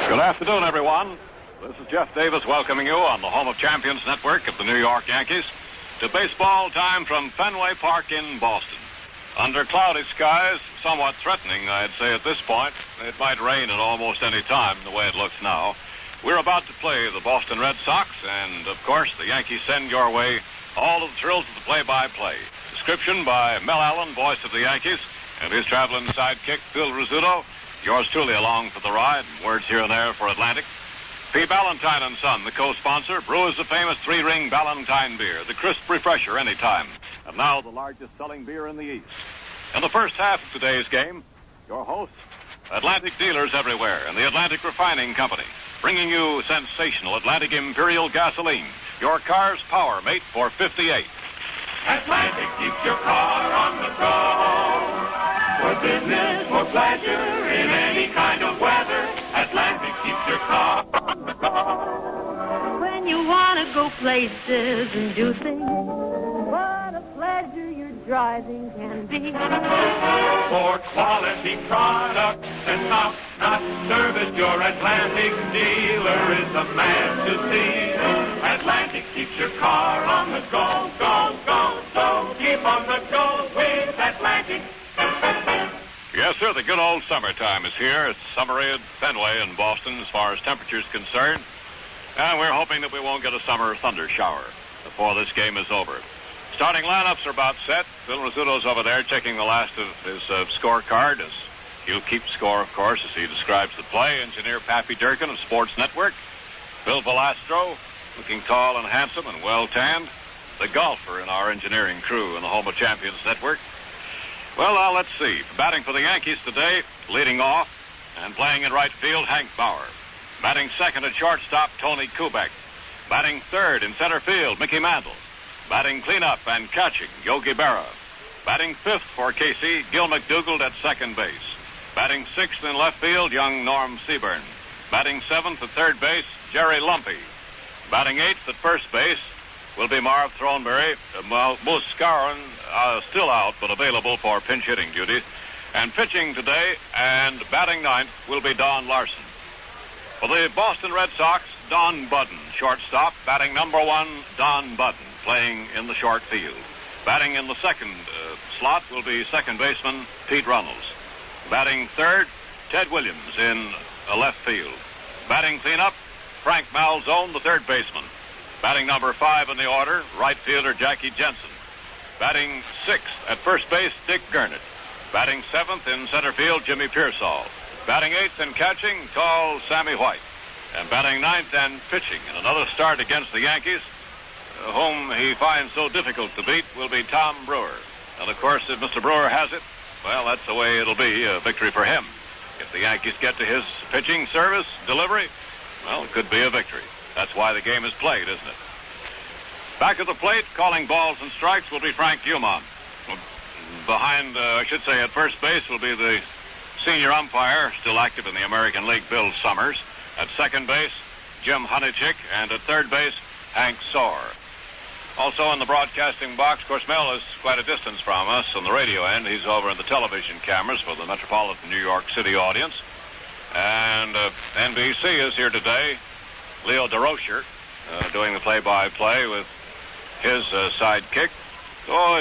Good afternoon, everyone. This is Jeff Davis welcoming you on the Home of Champions Network of the New York Yankees to baseball time from Fenway Park in Boston. Under cloudy skies, somewhat threatening, I'd say at this point. It might rain at almost any time, the way it looks now. We're about to play the Boston Red Sox, and, of course, the Yankees send your way all of the thrills of the play-by-play. Description by Mel Allen, voice of the Yankees, and his traveling sidekick, Phil Rizzuto. Yours truly along for the ride, words here and there for Atlantic. P. Ballantine and Son, the co-sponsor, brews the famous three-ring Ballantine beer, the crisp refresher anytime, and now the largest selling beer in the East. In the first half of today's game, your hosts, Atlantic dealers everywhere, and the Atlantic Refining Company, bringing you sensational Atlantic Imperial gasoline, your car's power mate for 58. Atlantic keeps your car on the go. For business, for pleasure, in any kind of weather, Atlantic keeps your car on the go. When you want to go places and do things, what a pleasure your driving can be. For quality products and top-notch service, your Atlantic dealer is the man to see. Atlantic keeps your car on the go, go, go, so keep on the go with Atlantic. Yes, sir, the good old summertime is here. It's summery at Fenway in Boston as far as temperature's concerned. And we're hoping that we won't get a summer thunder shower before this game is over. Starting lineups are about set. Phil Rizzuto's over there checking the last of his scorecard. As he'll keep score, of course, as he describes the play. Engineer Pappy Durkin of Sports Network. Bill Velastro, looking tall and handsome and well-tanned. The golfer in our engineering crew in the Home of Champions Network. Well, now, let's see. Batting for the Yankees today, leading off, and playing in right field, Hank Bauer. Batting second at shortstop, Tony Kubek. Batting third in center field, Mickey Mantle. Batting cleanup and catching, Yogi Berra. Batting fifth for KC, Gil McDougald at second base. Batting sixth in left field, young Norm Seaburn. Batting seventh at third base, Jerry Lumpy. Batting eighth at first base will be Marv Throneberry. Muscaron still out, but available for pinch hitting duties. And pitching today and batting ninth will be Don Larsen. For the Boston Red Sox, Don Budden, shortstop. Batting number one, Don Budden, playing in the short field. Batting in the second slot will be second baseman Pete Runnels. Batting third, Ted Williams in left field. Batting cleanup, Frank Malzone, the third baseman. Batting number 5 in the order, right fielder Jackie Jensen. Batting sixth at first base, Dick Gernert. Batting seventh in center field, Jimmy Pearsall. Batting eighth and catching, tall Sammy White. And batting ninth and pitching in another start against the Yankees, whom he finds so difficult to beat, will be Tom Brewer. And, of course, if Mr. Brewer has it, well, that's the way it'll be, a victory for him. If the Yankees get to his pitching service, delivery, well, it could be a victory. That's why the game is played, isn't it? Back at the plate, calling balls and strikes, will be Frank Umon. Behind, at first base will be the senior umpire, still active in the American League, Bill Summers. At second base, Jim Honeychick. And at third base, Hank Soar. Also in the broadcasting box, of course, Mel is quite a distance from us on the radio end. He's over in the television cameras for the metropolitan New York City audience. And NBC is here today. Leo DeRocher doing the play-by-play with his sidekick. So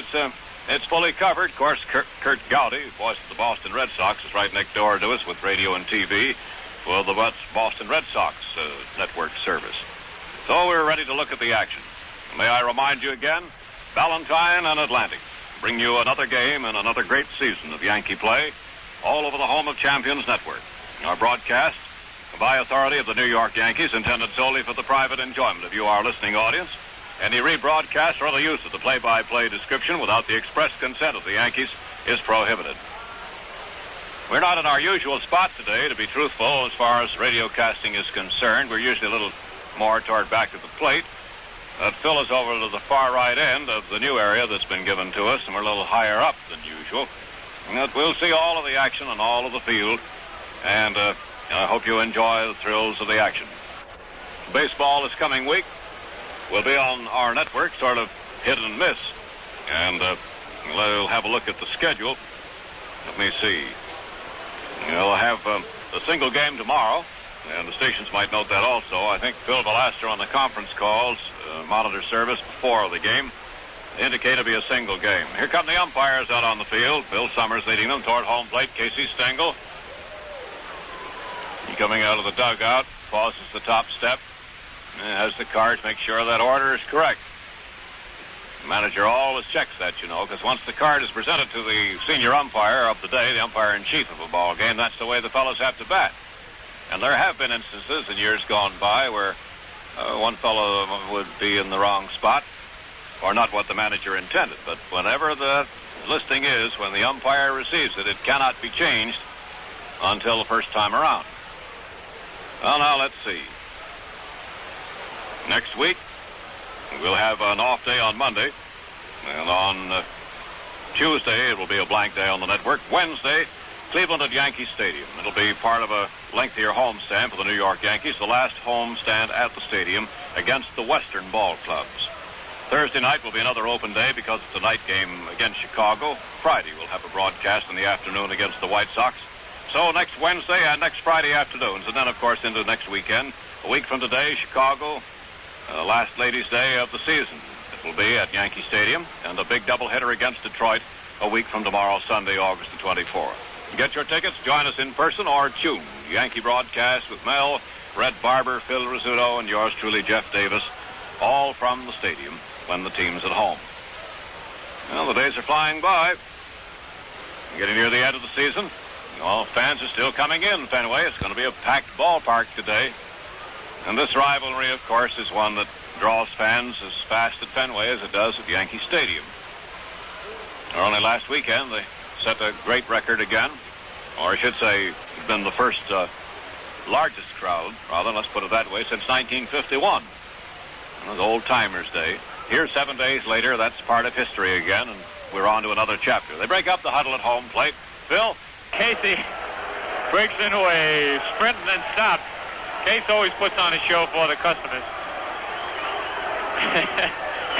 it's fully covered. Of course, Kurt Gowdy, voice of the Boston Red Sox, is right next door to us with radio and TV for the Boston Red Sox network service. So we're ready to look at the action. May I remind you again, Ballantine and Atlantic bring you another game and another great season of Yankee play all over the Home of Champions Network. Our broadcast, by authority of the New York Yankees, intended solely for the private enjoyment of you, our listening audience. Any rebroadcast or other use of the play-by-play description without the express consent of the Yankees is prohibited. We're not in our usual spot today, to be truthful, as far as radio casting is concerned. We're usually a little more toward back of the plate. Phil is over to the far right end of the new area that's been given to us, and we're a little higher up than usual. And we'll see all of the action on all of the field, and I hope you enjoy the thrills of the action. Baseball this coming week will be on our network, sort of hit and miss. And we'll have a look at the schedule. Let me see. We'll have a single game tomorrow, And the stations might note that also. I think Phil Velasquez on the conference calls, monitor service before the game, indicate it'll be a single game. Here come the umpires out on the field. Bill Summers leading them toward home plate. Casey Stengel. He coming out of the dugout, pauses the top step, has the card to make sure that order is correct. The manager always checks that, you know, because once the card is presented to the senior umpire of the day, the umpire-in-chief of a ball game, that's the way the fellows have to bat. And there have been instances in years gone by where one fellow would be in the wrong spot or not what the manager intended. But whenever the listing is, when the umpire receives it, it cannot be changed until the first time around. Well, now, let's see. Next week, we'll have an off day on Monday. And on Tuesday, it will be a blank day on the network. Wednesday, Cleveland at Yankee Stadium. It'll be part of a lengthier homestand for the New York Yankees, the last homestand at the stadium against the Western ball clubs. Thursday night will be another open day because it's a night game against Chicago. Friday we'll have a broadcast in the afternoon against the White Sox. So next Wednesday and next Friday afternoons, and then, of course, into next weekend. A week from today, Chicago, last ladies' day of the season. It will be at Yankee Stadium, and a big doubleheader against Detroit a week from tomorrow, Sunday, August the 24th. Get your tickets, join us in person, or tune Yankee broadcast with Mel, Red Barber, Phil Rizzuto, and yours truly, Jeff Davis, all from the stadium when the team's at home. Well, the days are flying by. Getting near the end of the season. Well, fans are still coming in Fenway. It's going to be a packed ballpark today. And this rivalry, of course, is one that draws fans as fast at Fenway as it does at Yankee Stadium. Only last weekend, they set a great record again. Or I should say, it's been the first largest crowd, rather, let's put it that way, since 1951. It was Old Timers' Day. Here, 7 days later, that's part of history again, and we're on to another chapter. They break up the huddle at home plate. Phil? Casey breaks into a sprint and then stops. Case always puts on a show for the customers.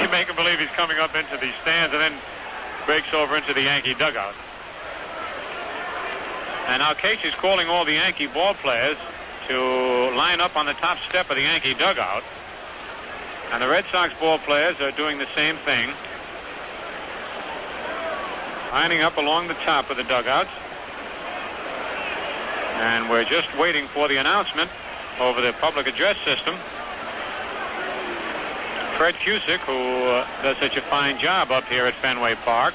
You make him believe he's coming up into the stands and then breaks over into the Yankee dugout. And now Casey's calling all the Yankee ball players to line up on the top step of the Yankee dugout. And the Red Sox ball players are doing the same thing, lining up along the top of the dugouts. And we're just waiting for the announcement over the public address system. Fred Cusick, who does such a fine job up here at Fenway Park.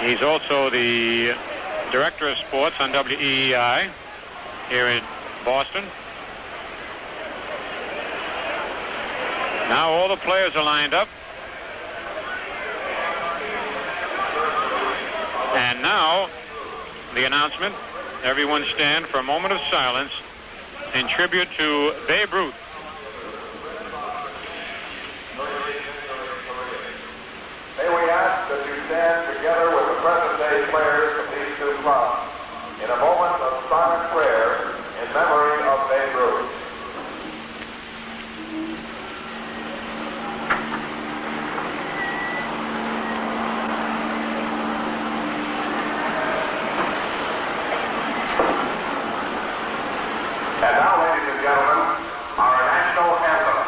He's also the director of sports on WEEI here in Boston. Now all the players are lined up. And now the announcement. Everyone stand for a moment of silence in tribute to Babe Ruth. May we ask that you stand together with the present-day players of these two clubs in a moment of silent prayer in memory of Babe Ruth. And now, ladies and gentlemen, our national anthem.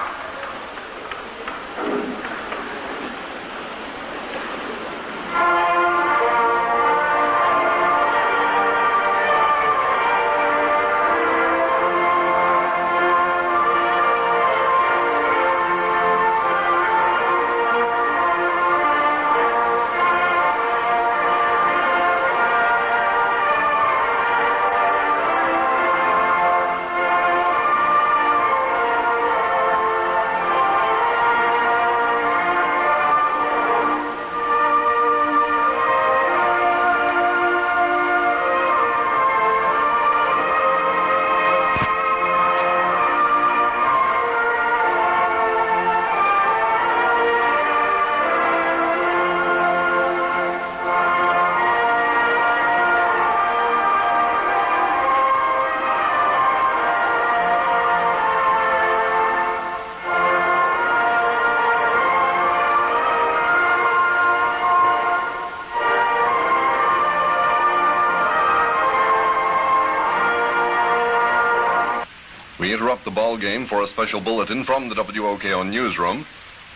We interrupt the ball game for a special bulletin from the WOKO newsroom.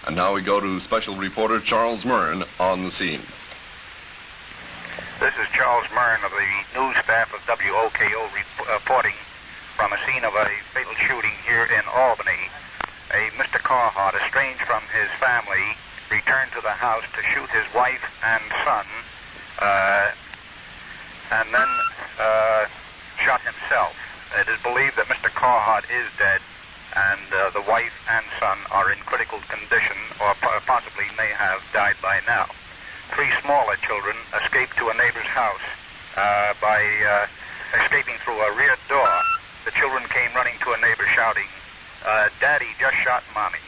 And now we go to special reporter Charles Murn on the scene. This is Charles Murn of the news staff of WOKO reporting from a scene of a fatal shooting here in Albany. A Mr. Carhart, estranged from his family, returned to the house to shoot his wife and son, and then shot himself. It is believed that Mr. Carhart is dead, and the wife and son are in critical condition, or possibly may have died by now. 3 smaller children escaped to a neighbor's house by escaping through a rear door. The children came running to a neighbor shouting, "Daddy just shot Mommy."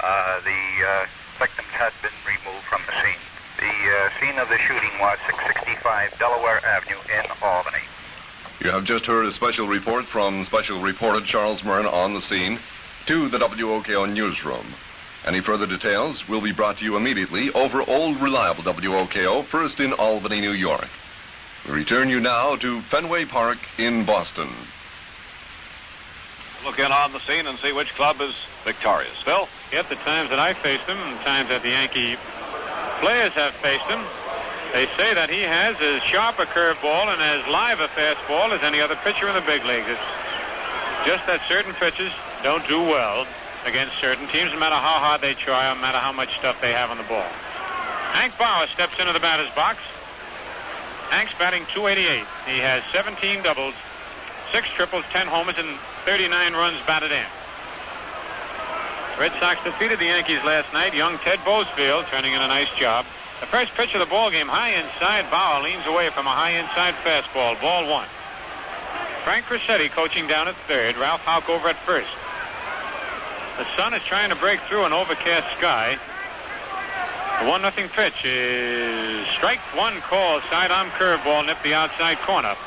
The victims had been removed from the scene. The scene of the shooting was 665 Delaware Avenue in Albany. You have just heard a special report from special reporter Charles Murn on the scene to the WOKO newsroom. Any further details will be brought to you immediately over old reliable WOKO, first in Albany, New York. We return you now to Fenway Park in Boston. Look in on the scene and see which club is victorious. Phil? Yet the times that I faced him and times that the Yankee players have faced him, they say that he has as sharp a curveball and as live a fastball as any other pitcher in the big leagues. It's just that certain pitchers don't do well against certain teams, no matter how hard they try, no matter how much stuff they have on the ball. Hank Bauer steps into the batter's box. Hank's batting .288. He has 17 doubles, 6 triples, 10 homers, and 39 runs batted in. Red Sox defeated the Yankees last night. Young Ted Boesfield turning in a nice job. The first pitch of the ball game, high inside. Bauer leans away from a high inside fastball. Ball 1. Frank Crissetti coaching down at third. Ralph Houck over at first. The sun is trying to break through an overcast sky. The 1-0 pitch is strike 1 call. Sidearm curveball nipped the outside corner.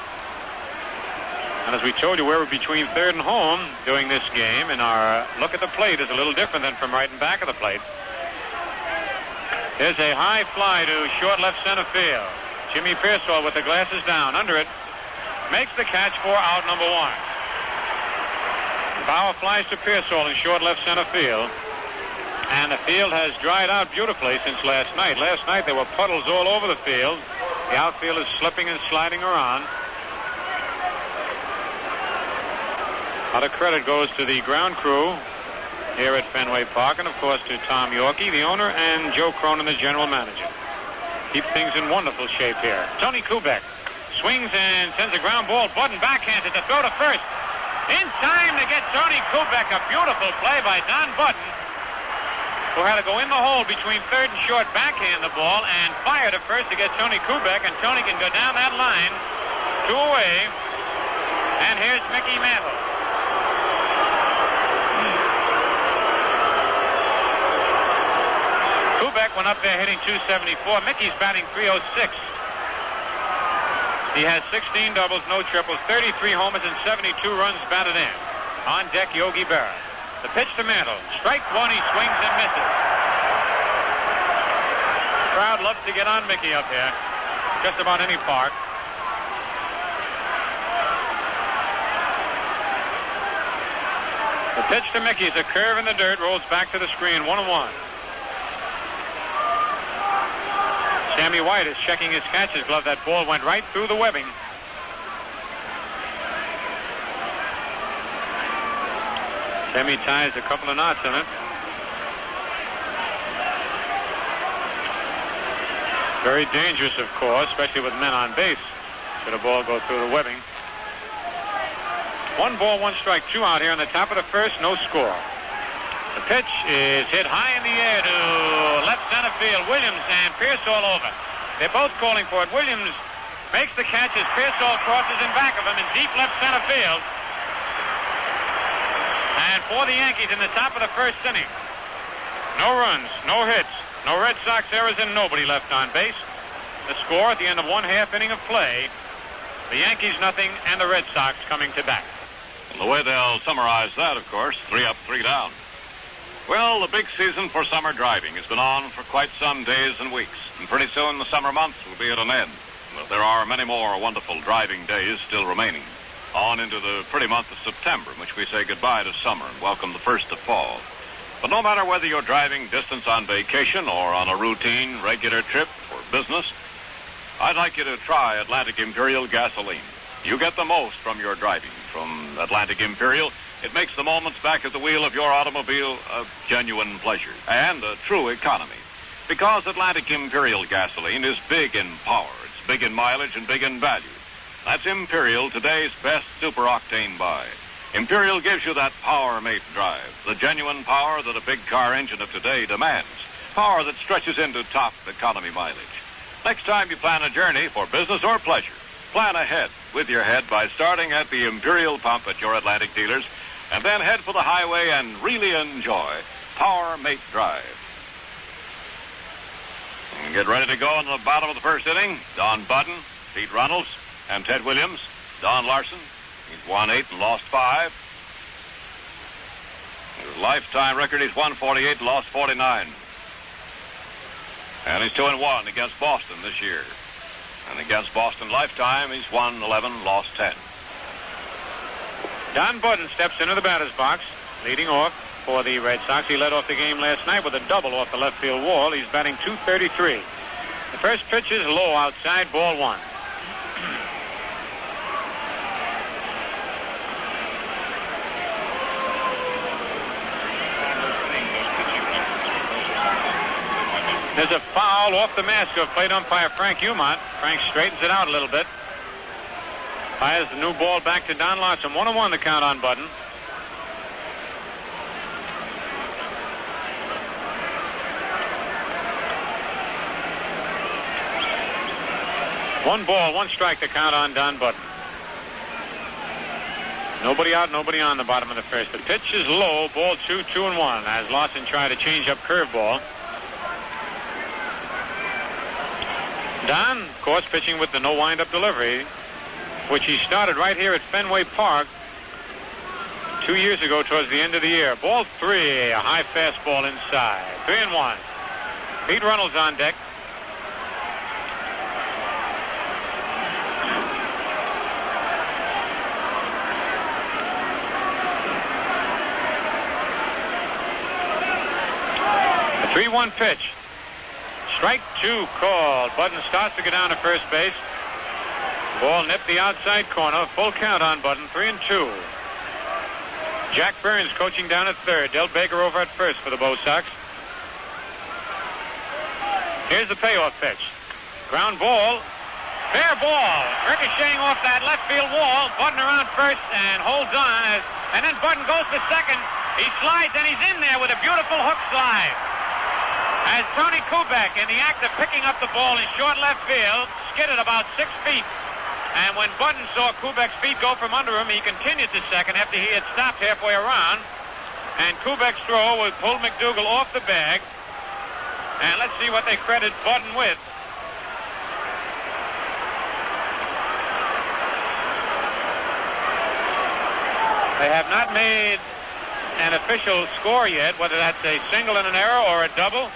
And as we told you, we're between third and home during this game, and our look at the plate is a little different than from right and back of the plate. There's a high fly to short left center field. Jimmy Pearsall with the glasses down. Under it. Makes the catch for out number 1. Bauer flies to Pearsall in short left center field. And the field has dried out beautifully since last night. Last night there were puddles all over the field. The outfield is slipping and sliding around. A lot of credit goes to the ground crew here at Fenway Park, and of course to Tom Yorkie, the owner, and Joe Cronin, the general manager. Keep things in wonderful shape here. Tony Kubek swings and sends a ground ball. Budden backhanded to throw to first. In time to get Tony Kubek. A beautiful play by Don Budden, who had to go in the hole between third and short, backhand the ball, and fire to first to get Tony Kubek, and Tony can go down that line, 2 away, and here's Mickey Mantle. Kubek went up there hitting .274. Mickey's batting .306. He has 16 doubles, no triples, 33 homers, and 72 runs batted in. On deck, Yogi Berra. The pitch to Mantle. Strike 1, he swings and misses. The crowd loves to get on Mickey up here. Just about any park. The pitch to Mickey is a curve in the dirt, rolls back to the screen, 1-1. Sammy White is checking his catcher's glove. That ball went right through the webbing. Sammy ties a couple of knots in it. Very dangerous, of course, especially with men on base. Should a ball go through the webbing. 1 ball, 1 strike, 2 out here on the top of the first, no score. The pitch is hit high in the air to left center field. Williams and Pearsall over. They're both calling for it. Williams makes the catch as Pearsall crosses in back of him in deep left center field. And for the Yankees in the top of the first inning, no runs, no hits, no Red Sox errors, and nobody left on base. The score at the end of 1/2 inning of play, the Yankees nothing and the Red Sox coming to bat. Well, the way they'll summarize that, of course, 3 up, 3 down. Well, the big season for summer driving has been on for quite some days and weeks, and pretty soon the summer months will be at an end. But there are many more wonderful driving days still remaining. on into the pretty month of September, in which we say goodbye to summer and welcome the first of fall. But no matter whether you're driving distance on vacation or on a routine, regular trip for business, I'd like you to try Atlantic Imperial gasoline. You get the most from your driving. From Atlantic Imperial, it makes the moments back at the wheel of your automobile a genuine pleasure and a true economy. Because Atlantic Imperial gasoline is big in power, it's big in mileage and big in value. That's Imperial, today's best super octane buy. Imperial gives you that power-mate drive, the genuine power that a big car engine of today demands, power that stretches into top economy mileage. Next time you plan a journey for business or pleasure, plan ahead with your head by starting at the Imperial pump at your Atlantic dealers, and then head for the highway and really enjoy power-mate drive. And get ready to go in the bottom of the first inning. Don Budden, Pete Runnels, and Ted Williams. Don Larsen, he's won 8 and lost 5. His lifetime record, he's won 48 and lost 49. And he's 2-1 against Boston this year. And against Boston lifetime, he's won 11, lost 10. Don Budden steps into the batter's box, leading off for the Red Sox. He led off the game last night with a double off the left field wall. He's batting .233. The first pitch is low outside, ball 1. There's a foul off the mask of plate umpire Frank Humont. Frank straightens it out a little bit. Fires the new ball back to Don Larsen. 1-1 the count on Budden. One ball, 1 strike the count on Don Budden. Nobody out, nobody on the bottom of the first. The pitch is low, ball 2, 2-1, as Larsen tried to change up curveball. Don, of course, pitching with the no wind-up delivery, which he started right here at Fenway Park 2 years ago towards the end of the year. Ball 3, a high fastball inside. 3-1. Pete Runnels on deck. A 3-1 pitch. Strike 2 called. Budden starts to go down to first base. Ball nipped the outside corner. Full count on Budden. 3-2. Jack Burns coaching down at third. Del Baker over at first for the Bo Sox. Here's the payoff pitch. Ground ball. Fair ball. Ricocheting off that left field wall. Budden around first and holds on. And then Budden goes to second. He slides and he's in there with a beautiful hook slide. As Tony Kubek, in the act of picking up the ball in short left field, skidded about 6 feet. And when Budden saw Kubek's feet go from under him, he continued to second after he had stopped halfway around. And Kubek's throw was pulled McDougal off the bag. And let's see what they credit Budden with. They have not made an official score yet, whether that's a single and an error or a double.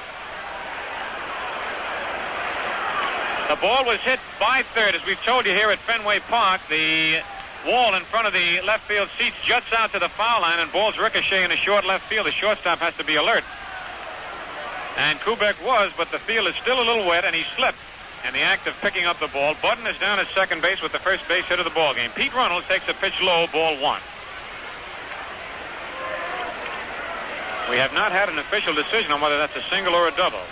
The ball was hit by third. As we've told you here at Fenway Park, the wall in front of the left field seats juts out to the foul line, and balls ricochet in the short left field. The shortstop has to be alert. And Kubek was, but the field is still a little wet, and he slipped in the act of picking up the ball. Budden is down at second base with the first base hit of the ball game. Pete Runnels takes a pitch low, ball 1. We have not had an official decision on whether that's a single or a double.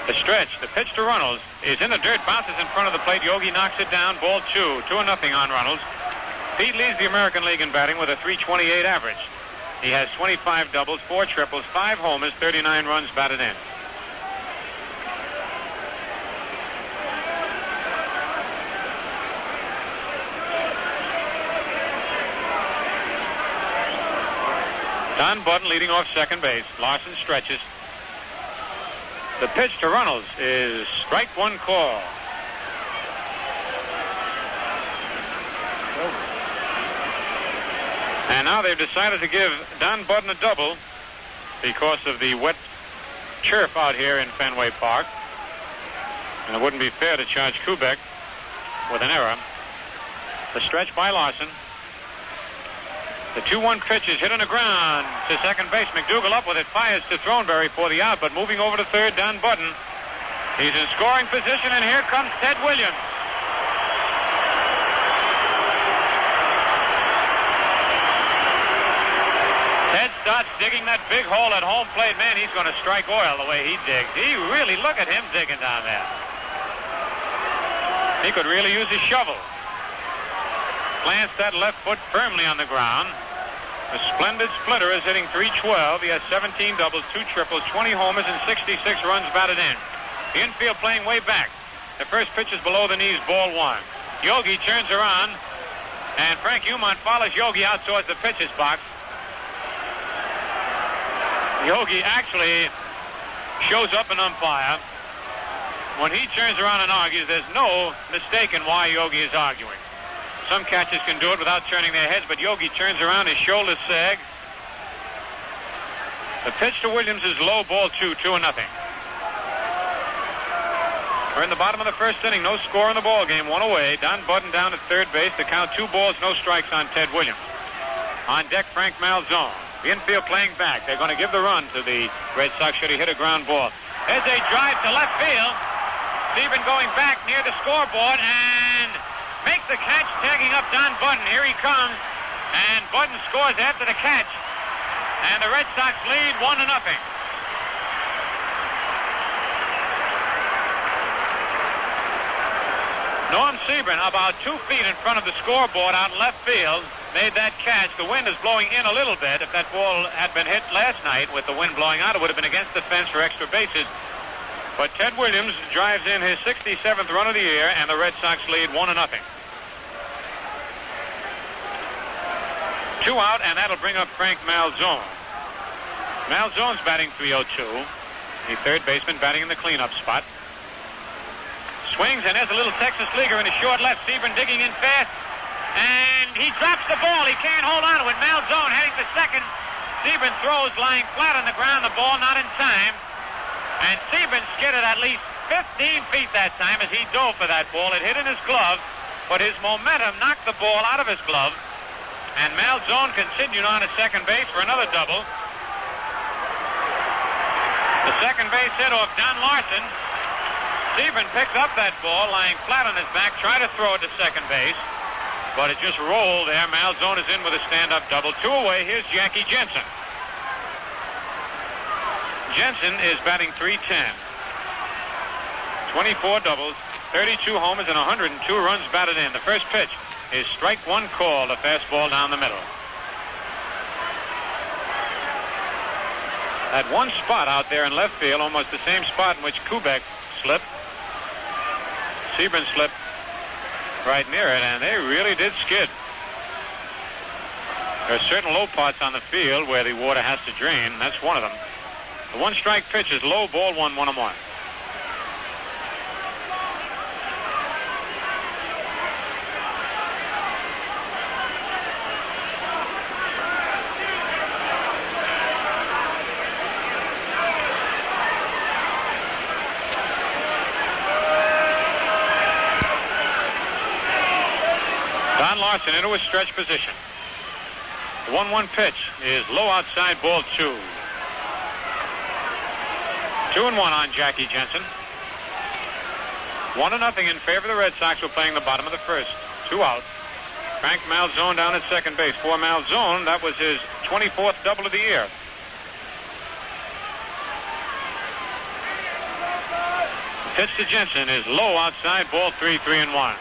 The stretch, the pitch to Runnels is in the dirt, bounces in front of the plate. Yogi knocks it down, ball 2, 2-0 on Runnels. Pete leads the American League in batting with a .328 average. He has 25 doubles, 4 triples, 5 homers, 39 runs batted in. Don Budden leading off second base. Larsen stretches. The pitch to Runnels is strike 1 call. And now they've decided to give Don Budden a double because of the wet turf out here in Fenway Park. And it wouldn't be fair to charge Kubek with an error. The stretch by Larsen. The 2-1 pitch is hit on the ground to second base. McDougal up with it, fires to Throneberry for the out, but moving over to third, Don Budden. He's in scoring position, and here comes Ted Williams. Ted starts digging that big hole at home plate. Man, he's going to strike oil the way he digs. He really, look at him digging down there. He could really use his shovel. Plants that left foot firmly on the ground. The splendid Splinter is hitting .312. He has 17 doubles, 2 triples, 20 homers, and 66 runs batted in. The infield playing way back. The first pitch is below the knees, ball 1. Yogi turns around, and Frank Umont follows Yogi out towards the pitcher's box. Yogi actually shows up an umpire. When he turns around and argues, there's no mistaking why Yogi is arguing. Some catchers can do it without turning their heads, but Yogi turns around, his shoulders sag. The pitch to Williams is low, ball 2, 2-0. We're in the bottom of the first inning, no score in the ball game, 1 away. Don Budden down at third base. The count 2 balls, no strikes on Ted Williams. On deck, Frank Malzone. The infield playing back. They're going to give the run to the Red Sox should he hit a ground ball. There's a drive to left field. Steven going back near the scoreboard and makes the catch, tagging up Don Budden. Here he comes, and Budden scores after the catch, and the Red Sox lead 1-0. Norm Sebring, about 2 feet in front of the scoreboard out in left field, made that catch. The wind is blowing in a little bit. If that ball had been hit last night with the wind blowing out, it would have been against the fence for extra bases. But Ted Williams drives in his 67th run of the year, and the Red Sox lead 1-0. 2 out, and that'll bring up Frank Malzone. Malzone's batting .302. The third baseman batting in the cleanup spot. Swings, and there's a little Texas leaguer in the short left. Sebring digging in fast, and he drops the ball. He can't hold on to it. Malzone heading to second. Sebring throws, lying flat on the ground. The ball not in time. And Sebring skidded at least 15 feet that time as he dove for that ball. It hit in his glove, but his momentum knocked the ball out of his glove. And Malzone continued on at second base for another double. The second base hit off Don Larsen. Sebring picked up that ball, lying flat on his back, tried to throw it to second base, but it just rolled there. Malzone is in with a stand-up double. 2 away. Here's Jackie Jensen. Jensen is batting .310. 24 doubles, 32 homers, and 102 runs batted in. The first pitch is strike 1 called, a fastball down the middle. At one spot out there in left field, almost the same spot in which Kubek slipped, Sebring slipped right near it, and they really did skid. There are certain low parts on the field where the water has to drain. That's one of them. The 1-strike pitch is low, ball 1, 1-1. Don Larsen into a stretch position. The 1-1 pitch is low outside, ball 2. 2-1 on Jackie Jensen. 1-0 in favor of the Red Sox. We're playing the bottom of the first. 2 out. Frank Malzone down at second base. For Malzone, that was his 24th double of the year. The pitch to Jensen is low outside, ball 3, 3-1.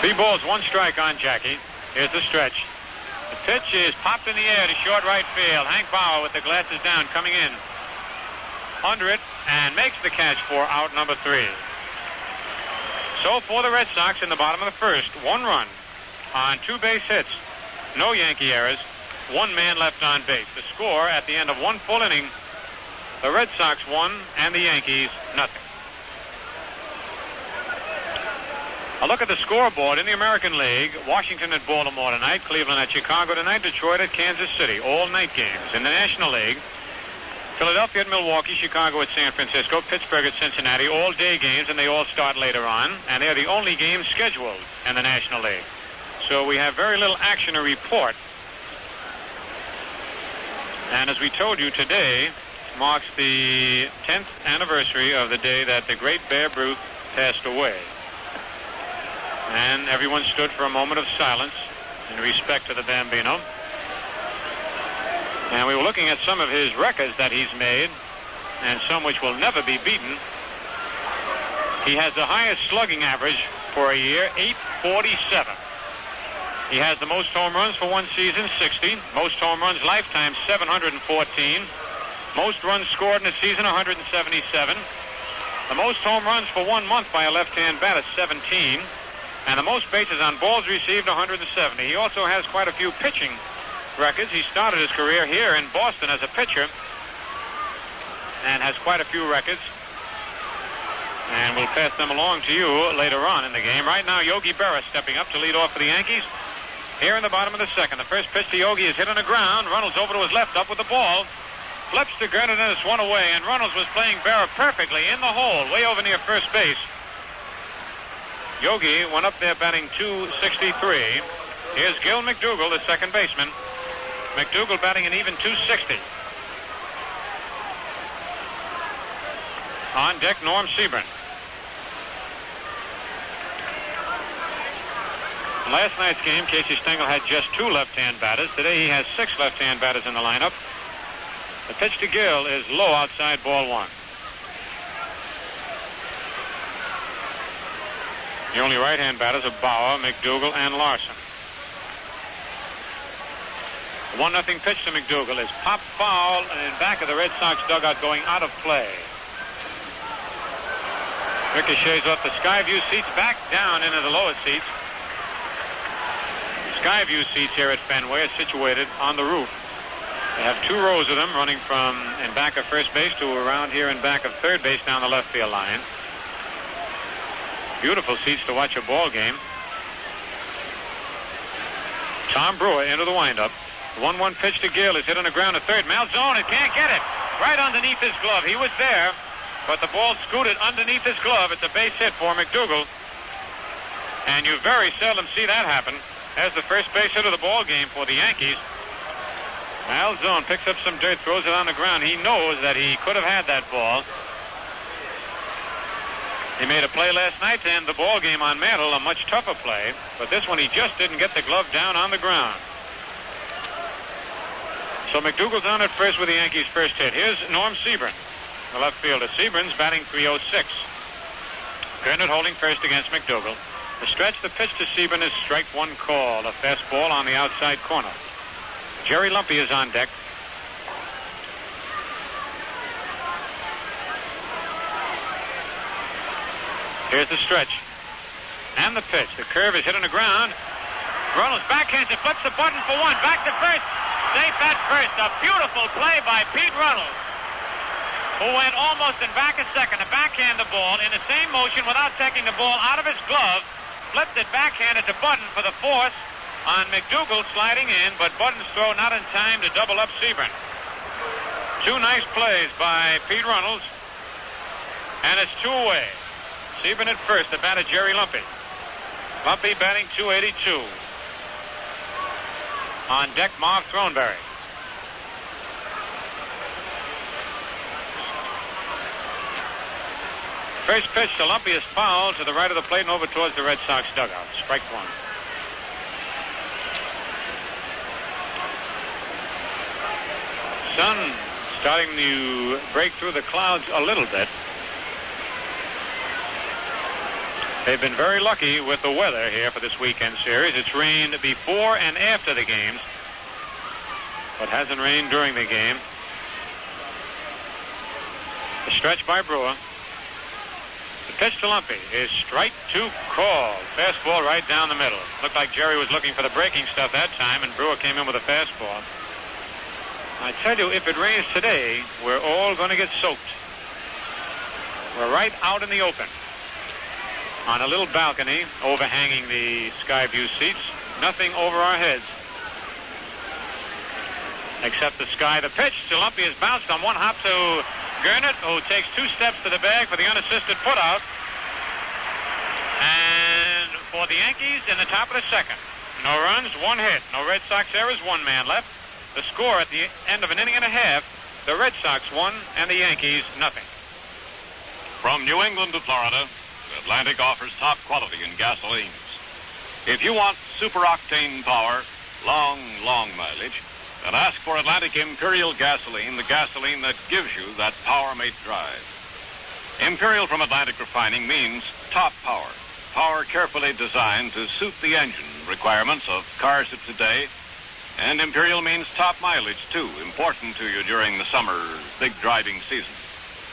Three balls, 1 strike on Jackie. Here's the stretch. The pitch is popped in the air to short right field. Hank Bauer with the glasses down coming in under it and makes the catch for out number 3. So for the Red Sox in the bottom of the first, 1 run on 2 base hits. No Yankee errors. 1 man left on base. The score at the end of 1 full inning, the Red Sox 1 and the Yankees nothing. A look at the scoreboard in the American League. Washington at Baltimore tonight, Cleveland at Chicago tonight, Detroit at Kansas City. All night games. In the National League, Philadelphia at Milwaukee, Chicago at San Francisco, Pittsburgh at Cincinnati. All day games, and they all start later on. And they're the only games scheduled in the National League. So we have very little action to report. And as we told you, today marks the 10th anniversary of the day that the great Babe Ruth passed away. And everyone stood for a moment of silence in respect to the Bambino. And we were looking at some of his records that he's made, and some which will never be beaten. He has the highest slugging average for a year, 847. He has the most home runs for one season, 60. Most home runs lifetime, 714. Most runs scored in a season, 177. The most home runs for 1 month by a left-hand batter, 17. And the most bases on balls received, 170. He also has quite a few pitching records. He started his career here in Boston as a pitcher and has quite a few records. And we'll pass them along to you later on in the game. Right now, Yogi Berra stepping up to lead off for the Yankees. Here in the bottom of the second, the first pitch to Yogi is hit on the ground. Runnels over to his left, up with the ball. Flips to Gernert, and it's one away. And Runnels was playing Berra perfectly in the hole, way over near first base. Yogi went up there batting .263. Here's Gil McDougall, the second baseman. McDougall batting an even .260. On deck, Norm Sebring. In last night's game, Casey Stengel had just 2 left-hand batters. Today he has 6 left-hand batters in the lineup. The pitch to Gil is low outside, ball 1. The only right-hand batters are Bauer, McDougall, and Larsen. The 1-0 pitch to McDougall is pop foul in back of the Red Sox dugout, going out of play. Ricochets off the Skyview seats back down into the lower seats. Skyview seats here at Fenway are situated on the roof. They have 2 rows of them running from in back of first base to around here in back of third base down the left field line. Beautiful seats to watch a ball game. Tom Brewer into the windup. The 1-1 pitch to Gil is hit on the ground to third. Malzone, it can't get it. Right underneath his glove. He was there, but the ball scooted underneath his glove. It's a base hit for McDougall. And you very seldom see that happen. As the first base hit of the ball game for the Yankees. Malzone picks up some dirt, throws it on the ground. He knows that he could have had that ball. He made a play last night to end the ball game on Mantle, a much tougher play. But this one, he just didn't get the glove down on the ground. So McDougall's on at first with the Yankees' first hit. Here's Norm Sebring, the left fielder. Sebring's batting .306. Gernert holding first against McDougall. The stretch, the pitch to Sebring is strike 1 call. A fastball on the outside corner. Jerry Lumpy is on deck. Here's the stretch. And the pitch. The curve is hit on the ground. Runnels backhands it, flips the button for 1. Back to first. Safe at first. A beautiful play by Pete Runnels, who went almost in back a second to backhand the ball in the same motion without taking the ball out of his glove. Flipped it backhanded to Button for the force on McDougall sliding in, but Button's throw not in time to double up Sebring. 2 nice plays by Pete Runnels, and it's 2 away. Sebring at first, the batter Jerry Lumpy. Lumpy batting .282. On deck, Marv Throneberry. First pitch to Lumpy is foul to the right of the plate and over towards the Red Sox dugout. Strike 1. Sun starting to break through the clouds a little bit. They've been very lucky with the weather here for this weekend series. It's rained before and after the games, but hasn't rained during the game. The stretch by Brewer. The pitch to Lumpy is strike 2 call. Fastball right down the middle. Looked like Jerry was looking for the breaking stuff that time, and Brewer came in with a fastball. I tell you, if it rains today, we're all going to get soaked. We're right out in the open. on a little balcony overhanging the Skyview seats. Nothing over our heads except the sky. The pitch to Lumpy is bounced on one hop to Gernert, who takes 2 steps to the bag for the unassisted putout. And for the Yankees in the top of the second. No runs, 1 hit. No Red Sox errors, 1 man left. The score at the end of an inning and a half, the Red Sox won and the Yankees nothing. From New England to Florida, Atlantic offers top quality in gasolines. If you want super octane power, long mileage, then ask for Atlantic Imperial gasoline, the gasoline that gives you that power-mate drive. Imperial from Atlantic Refining means top power. Power carefully designed to suit the engine requirements of cars of today. And Imperial means top mileage, too, important to you during the summer big driving season.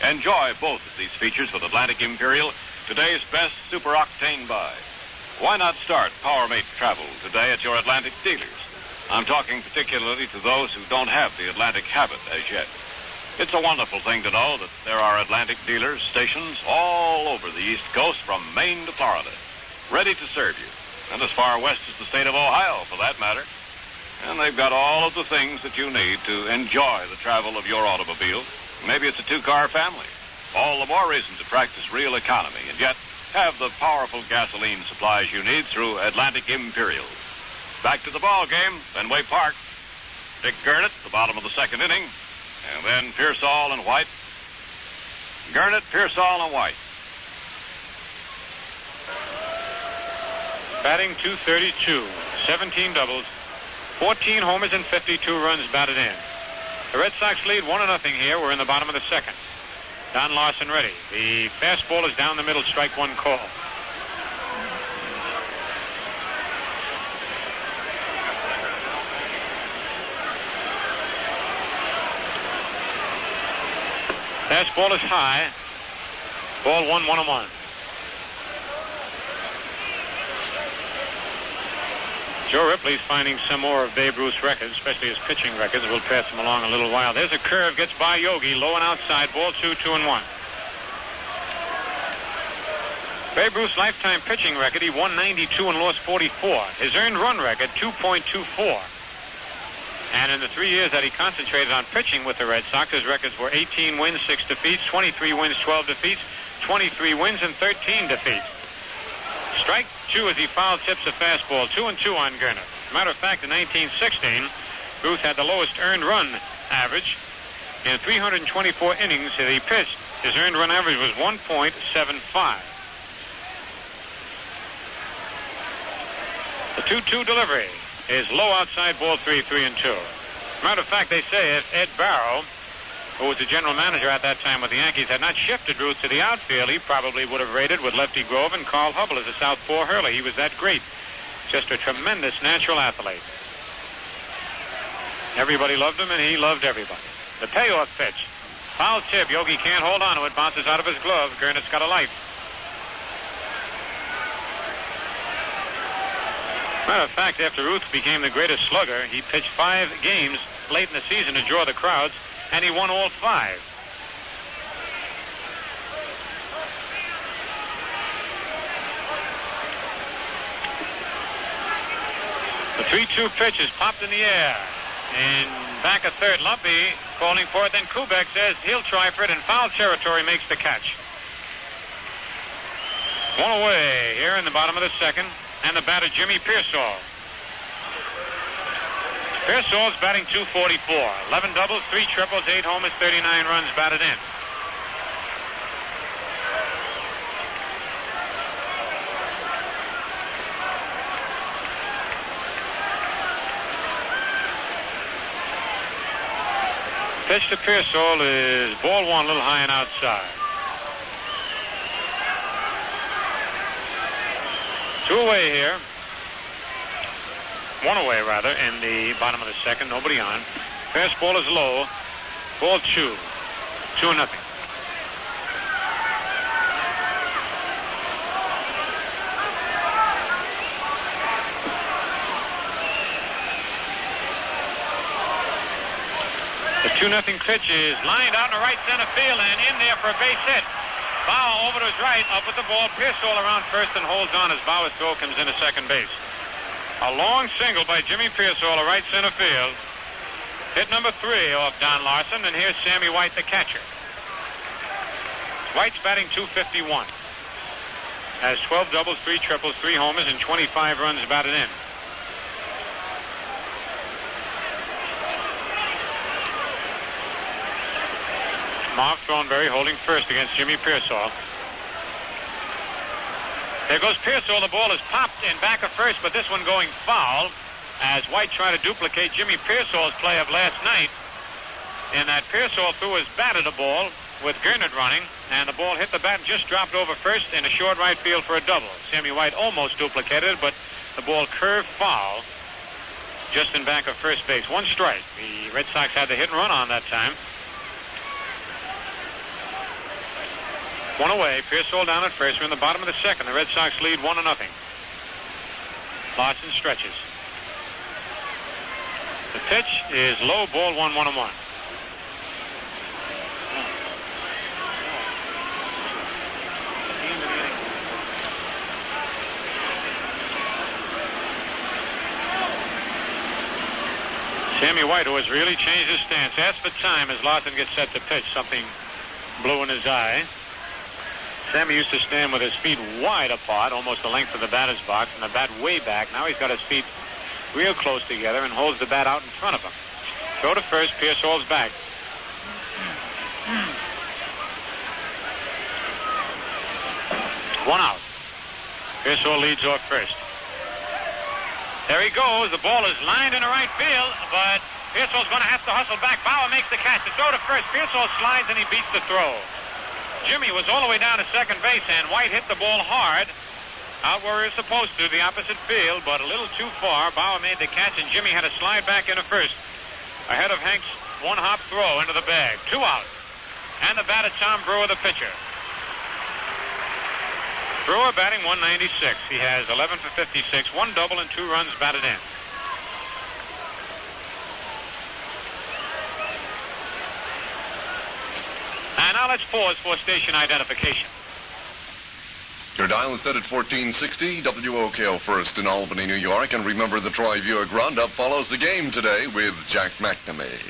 Enjoy both of these features with Atlantic Imperial, today's best super octane buy. Why not start power-mate travel today at your Atlantic dealers? I'm talking particularly to those who don't have the Atlantic habit as yet. It's a wonderful thing to know that there are Atlantic dealers, stations all over the East Coast from Maine to Florida, ready to serve you, and as far west as the state of Ohio, for that matter. And they've got all of the things that you need to enjoy the travel of your automobile. Maybe it's a 2-car family. All the more reason to practice real economy and yet have the powerful gasoline supplies you need through Atlantic Imperial. Back to the ball game, Fenway Park. Dick Gernert, the bottom of the second inning. And then Pearsall and White. Gernert, Pearsall, and White. Batting .232, 17 doubles, 14 homers, and 52 runs batted in. The Red Sox lead 1-0 here. We're in the bottom of the second. Don Larsen ready. The fastball is down the middle, strike 1 call. Fastball is high. Ball 1-1-1. Joe Ripley's finding some more of Babe Ruth's records, especially his pitching records. We'll pass him along a little while. There's a curve, gets by Yogi, low and outside, ball 2-2-1. Babe Ruth's lifetime pitching record, he won 92 and lost 44. His earned run record, 2.24. And in the 3 years that he concentrated on pitching with the Red Sox, his records were 18 wins, 6 defeats, 23 wins, 12 defeats, 23 wins, and 13 defeats. Strike 2 as he foul tips a fastball, 2-2 on Gernert. Matter of fact, in 1916, Ruth had the lowest earned run average. In 324 innings that he pitched, his earned run average was 1.75. The 2-2 delivery is low outside, ball 3-2. Matter of fact, they say if Ed Barrow, who was the general manager at that time with the Yankees, had not shifted Ruth to the outfield, he probably would have rated with Lefty Grove and Carl Hubble as a southpaw hurler. He was that great. Just a tremendous natural athlete. Everybody loved him, and he loved everybody. The payoff pitch. Foul tip. Yogi can't hold on to it. Bounces out of his glove. Gernert's got a life. Matter of fact, after Ruth became the greatest slugger, he pitched 5 games late in the season to draw the crowds, and he won all 5. The 3-2 pitch is popped in the air. And back at third, Lumpy calling for it. Then Kubek says he'll try for it, and foul territory makes the catch. 1 away here in the bottom of the second. And the batter, Jimmy Pearsall. Pearsall's batting .244. 11 doubles, 3 triples, 8 homers, 39 runs batted in. Pitch to Pearsall is ball 1, a little high and outside. 2 away here. 1 away, rather, in the bottom of the second. Nobody on. Fastball is low. Ball 2. 2-0. The 2-0 pitch is lined out in the right center field and in there for a base hit. Bauer over to his right, up with the ball. Pearsall around first and holds on as Bauer's throw comes into second base. A long single by Jimmy Pearsall to right center field. Hit number 3 off Don Larsen, and here's Sammy White, the catcher. White's batting .251. Has 12 doubles, 3 triples, 3 homers, and 25 runs batted in. Marv Thornberry holding first against Jimmy Pearsall. There goes Pearsall. The ball is popped in back of first, but this one going foul as White tried to duplicate Jimmy Pearsall's play of last night. In that Pearsall threw his bat at the ball with Gernert running, and the ball hit the bat and just dropped over first in a short right field for a double. Sammy White almost duplicated it, but the ball curved foul just in back of first base. 1 strike. The Red Sox had the hit and run on that time. 1 away. Pearsall down at first. We're in the bottom of the second. The Red Sox lead 1-0. Larsen stretches. The pitch is low, ball 1-1-1. Sammy White, who has really changed his stance, asks for time as Larsen gets set to pitch. Something blue in his eye. Sammy used to stand with his feet wide apart, almost the length of the batter's box, and the bat way back. Now he's got his feet real close together and holds the bat out in front of him. Throw to first. Pearsall's back. 1 out. Pearsall leads off first. There he goes. The ball is lined into right field, but Pearsall's going to have to hustle back. Bauer makes the catch. The throw to first. Pearsall slides and he beats the throw. Jimmy was all the way down to second base, and White hit the ball hard out where he was supposed to, the opposite field, but a little too far. Bauer made the catch, and Jimmy had to slide back into first ahead of Hank's 1-hop throw into the bag. 2 out. And the batter, Tom Brewer, the pitcher. Brewer batting .196. He has 11 for 56, 1 double and 2 runs batted in. And now let's pause for station identification. Your dial is set at 1460 WOKO first in Albany, New York. And remember, the Troy Buick Roundup follows the game today with Jack McNamee.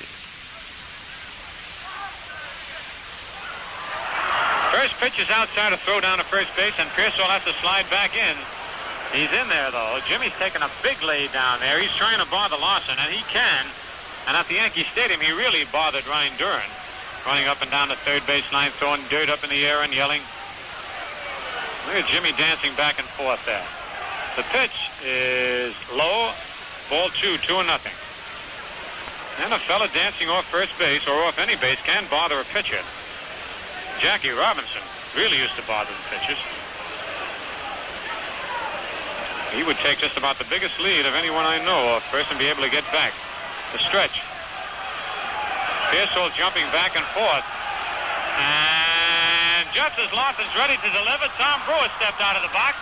First pitch is outside, a throw down to first base, and Pearsall has to slide back in. He's in there, though. Jimmy's taking a big lead down there. He's trying to bother Larsen, and he can. And at the Yankee Stadium, he really bothered Ryan Duran, running up and down the third base line, throwing dirt up in the air and yelling. Look at Jimmy dancing back and forth there. The pitch is low, ball 2, 2-0. And a fella dancing off first base or off any base can bother a pitcher. Jackie Robinson really used to bother the pitchers. He would take just about the biggest lead of anyone I know off first and be able to get back. The stretch. Pearsall jumping back and forth. And just as Larsen's ready to deliver, Tom Brewer stepped out of the box.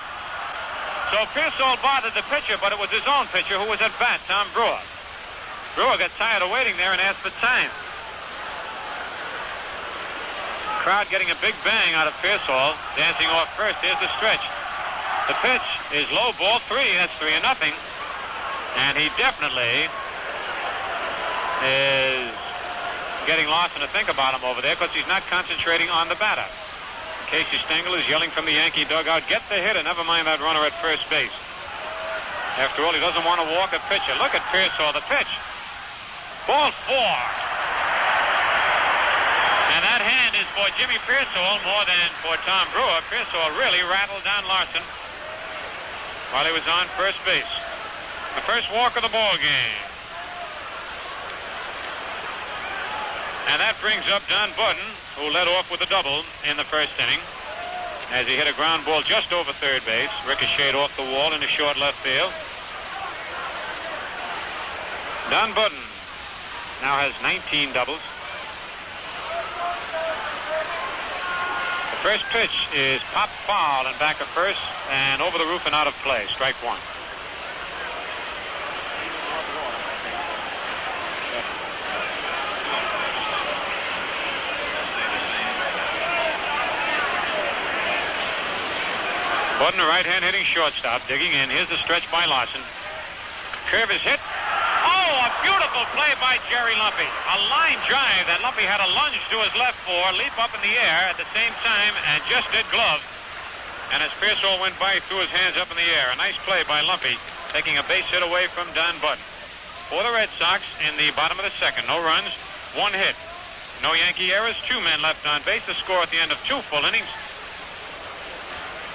So Pearsall bothered the pitcher, but it was his own pitcher who was at bat, Tom Brewer. Brewer got tired of waiting there and asked for time. Crowd getting a big bang out of Pearsall, dancing off first. Here's the stretch. The pitch is low, ball 3. That's 3-0. And he definitely is getting Larsen to think about him over there because he's not concentrating on the batter. Casey Stengel is yelling from the Yankee dugout, get the hitter, never mind that runner at first base. After all, he doesn't want to walk a pitcher. Look at Pearsall, the pitch. Ball 4. And that hand is for Jimmy Pearsall more than for Tom Brewer. Pearsall really rattled Don Larsen while he was on first base. The first walk of the ball game. And that brings up Don Budden, who led off with a double in the first inning as he hit a ground ball just over third base, ricocheted off the wall into short left field. Don Budden now has 19 doubles. The first pitch is popped foul and back of first and over the roof and out of play. Strike 1. Budden, a right-hand hitting shortstop, digging in. Here's the stretch by Larsen. Curve is hit. Oh, a beautiful play by Jerry Lumpy. A line drive that Lumpy had a lunge to his left for, leap up in the air at the same time, and just did glove. And as Pearsall went by, he threw his hands up in the air. A nice play by Lumpy, taking a base hit away from Don Budden. For the Red Sox, in the bottom of the second, no runs, 1 hit. No Yankee errors, 2 men left on base. The score at the end of 2 full innings.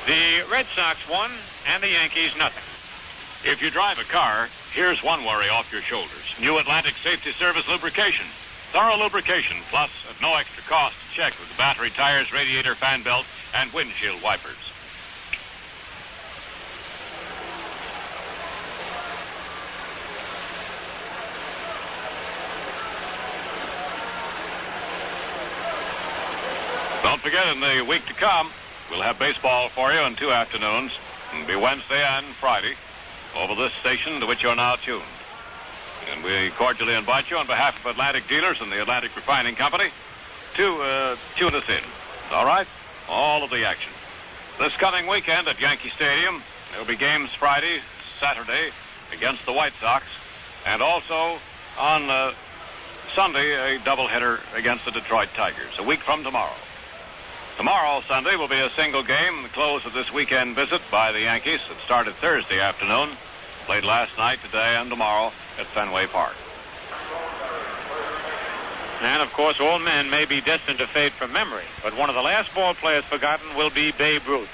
The Red Sox won, and the Yankees nothing. If you drive a car, here's one worry off your shoulders. New Atlantic Safety Service lubrication. Thorough lubrication, plus at no extra cost to check with the battery, tires, radiator, fan belt, and windshield wipers. Don't forget, in the week to come, we'll have baseball for you in 2 afternoons. It'll be Wednesday and Friday over this station to which you're now tuned. And we cordially invite you on behalf of Atlantic Dealers and the Atlantic Refining Company to tune us in. All right? All of the action. This coming weekend at Yankee Stadium, there will be games Friday, Saturday against the White Sox, and also on Sunday, a doubleheader against the Detroit Tigers, a week from tomorrow. Tomorrow, Sunday, will be a single game, the close of this weekend visit by the Yankees. It started Thursday afternoon, played last night, today, and tomorrow at Fenway Park. And, of course, all men may be destined to fade from memory, but one of the last ball players forgotten will be Babe Ruth.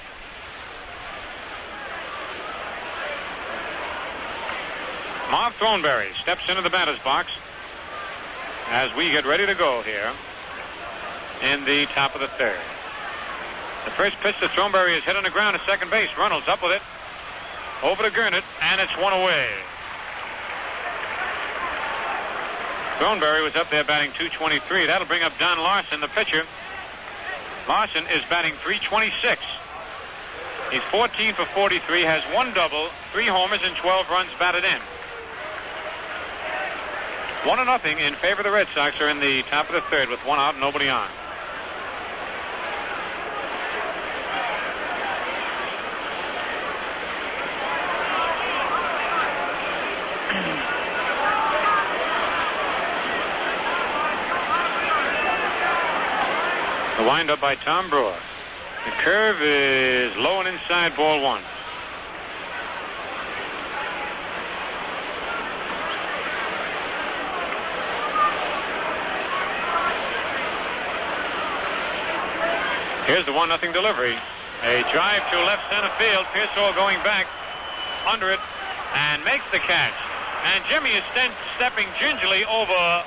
Marv Thornberry steps into the batter's box as we get ready to go here in the top of the third. The first pitch to Thornberry is hit on the ground at second base. Reynolds up with it. Over to Gernert, and it's 1 away. Thornberry was up there batting .223. That'll bring up Don Larsen, the pitcher. Larsen is batting .326. He's 14 for 43, has 1 double, 3 homers, and 12 runs batted in. 1-0 in favor of the Red Sox are in the top of the third with 1 out and nobody on. The windup by Tom Brewer. The curve is low and inside, ball 1. Here's the 1-0 delivery. A drive to left center field. Pearsall going back under it and makes the catch. And Jimmy is stepping gingerly over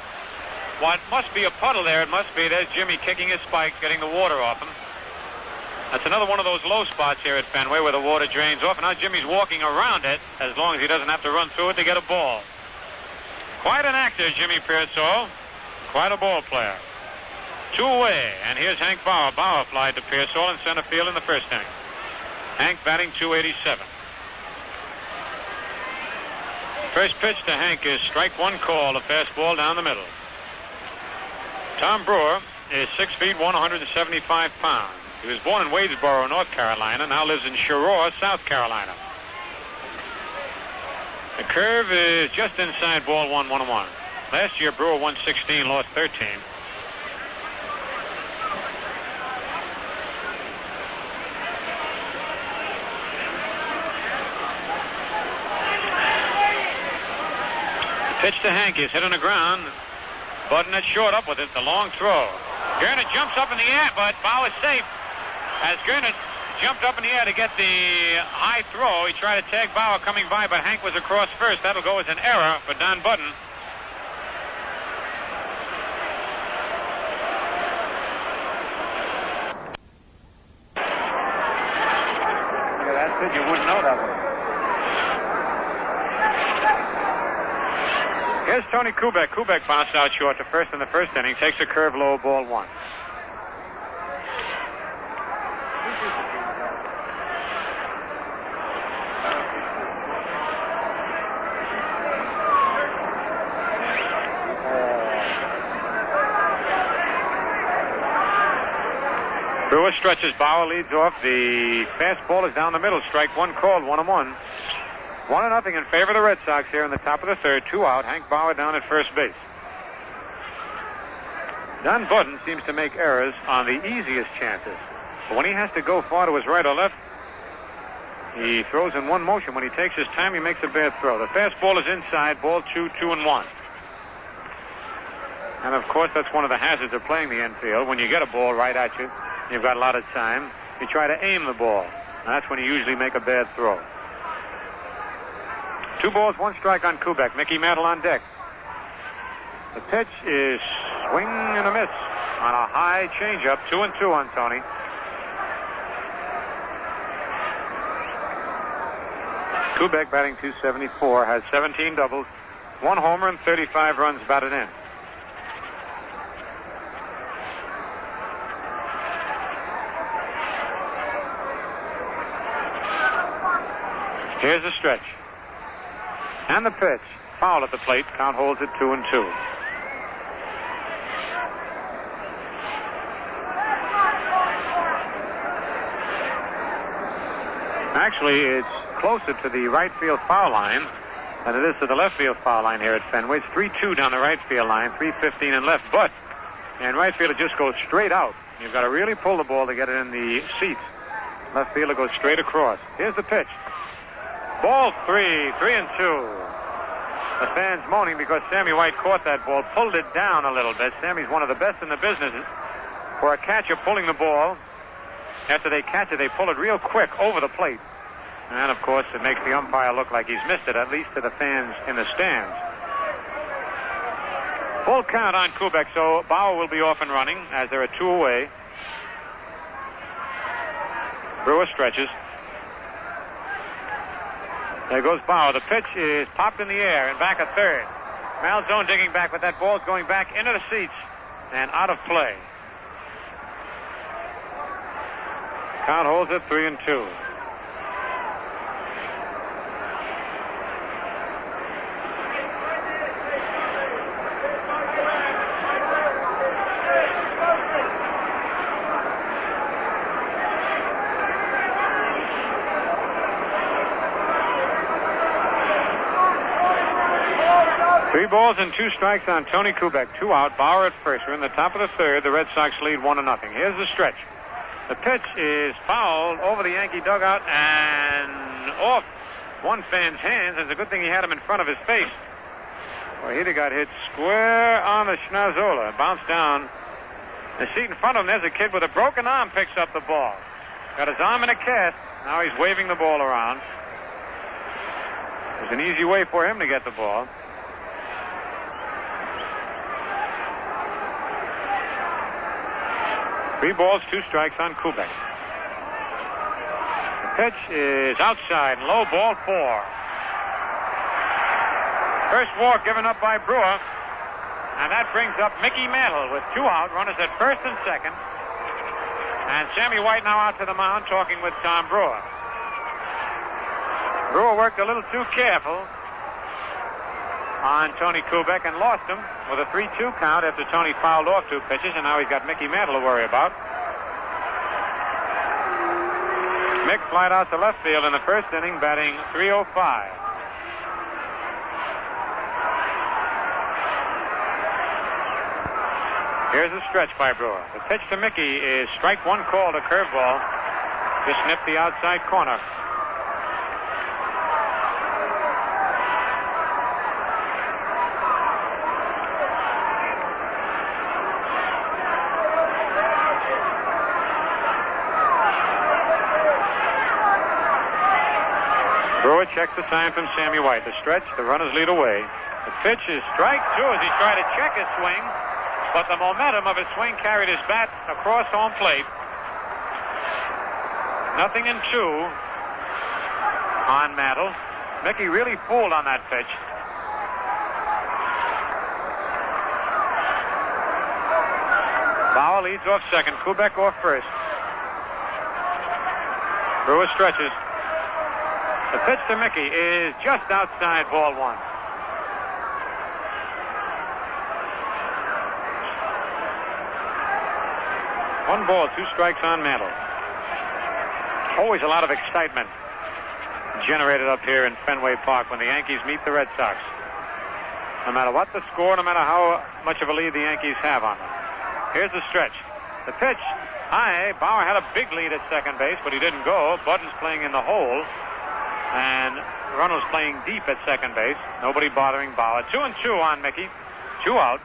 what must be a puddle there. It must be. There's Jimmy kicking his spike, getting the water off him. That's another one of those low spots here at Fenway where the water drains off. And now Jimmy's walking around it as long as he doesn't have to run through it to get a ball. Quite an actor, Jimmy Pearsall. Quite a ball player. 2 away, and here's Hank Bauer. Bauer flied to Pearsall in center field in the first inning. Hank batting .287. First pitch to Hank is strike 1 call, a fastball down the middle. Tom Brewer is 6 feet 175 pounds. He was born in Wadesboro, North Carolina, now lives in Shirore, South Carolina. The curve is just inside, ball 1, 1-1. Last year, Brewer won 16, lost 13. Pitch to Hank is hit on the ground. Budden at short up with it, the long throw. Gernert jumps up in the air, but Bauer's safe. As Gernert jumped up in the air to get the high throw, he tried to tag Bauer coming by, but Hank was across first. That'll go as an error for Don Budden. Yeah, that's it. You wouldn't know that one. Here's Tony Kubek. Kubek bounced out short to first in the first inning. Takes a curve low, ball 1. Brewer stretches. Bauer leads off. The fastball is down the middle. Strike one called. 1-1. 1-0 in favor of the Red Sox here in the top of the third. 2 out. Hank Bauer down at first base. Don Budden seems to make errors on the easiest chances. But when he has to go far to his right or left, he throws in one motion. When he takes his time, he makes a bad throw. The fastball is inside. Ball 2, 2-1. And, of course, that's one of the hazards of playing the infield. When you get a ball right at you, you've got a lot of time, you try to aim the ball. And that's when you usually make a bad throw. 2 balls, 1 strike on Kubek. Mickey Mantle on deck. The pitch is swing and a miss on a high changeup. 2-2 on Tony. Kubek batting .274, has 17 doubles, 1 homer, and 35 runs batted in. Here's the stretch. And the pitch. Foul at the plate. Count holds it 2-2. Actually, it's closer to the right field foul line than it is to the left field foul line here at Fenway. It's 3-2 down the right field line, 3:15 in left. But in right field, it just goes straight out. You've got to really pull the ball to get it in the seats. Left fielder goes straight across. Here's the pitch. Ball 3-2. The fans moaning because Sammy White caught that ball, pulled it down a little bit. Sammy's one of the best in the business for a catcher pulling the ball. After they catch it, they pull it real quick over the plate. And, of course, it makes the umpire look like he's missed it, at least to the fans in the stands. Full count on Kubek, so Bauer will be off and running as there are 2 away. Brewer stretches. There goes Bauer. The pitch is popped in the air and back at third. Malzone digging back, but that ball's going back into the seats and out of play. Count holds it 3-2. Three balls and 2 strikes on Tony Kubek. 2 out. Bauer at first. We're in the top of the third. The Red Sox lead 1-0. Here's the stretch. The pitch is fouled over the Yankee dugout and off one fan's hands. It's a good thing he had him in front of his face. Well, he'd have got hit square on the schnozola. Bounced down. The seat in front of him, there's a kid with a broken arm picks up the ball. Got his arm in a cast. Now he's waving the ball around. There's an easy way for him to get the ball. Three balls, 2 strikes on Kubek. The pitch is outside, low, ball 4. First walk given up by Brewer, and that brings up Mickey Mantle with 2 out, runners at first and second. And Sammy White now out to the mound talking with Tom Brewer. Brewer worked a little too careful on Tony Kubek and lost him with a 3-2 count after Tony fouled off 2 pitches, and now he's got Mickey Mantle to worry about. Mick flied out to left field in the first inning, batting .305. Here's a stretch by Brewer. The pitch to Mickey is strike 1 called, a curveball. Just nipped the outside corner. Brewer checks the sign from Sammy White. The stretch, the runners lead away. The pitch is strike 2 as he tried to check his swing, but the momentum of his swing carried his bat across home plate. 0-2 on Mantle. Mickey really fooled on that pitch. Bauer leads off second. Kubek off first. Brewer stretches. The pitch to Mickey is just outside, ball 1. 1 ball, 2 strikes on Mantle. Always a lot of excitement generated up here in Fenway Park when the Yankees meet the Red Sox. No matter what the score, no matter how much of a lead the Yankees have on them. Here's the stretch. The pitch. High. Bauer had a big lead at second base, but he didn't go. Budden's playing in the hole. And Runnels playing deep at second base. Nobody bothering Bauer. 2-2 on Mickey. 2 out.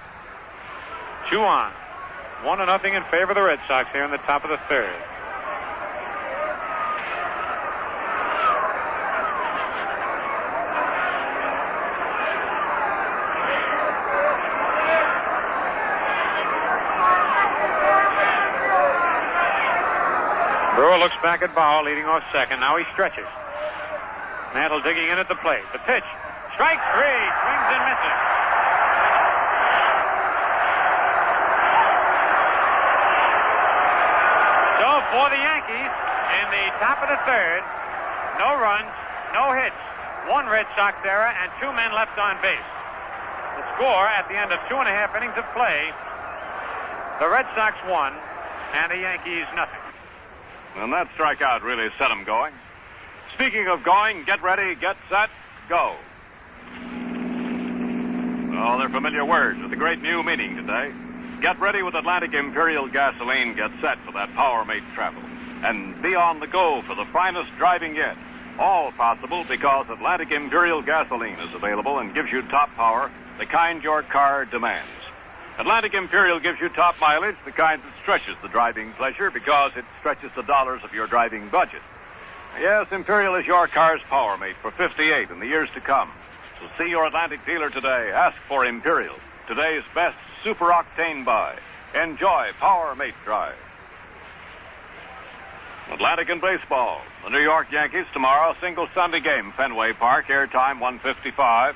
2 on. 1-0 in favor of the Red Sox here in the top of the third. Brewer looks back at Bauer, leading off second. Now he stretches. Mantle digging in at the plate. The pitch. Strike 3. Swings and misses. So for the Yankees, in the top of the third, no runs, no hits, 1 Red Sox error, and 2 men left on base. The score at the end of 2.5 innings of play, the Red Sox 1 and the Yankees nothing. And that strikeout really set them going. Speaking of going, get ready, get set, go. Oh, they're familiar words with a great new meaning today. Get ready with Atlantic Imperial gasoline. Get set for that power-made travel. And be on the go for the finest driving yet. All possible because Atlantic Imperial gasoline is available and gives you top power, the kind your car demands. Atlantic Imperial gives you top mileage, the kind that stretches the driving pleasure because it stretches the dollars of your driving budget. Yes, Imperial is your car's power mate for 58 in the years to come. So see your Atlantic dealer today. Ask for Imperial, today's best super octane buy. Enjoy power mate drive. Atlantic in baseball. The New York Yankees tomorrow, single Sunday game, Fenway Park, airtime 1:55.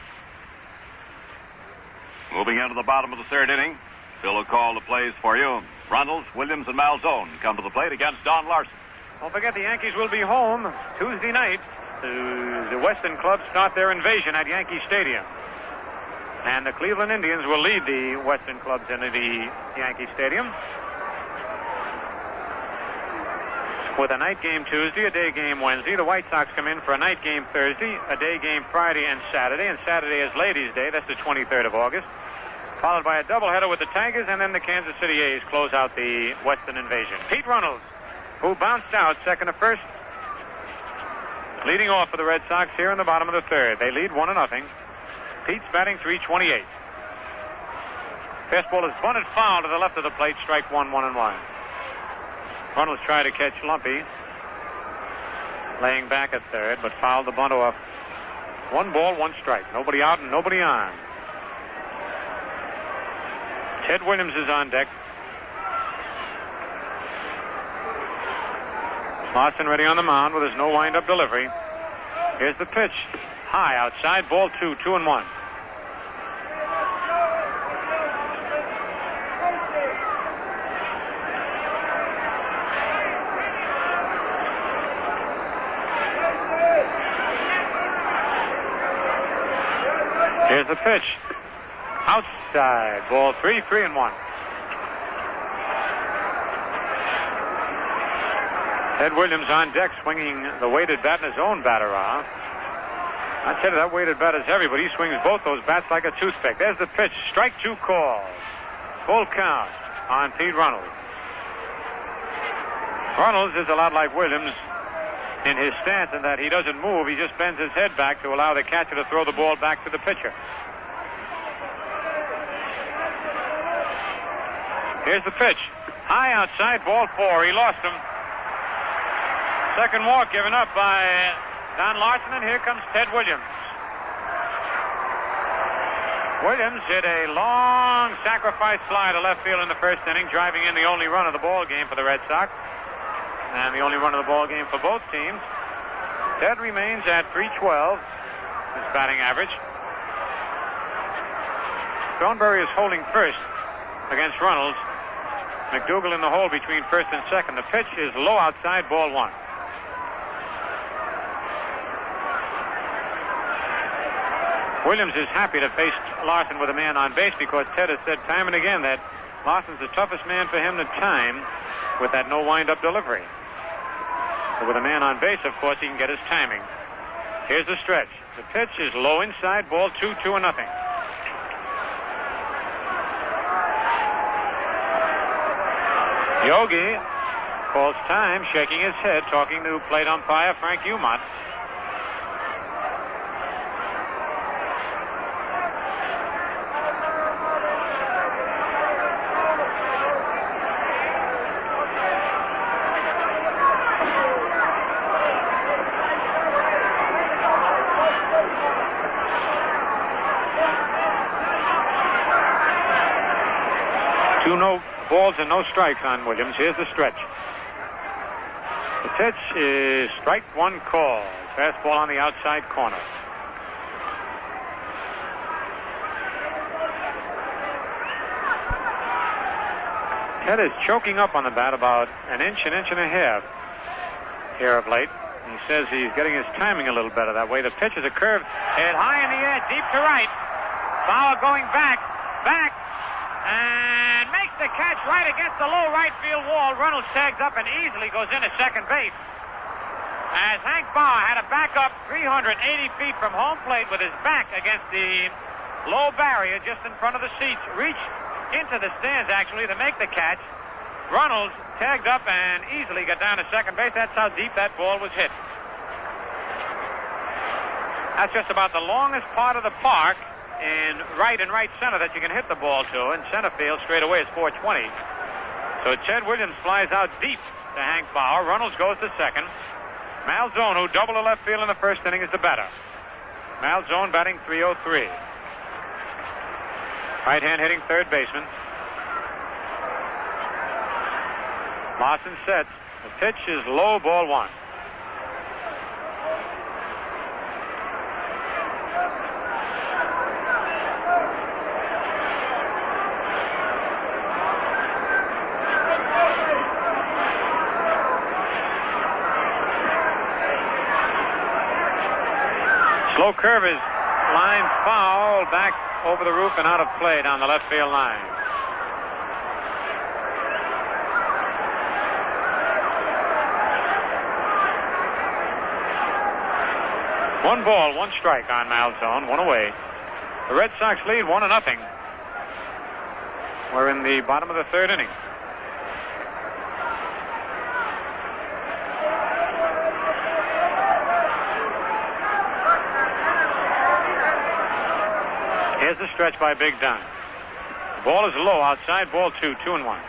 Moving into the bottom of the third inning, Phil will call the plays for you. Runnels, Williams, and Malzone come to the plate against Don Larsen. Don't forget the Yankees will be home Tuesday night. The Western clubs start their invasion at Yankee Stadium. And the Cleveland Indians will lead the Western clubs into the Yankee Stadium. With a night game Tuesday, a day game Wednesday. The White Sox come in for a night game Thursday, a day game Friday and Saturday. And Saturday is Ladies' Day. That's the 23rd of August. Followed by a doubleheader with the Tigers, and then the Kansas City A's close out the Western invasion. Pete Runnels, who bounced out second to first, leading off for the Red Sox here in the bottom of the third. They lead 1-0. Pete's batting .328. Fastball is bunted foul to the left of the plate. Strike 1, 1-1. Runnels tried to catch Lumpy, laying back at third, but fouled the bunt off. 1 ball, 1 strike. Nobody out and nobody on. Ted Williams is on deck. Larsen ready on the mound with his no wind-up delivery. Here's the pitch. High outside, ball 2, 2-1. Here's the pitch. Outside, ball 3, 3-1. Ted Williams on deck swinging the weighted bat in his own bat around. I tell you, that weighted bat is heavy, but he swings both those bats like a toothpick. There's the pitch. Strike 2 call. Full count on Pete Runnels. Runnels is a lot like Williams in his stance in that he doesn't move. He just bends his head back to allow the catcher to throw the ball back to the pitcher. Here's the pitch. High outside, ball 4. He lost him. Second walk given up by Don Larsen, and here comes Ted Williams. Williams hit a long sacrifice fly to left field in the first inning, driving in the only run of the ball game for the Red Sox, and the only run of the ball game for both teams. Ted remains at .312, his batting average. Thornberry is holding first against Runnels. McDougal in the hole between first and second. The pitch is low outside, ball 1. Williams is happy to face Larsen with a man on base because Ted has said time and again that Larsen's the toughest man for him to time. with that no wind-up delivery. But with a man on base, of course, he can get his timing. Here's the stretch. The pitch is low inside, ball 2-0. Yogi calls time, shaking his head, talking to plate umpire Frank Umont. No balls and no strikes on Williams. Here's the stretch. The pitch is strike one call. Fastball on the outside corner. Ted is choking up on the bat about an inch and a half here of late. He says he's getting his timing a little better that way. The pitch is a curve hit high in the air, deep to right. Bauer going back, and makes the catch right against the low right field wall. Reynolds tags up and easily goes into second base. As Hank Bauer had to back up 380 feet from home plate with his back against the low barrier just in front of the seats, reached into the stands actually to make the catch. Reynolds tagged up and easily got down to second base. That's how deep that ball was hit. That's just about the longest part of the park in right and right center that you can hit the ball to. In center field, straight away, is 420. So Ted Williams flies out deep to Hank Bauer. Reynolds goes to second. Malzone, who doubled to left field in the first inning, is the batter. Malzone batting .303. Right-hand hitting third baseman. Larsen sets. The pitch is low, ball one. Slow curve is line foul, back over the roof and out of play down the left field line. One ball, one strike on Malzone, one away. The Red Sox lead 1-0. We're in the bottom of the third inning. Here's the stretch by Big Don. The ball is low outside, ball 2-1.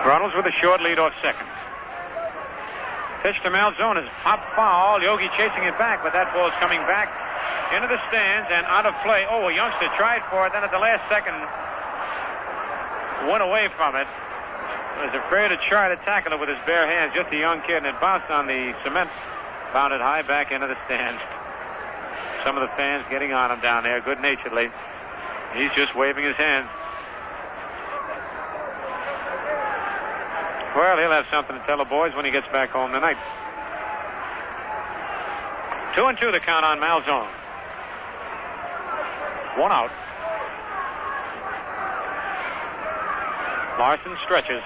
Reynolds with a short lead off second. Pitch to Malzone is pop foul. Yogi chasing it back, but that ball is coming back into the stands and out of play. Oh, a youngster tried for it, then at the last second went away from it. Was afraid to try to tackle it with his bare hands. Just a young kid, and it bounced on the cement, bounded high back into the stands. Some of the fans getting on him down there good-naturedly. He's just waving his hands. Well, he'll have something to tell the boys when he gets back home tonight. 2-2 the count on Malzone. One out. Larsen stretches.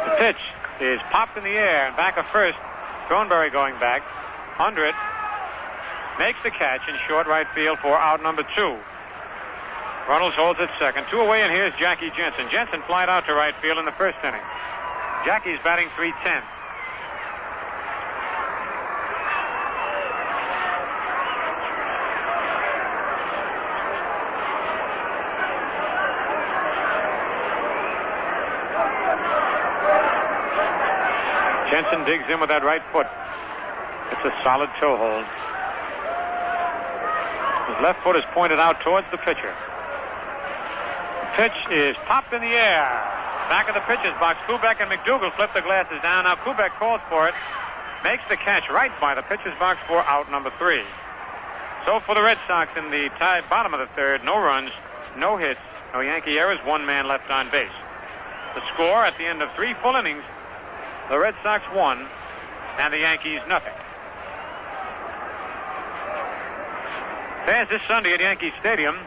The pitch is popped in the air and back of first. Thornberry going back. Under it. Makes the catch in short right field for out number 2. Reynolds holds it second. 2 away, and here's Jackie Jensen. Jensen flied out to right field in the first inning. Jackie's batting .310. Jensen digs in with that right foot. It's a solid toe hold. His left foot is pointed out towards the pitcher. Pitch is popped in the air. Back of the pitcher's box. Kubek and McDougal flip the glasses down. Now Kubek calls for it. Makes the catch right by the pitcher's box for out number 3. So for the Red Sox in the bottom of the third, no runs, no hits, no Yankee errors, 1 man left on base. The score at the end of 3 full innings, The Red Sox 1 and the Yankees nothing. Fans this Sunday at Yankee Stadium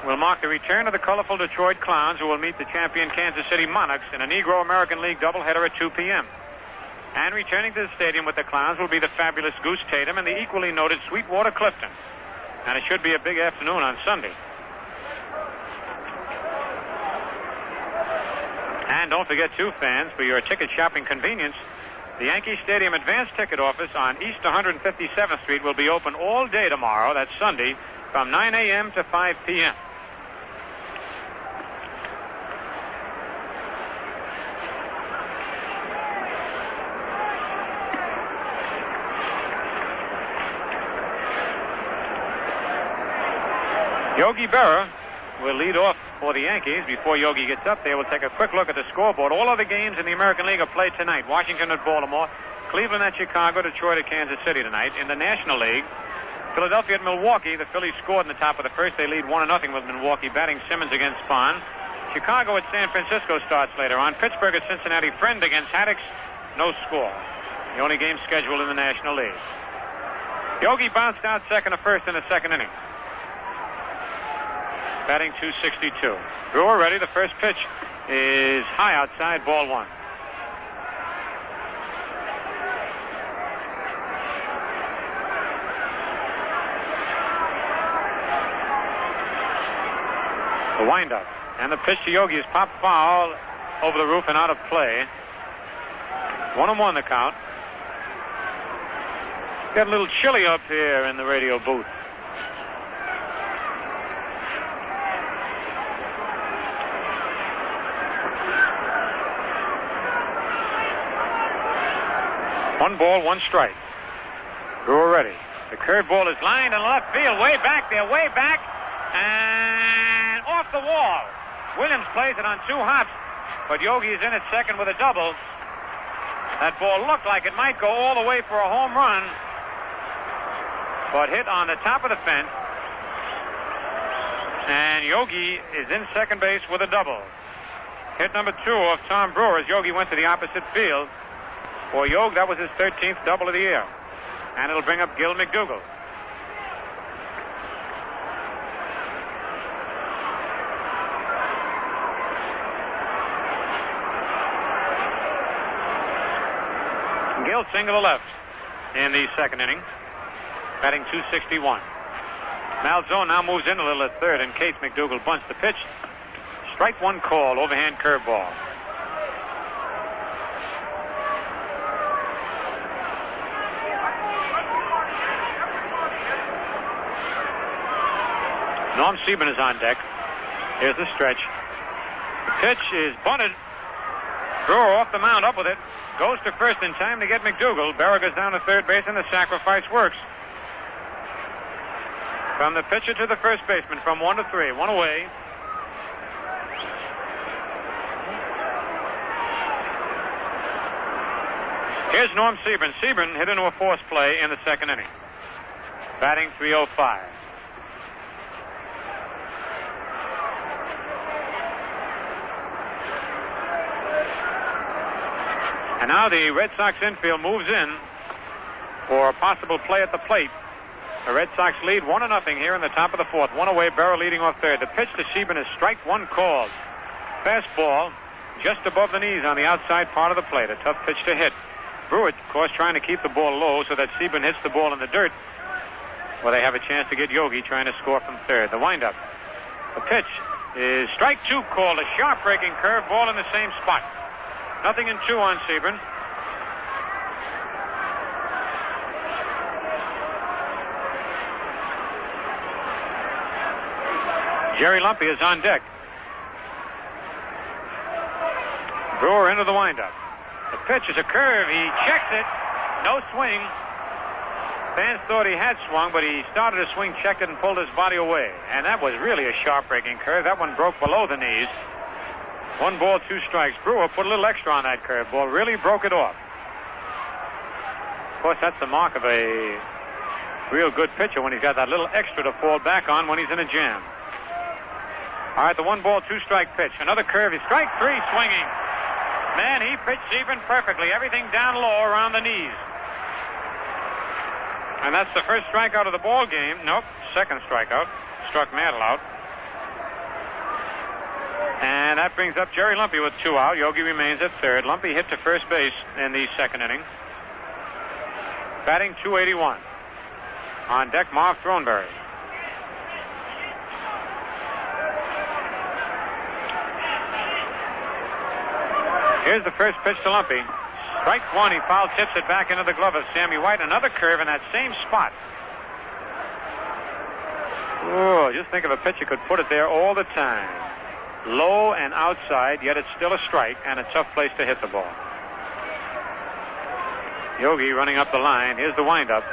will mark the return of the colorful Detroit Clowns, who will meet the champion Kansas City Monarchs in a Negro American League doubleheader at 2 p.m. And returning to the stadium with the Clowns will be the fabulous Goose Tatum and the equally noted Sweetwater Clifton. And it should be a big afternoon on Sunday. And don't forget, too, fans, for your ticket shopping convenience, the Yankee Stadium Advance Ticket Office on East 157th Street will be open all day tomorrow, that's Sunday, from 9 a.m. to 5 p.m. Yogi Berra will lead off for the Yankees. Before Yogi gets up there, we'll take a quick look at the scoreboard. All other games in the American League are played tonight. Washington at Baltimore, Cleveland at Chicago, Detroit at Kansas City tonight. In the National League, Philadelphia at Milwaukee. The Phillies scored in the top of the first. They lead 1-0 with Milwaukee, batting Simmons against Spahn. Chicago at San Francisco starts later on. Pittsburgh at Cincinnati. Friend against Haddix. No score. The only game scheduled in the National League. Yogi bounced out second to first in the second inning. Batting .262. Brewer ready. The first pitch is high outside, ball one. The windup. And the pitch to Yogi is popped foul over the roof and out of play. 1-1 the count. Got a little chilly up here in the radio booth. One ball, one strike. Brewer ready. The curveball is lined in left field, way back there, way back, and off the wall. Williams plays it on two hops, but Yogi is in at second with a double. That ball looked like it might go all the way for a home run, but hit on the top of the fence, and Yogi is in second base with a double. Hit number 2 of Tom Brewer as Yogi went to the opposite field. For Yogi, that was his 13th double of the year. And it'll bring up Gil McDougall. Gil single to left in the second inning, batting .261. Malzone now moves in a little at third in case McDougall bunts the pitch. Strike one call, overhand curveball. Norm Sieben is on deck. Here's the stretch. The pitch is bunted. Brewer off the mound, up with it. Goes to first in time to get McDougall. Berra goes down to third base, and the sacrifice works. From the pitcher to the first baseman, from 1 to 3. One away. Here's Norm Sieben. Sieben hit into a force play in the second inning. Batting .305. And now the Red Sox infield moves in for a possible play at the plate. The Red Sox lead 1-0 here in the top of the fourth. One away, Berra leading off third. The pitch to Sieben is strike one called. Fastball just above the knees on the outside part of the plate. A tough pitch to hit. Brewer, of course, trying to keep the ball low so that Sieben hits the ball in the dirt, where they have a chance to get Yogi trying to score from third. The windup. The pitch is strike two called. A sharp breaking curve ball in the same spot. 0-2 on Sieben. Jerry Lumpy is on deck. Brewer into the windup. The pitch is a curve. He checks it. No swing. Fans thought he had swung, but he started to swing, checked it, and pulled his body away. And that was really a sharp breaking curve. That one broke below the knees. 1 ball, 2 strikes. Brewer put a little extra on that curveball. Really broke it off. Of course, that's the mark of a real good pitcher, when he's got that little extra to fall back on when he's in a jam. All right, the 1 ball, 2 strike pitch. Another curve. He's strike 3 swinging. Man, he pitched even perfectly. Everything down low around the knees. And that's the first strikeout of the ball game. Nope, second strikeout. Struck Mantle out. And that brings up Jerry Lumpy with 2 out. Yogi remains at third. Lumpy hit to first base in the second inning. Batting .281. On deck, Marv Throneberry. Here's the first pitch to Lumpy. Strike one. He foul tips it back into the glove of Sammy White. Another curve in that same spot. Oh, just think of a pitcher could put it there all the time. Low and outside, yet it's still a strike and a tough place to hit the ball. Yogi running up the line. Here's the windup.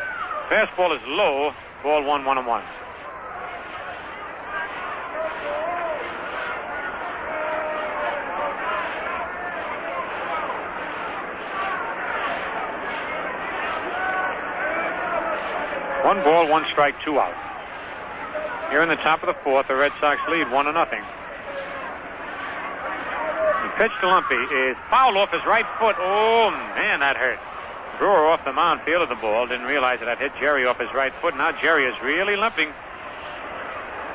Fastball is low. Ball 1-1-1. One ball, 1 strike, 2 out. Here in the top of the fourth, the Red Sox lead 1-0. The pitch to Lumpy is fouled off his right foot. Oh, man, that hurt. Brewer off the mound fielded the ball. Didn't realize it had hit Jerry off his right foot. Now Jerry is really limping.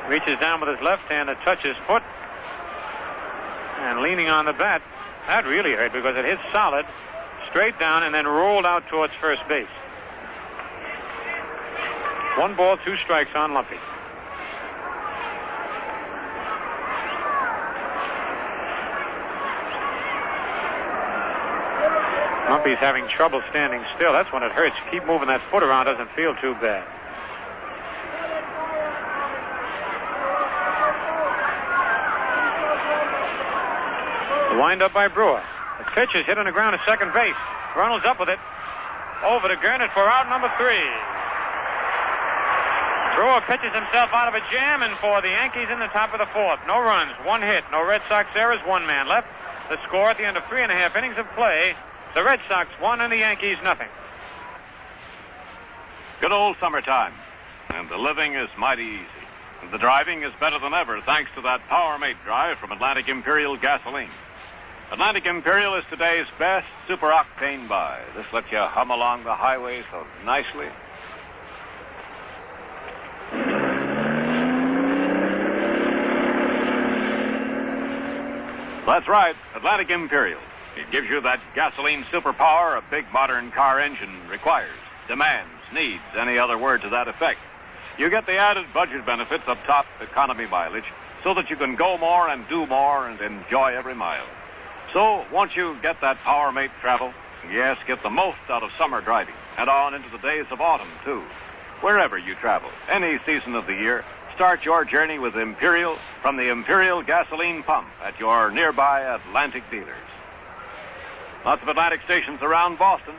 Reaches down with his left hand to touch his foot. And leaning on the bat. That really hurt because it hit solid, straight down, and then rolled out towards first base. 1 ball, 2 strikes on Lumpy. Lumpy's having trouble standing still. That's when it hurts. Keep moving that foot around. Doesn't feel too bad. The windup by Brewer. The pitch is hit on the ground at second base. Ronald's up with it. Over to Gernert for out number 3. Brewer pitches himself out of a jam, and for the Yankees in the top of the fourth. No runs, 1 hit, no Red Sox errors, 1 man left. The score at the end of 3.5 innings of play, the Red Sox 1 and the Yankees nothing. Good old summertime, and the living is mighty easy. And the driving is better than ever thanks to that Power Mate drive from Atlantic Imperial Gasoline. Atlantic Imperial is today's best super octane buy. This lets you hum along the highway so nicely. That's right, Atlantic Imperial. It gives you that gasoline superpower a big modern car engine requires, demands, needs, any other word to that effect. You get the added budget benefits of top economy mileage so that you can go more and do more and enjoy every mile. So, once you get that Power Mate travel, yes, get the most out of summer driving and on into the days of autumn, too. Wherever you travel, any season of the year, start your journey with Imperial from the Imperial Gasoline Pump at your nearby Atlantic dealers. Lots of Atlantic stations around Boston.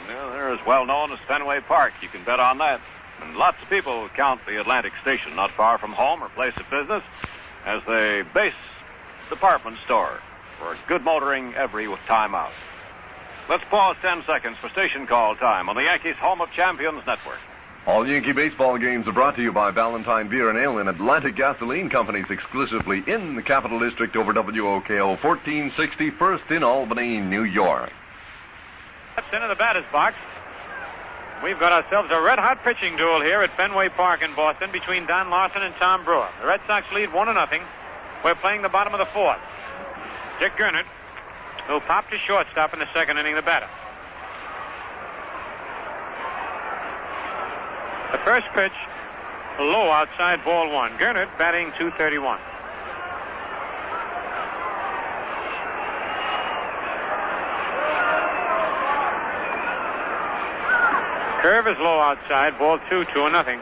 Well, they're as well known as Fenway Park. You can bet on that. And lots of people count the Atlantic station not far from home or place of business as the base department store for good motoring every time out. Let's pause 10 seconds for station call time on the Yankees Home of Champions Network. All Yankee baseball games are brought to you by Ballantine Beer and Ale and Atlantic Gasoline Companies exclusively in the Capital District over WOKO 1460 First in Albany, New York. That's into the batter's box. We've got ourselves a red-hot pitching duel here at Fenway Park in Boston between Don Larsen and Tom Brewer. The Red Sox lead 1-0. We're playing the bottom of the fourth. Dick Gernert, who popped his shortstop in the second inning, the batter. The first pitch, low outside, ball 1. Gernert batting .231. Curve is low outside, ball 2, 2-0.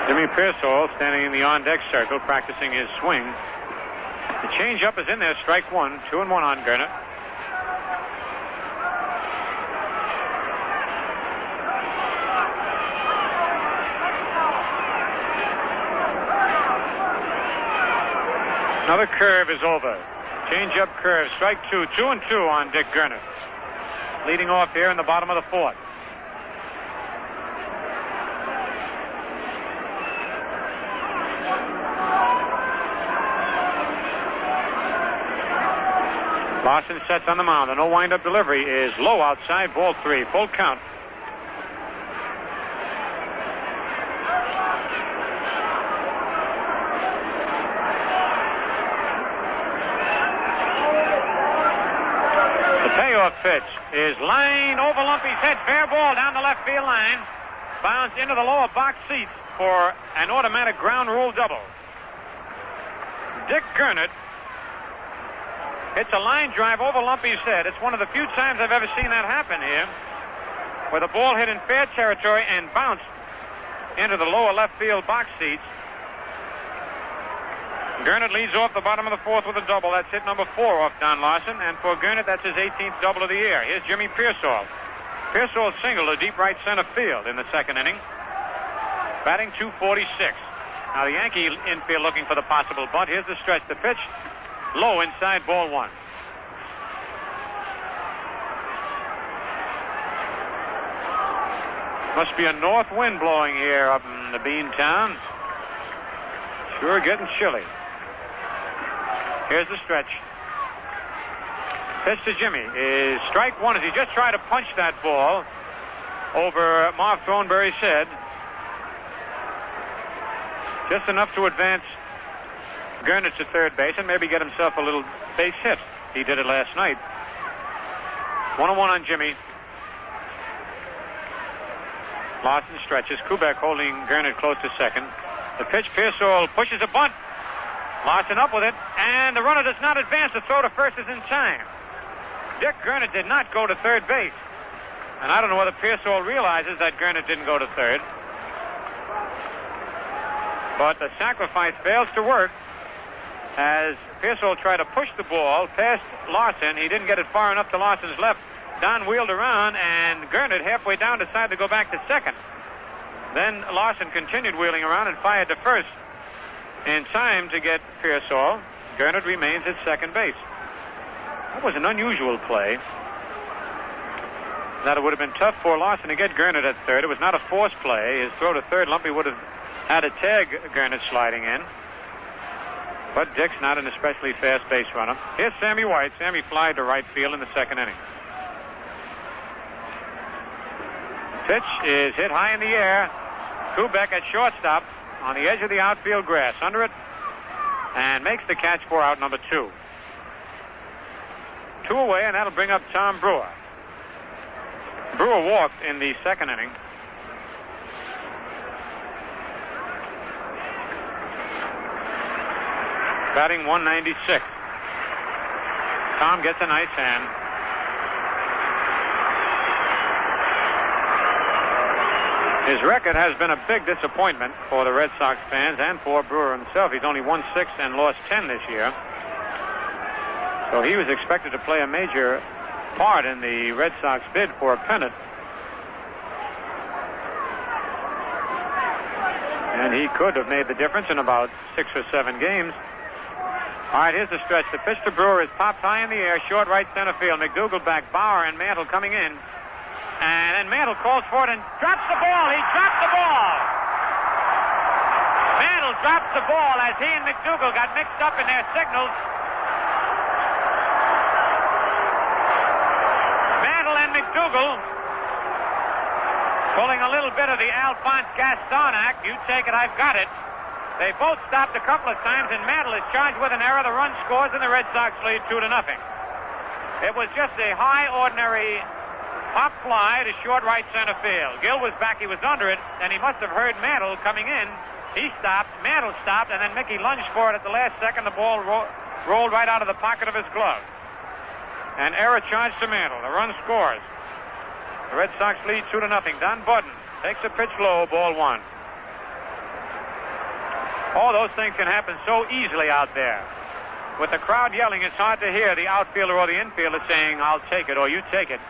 Jimmy Pearsall standing in the on-deck circle practicing his swing. The change-up is in there, strike 1, 2-1 on Gernert. Another curve is over. Change-up curve, strike 2, 2-2 on Dick Gernert. Leading off here in the bottom of the fourth. Larsen sets on the mound. The no wind-up delivery is low outside, ball 3, full count. The payoff pitch is lined over Lumpy's head. Fair ball down the left field line. Bounds into the lower box seats for an automatic ground rule double. Dick Gernert hits a line drive over Lumpy's head. It's one of the few times I've ever seen that happen here, where the ball hit in fair territory and bounced into the lower left field box seats. Gernert leads off the bottom of the 4th with a double. That's hit number 4 off Don Larsen, and for Gernert, that's his 18th double of the year. Here's Jimmy Pearsall. Pearsall singled to deep right center field in the second inning, batting .246. Now the Yankee infield looking for the possible bunt. Here's the stretch. The pitch low inside, ball 1. Must be a north wind blowing here up in the Bean Town. Sure getting chilly. Here's the stretch. Pitch to Jimmy is strike 1 as he just tried to punch that ball over Mark Thornberry's head. Just enough to advance Gernert to third base and maybe get himself a little base hit. He did it last night. 1-1 on Jimmy. Larsen stretches. Kubek holding Gernert close to second. The pitch, Pearsall pushes a bunt. Larsen up with it, and the runner does not advance. The throw to first is in time. Dick Gernert did not go to third base. And I don't know whether Pearsall realizes that Gernert didn't go to third. But the sacrifice fails to work as Pearsall tried to push the ball past Larsen. He didn't get it far enough to Larsen's left. Don wheeled around, and Gernert halfway down decided to go back to second. Then Larsen continued wheeling around and fired to first in time to get Pearsall. Gernert remains at second base. That was an unusual play. That it would have been tough for Larsen to get Gernert at third. It was not a forced play. His throw to third, Lumpy would have had to tag Gernert sliding in. But Dick's not an especially fast base runner. Here's Sammy White. Sammy flied to right field in the second inning. Pitch is hit high in the air. Kubek at shortstop on the edge of the outfield grass. Under it, and makes the catch for out number 2. 2 away, and that'll bring up Tom Brewer. Brewer walked in the second inning. Batting .196. Tom gets a nice hand. His record has been a big disappointment for the Red Sox fans and for Brewer himself. He's only won 6 and lost 10 this year. So he was expected to play a major part in the Red Sox bid for a pennant. And he could have made the difference in about 6 or 7 games. All right, here's the stretch. The pitch to Brewer is popped high in the air, short right center field. McDougal back, Bauer and Mantle coming in. And then Mantle calls for it and drops the ball. He dropped the ball. Mantle drops the ball as he and McDougal got mixed up in their signals. Mantle and McDougal pulling a little bit of the Alphonse Gaston act. You take it, I've got it. They both stopped a couple of times, and Mantle is charged with an error. The run scores, and the Red Sox lead 2-0. It was just a high, ordinary pop fly to short right center field. Gill was back. He was under it, and he must have heard Mantle coming in. He stopped. Mantle stopped, and then Mickey lunged for it at the last second. The ball rolled right out of the pocket of his glove. An error charged to Mantle. The run scores. The Red Sox lead 2-0. Don Budden takes a pitch low, ball 1. All those things can happen so easily out there. With the crowd yelling, it's hard to hear the outfielder or the infielder saying, I'll take it, or you take it.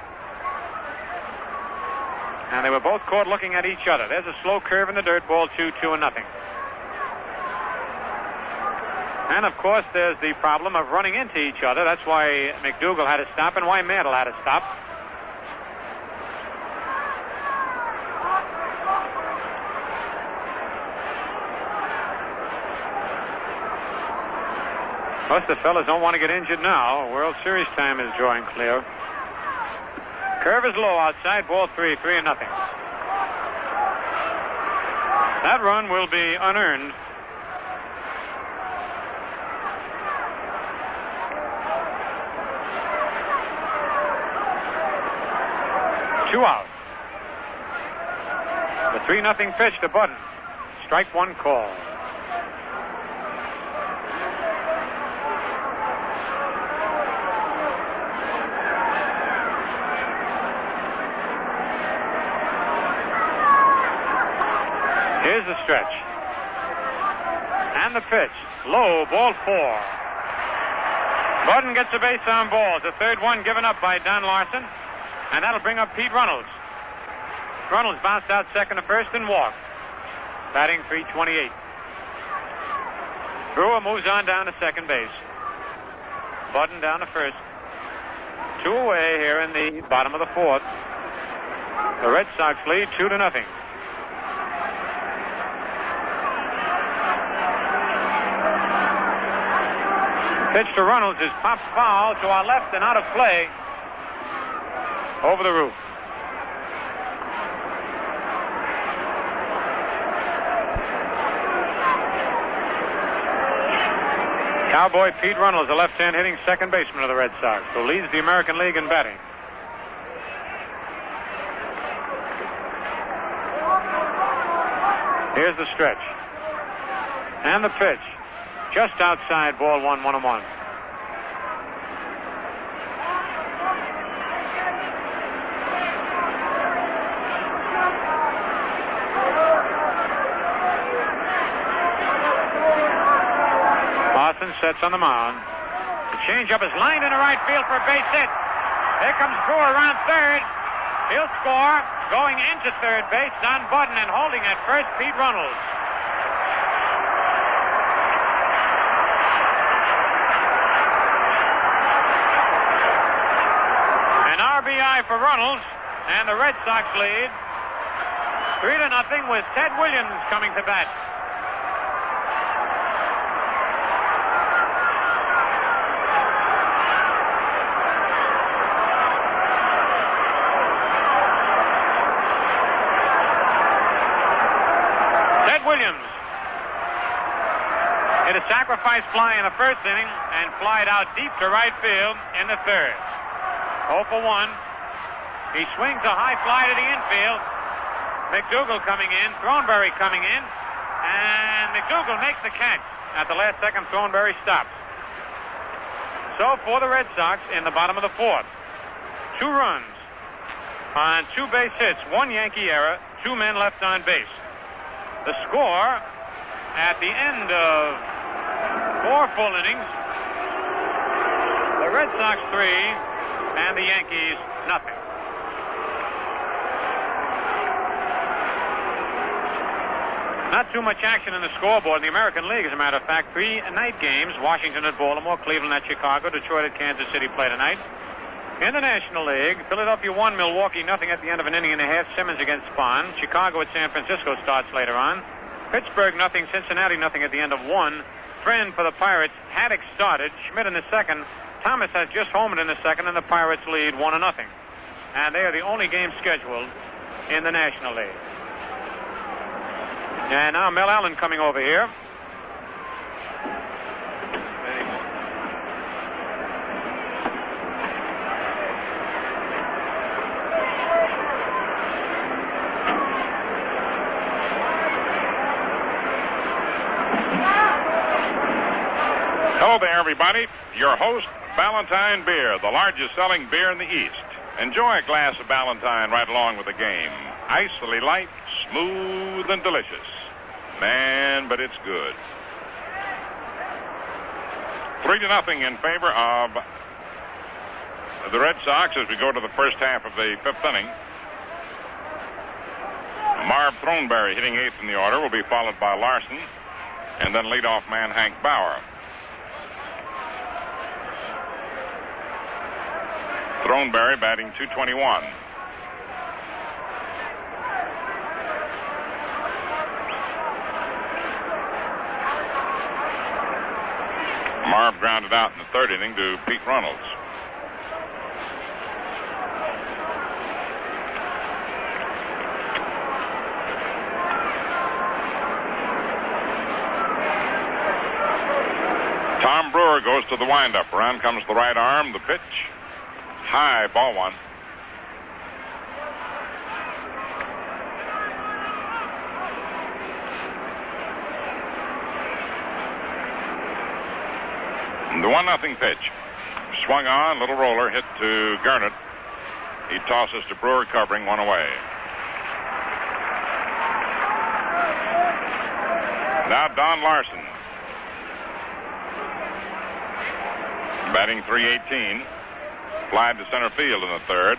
And they were both caught looking at each other. There's a slow curve in the dirt, ball 2, 2-0. And, of course, there's the problem of running into each other. That's why McDougal had to stop and why Mantle had to stop. Most of the fellas don't want to get injured now. World Series time is drawing clear. Curve is low outside. Ball 3, 3-0. That run will be unearned. Two out. The 3-0 pitch to Budden. Strike one call. Here's the stretch. And the pitch. Low, ball 4. Budden gets a base on balls. The third one given up by Don Larsen. And that'll bring up Pete Runnels. Runnels bounced out second to first and walked. Batting .328. Brewer moves on down to second base. Budden down to first. 2 away here in the bottom of the fourth. The Red Sox lead 2-0. Pitch to Runnels is popped foul to our left and out of play. Over the roof. Cowboy Pete Runnels, the left-hand hitting second baseman of the Red Sox, who leads the American League in batting. Here's the stretch. And the pitch. Just outside, ball 1, 1-1. Sets on the mound. The changeup is lined into right field for a base hit. Here comes Brewer around third. He'll score. Going into third base, Don Budden, and holding at first, Pete Runnels. An RBI for Runnels, and the Red Sox lead 3-0 with Ted Williams coming to bat. Sacrifice fly in the first inning and flied out deep to right field in the third. 0 for 1. He swings a high fly to the infield. McDougal coming in, Thornberry coming in, and McDougal makes the catch. At the last second, Thornberry stops. So for the Red Sox in the bottom of the fourth, 2 runs on 2 base hits, 1 Yankee error, 2 men left on base. The score at the end of 4 full innings, the Red Sox 3 and the Yankees nothing. Not too much action in the scoreboard in the American League, as a matter of fact. 3 night games: Washington at Baltimore, Cleveland at Chicago, Detroit at Kansas City play tonight. In the National League, Philadelphia 1, Milwaukee nothing at the end of an inning and a half. Simmons against Spahn. Chicago at San Francisco starts later on. Pittsburgh nothing, Cincinnati nothing at the end of 1. Friend for the Pirates. Haddock started. Schmidt in the second. Thomas has just homered in the second, and the Pirates lead 1-0. And they are the only game scheduled in the National League. And now Mel Allen coming over here. Hello there, everybody. Your host, Ballantine Beer, the largest selling beer in the East. Enjoy a glass of Ballantine right along with the game. Icily light, smooth, and delicious. Man, but it's good. 3-0 in favor of the Red Sox as we go to the first half of the 5th inning. Marv Thornberry hitting 8th in the order will be followed by Larsen, and then leadoff man Hank Bauer. Thornberry batting .221. Marv grounded out in the third inning to Pete Runnels. Tom Brewer goes to the windup. Around comes the right arm. The pitch. High, ball one. The 1-0 pitch. Swung on, little roller, hit to Gernert. He tosses to Brewer, covering, one away. Now Don Larsen. Batting .318. Fly to center field in the third.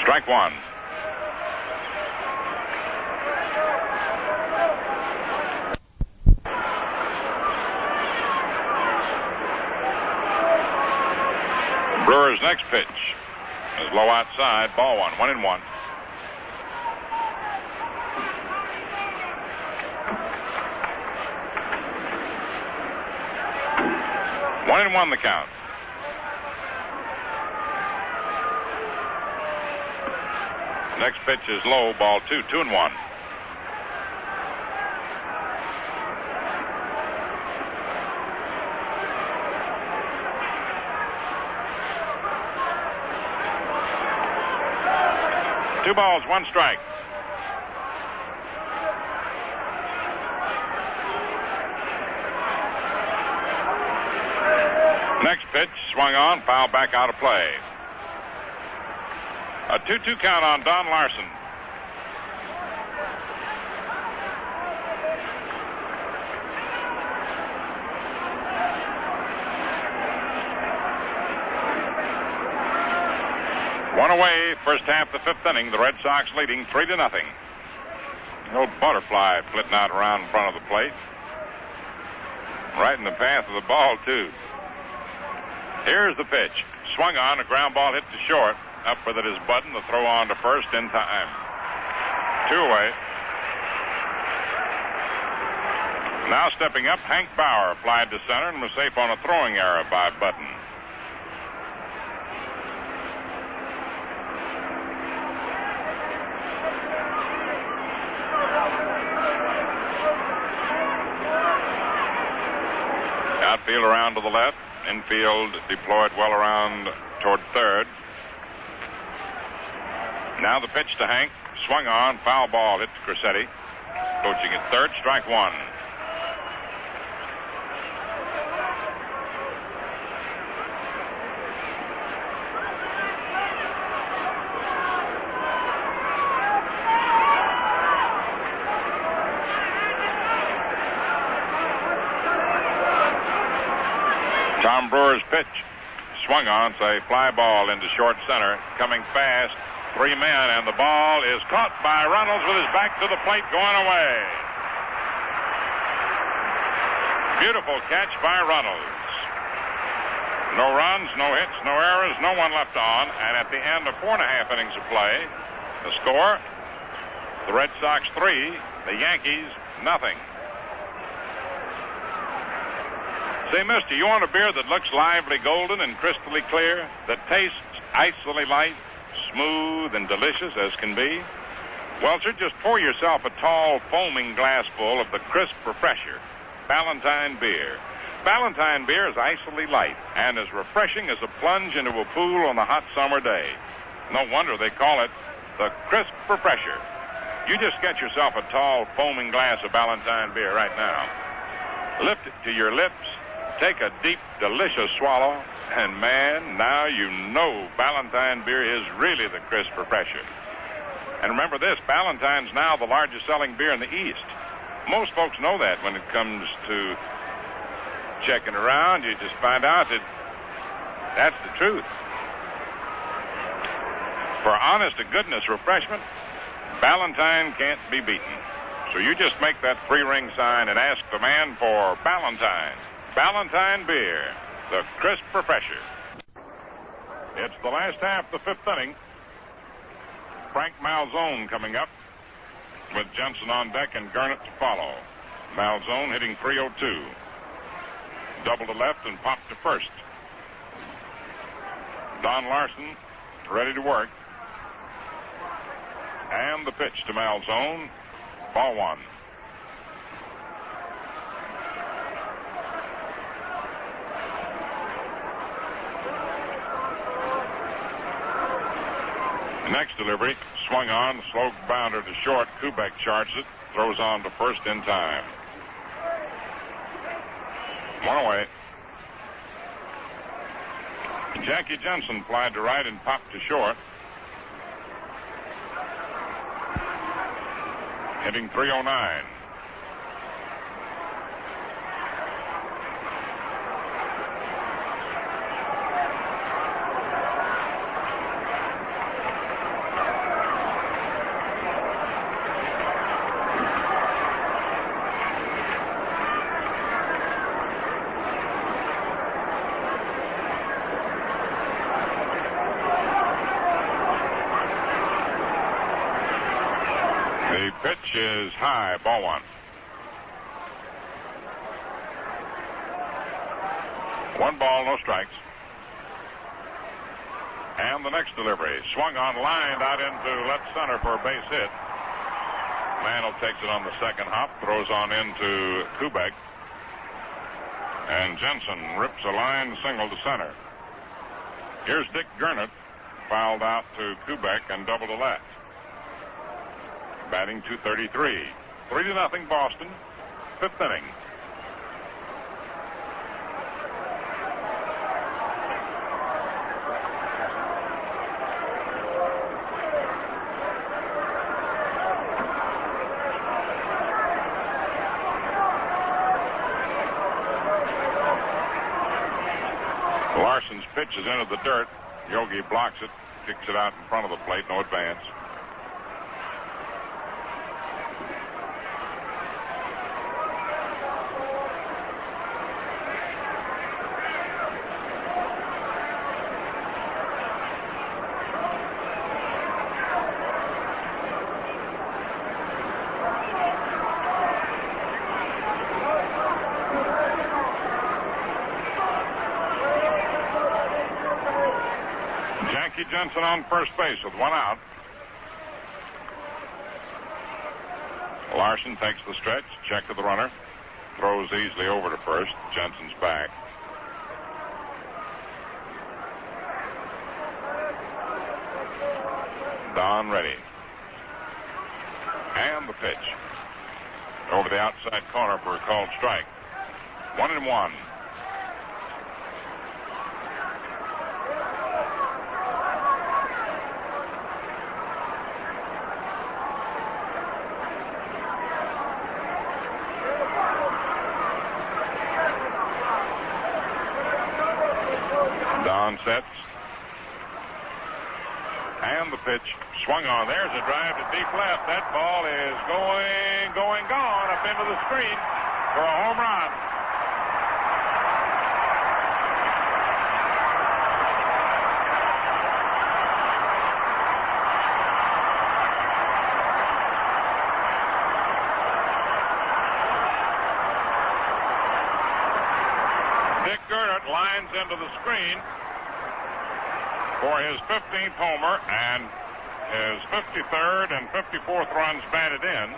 Strike one. Brewer's next pitch is low outside, ball one, 1-1. One and one the count. Next pitch is low, ball two, 2-1. Two balls, one strike. Next pitch, swung on, foul back out of play. A 2-2 count on Don Larsen. One away, first half, the fifth inning. The Red Sox leading 3-0. The old butterfly flitting out around in front of the plate. Right in the path of the ball, too. Here's the pitch. Swung on, a ground ball hit to short. Up with it is Button. The throw on to first in time. Two away. Now stepping up, Hank Bauer flied to center and was safe on a throwing error by Button. Outfield around to the left. Infield deployed well around toward third. Now the pitch to Hank. Swung on. Foul ball hit to Crissetti. Coaching at third. Strike one. Tom Brewer's pitch. Swung on. Say fly ball into short center. Coming fast. Three men, and the ball is caught by Runnels with his back to the plate, going away. Beautiful catch by Runnels. No runs, no hits, no errors, no one left on, and at the end of 4.5 innings of play, the score, the Red Sox 3, the Yankees nothing. Say, mister, you want a beer that looks lively golden and crystally clear, that tastes icily light, smooth and delicious as can be? Well, sir, just pour yourself a tall, foaming glassful of the crisp refresher, Ballantine beer. Ballantine beer is icily light and as refreshing as a plunge into a pool on a hot summer day. No wonder they call it the crisp refresher. You just get yourself a tall, foaming glass of Ballantine beer right now. Lift it to your lips, take a deep, delicious swallow, and man, now you know Ballantine beer is really the crisp refresher. And remember this, Ballantine's now the largest selling beer in the East. Most folks know that when it comes to checking around. You just find out that that's the truth. For honest-to-goodness refreshment, Ballantine can't be beaten. So you just make that 3-ring sign and ask the man for Ballantine. Ballantine beer, the crisp refresher. It's the last half of the 5th inning. Frank Malzone coming up with Jensen on deck and Gernert to follow. Malzone hitting .302. Double to left and pop to first. Don Larsen ready to work. And the pitch to Malzone. Ball 1. Next delivery, swung on, slow bounder to short. Kubek charges it, throws on to first in time. 1 away. Jackie Jensen flied to right and popped to short. Hitting .309. The pitch is high, ball 1. 1 ball, no strikes. And the next delivery, swung on, lined out into left center for a base hit. Mantle takes it on the second hop, throws on into Kubek. And Jensen rips a line single to center. Here's Dick Gernert, fouled out to Kubek and double to left. Batting .233. 3-0 Boston. 5th inning. Larsen's pitch is into the dirt. Yogi blocks it, kicks it out in front of the plate, no advance. Jensen on first base with 1 out. Larsen takes the stretch, check to the runner, throws easily over to first. Jensen's back. Don ready. And the pitch. Over the outside corner for a called strike. 1-1. Sets. And the pitch swung on. There's a drive to deep left. That ball is gone up into the screen for a home run. Dick Gernert lines into the screen for his 15th homer and his 53rd and 54th runs batted in,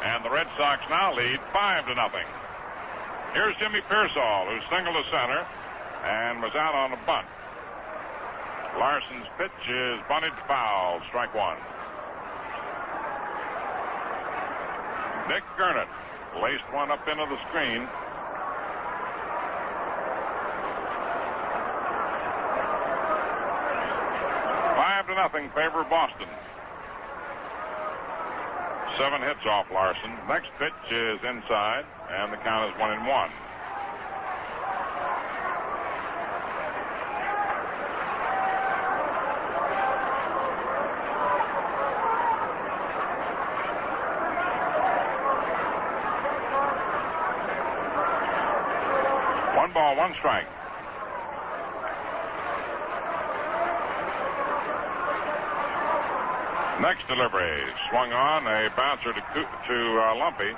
and the Red Sox now lead 5-0. Here's Jimmy Pearsall, who singled to center and was out on a bunt. Larsen's pitch is bunted foul, strike 1. Dick Gernert laced one up into the screen. Nothing favor Boston. 7 hits off Larsen. Next pitch is inside, and the count is 1-1. ball, 1 strike. Next delivery, swung on, a bouncer to Lumpy.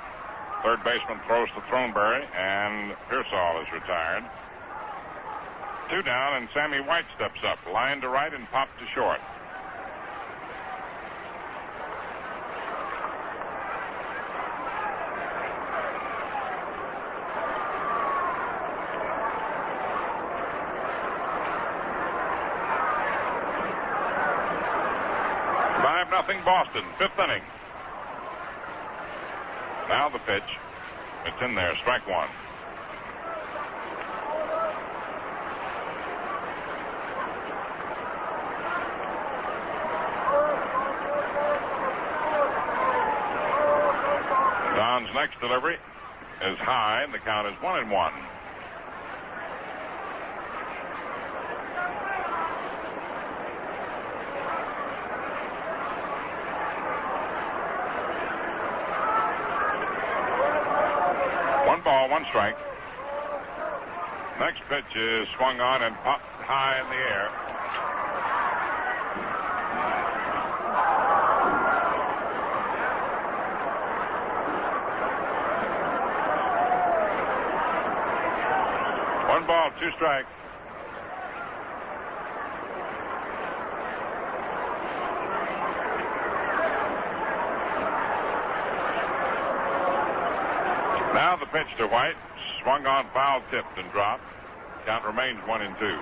Third baseman throws to Throneberry, and Pearsall is retired. 2 down, and Sammy White steps up, line to right and popped to short. Nothing Boston, 5th inning. Now the pitch. It's in there, strike 1. Don's next delivery is high, and the count is 1-1. Ball, 1 strike. Next pitch is swung on and popped high in the air. One ball, 2 strikes. Now the pitch to White, swung on, foul tipped and dropped. Count remains 1-2.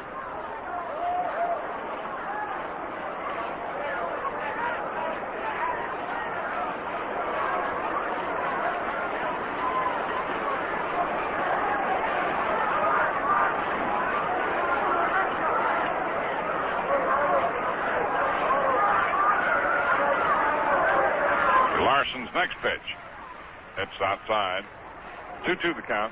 Larsen's next pitch. It's outside. 2-2 the count.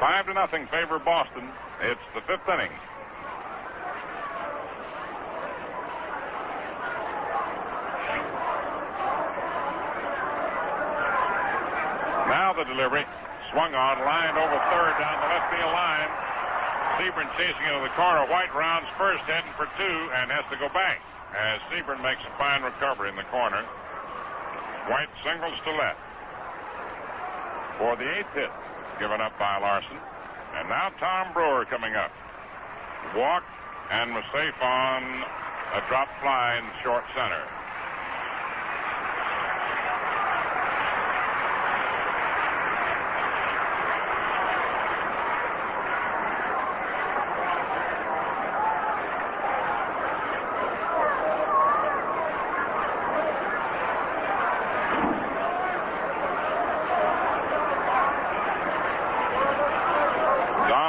5-0 favor Boston. It's the 5th inning. Now the delivery. Swung on, lined over third down the left field line. Sebring chasing into the corner. White rounds first, heading for 2, and has to go back as Sebring makes a fine recovery in the corner. White singles to left for the 8th hit given up by Larsen. And now Tom Brewer coming up. Walk and was safe on a drop fly in short center.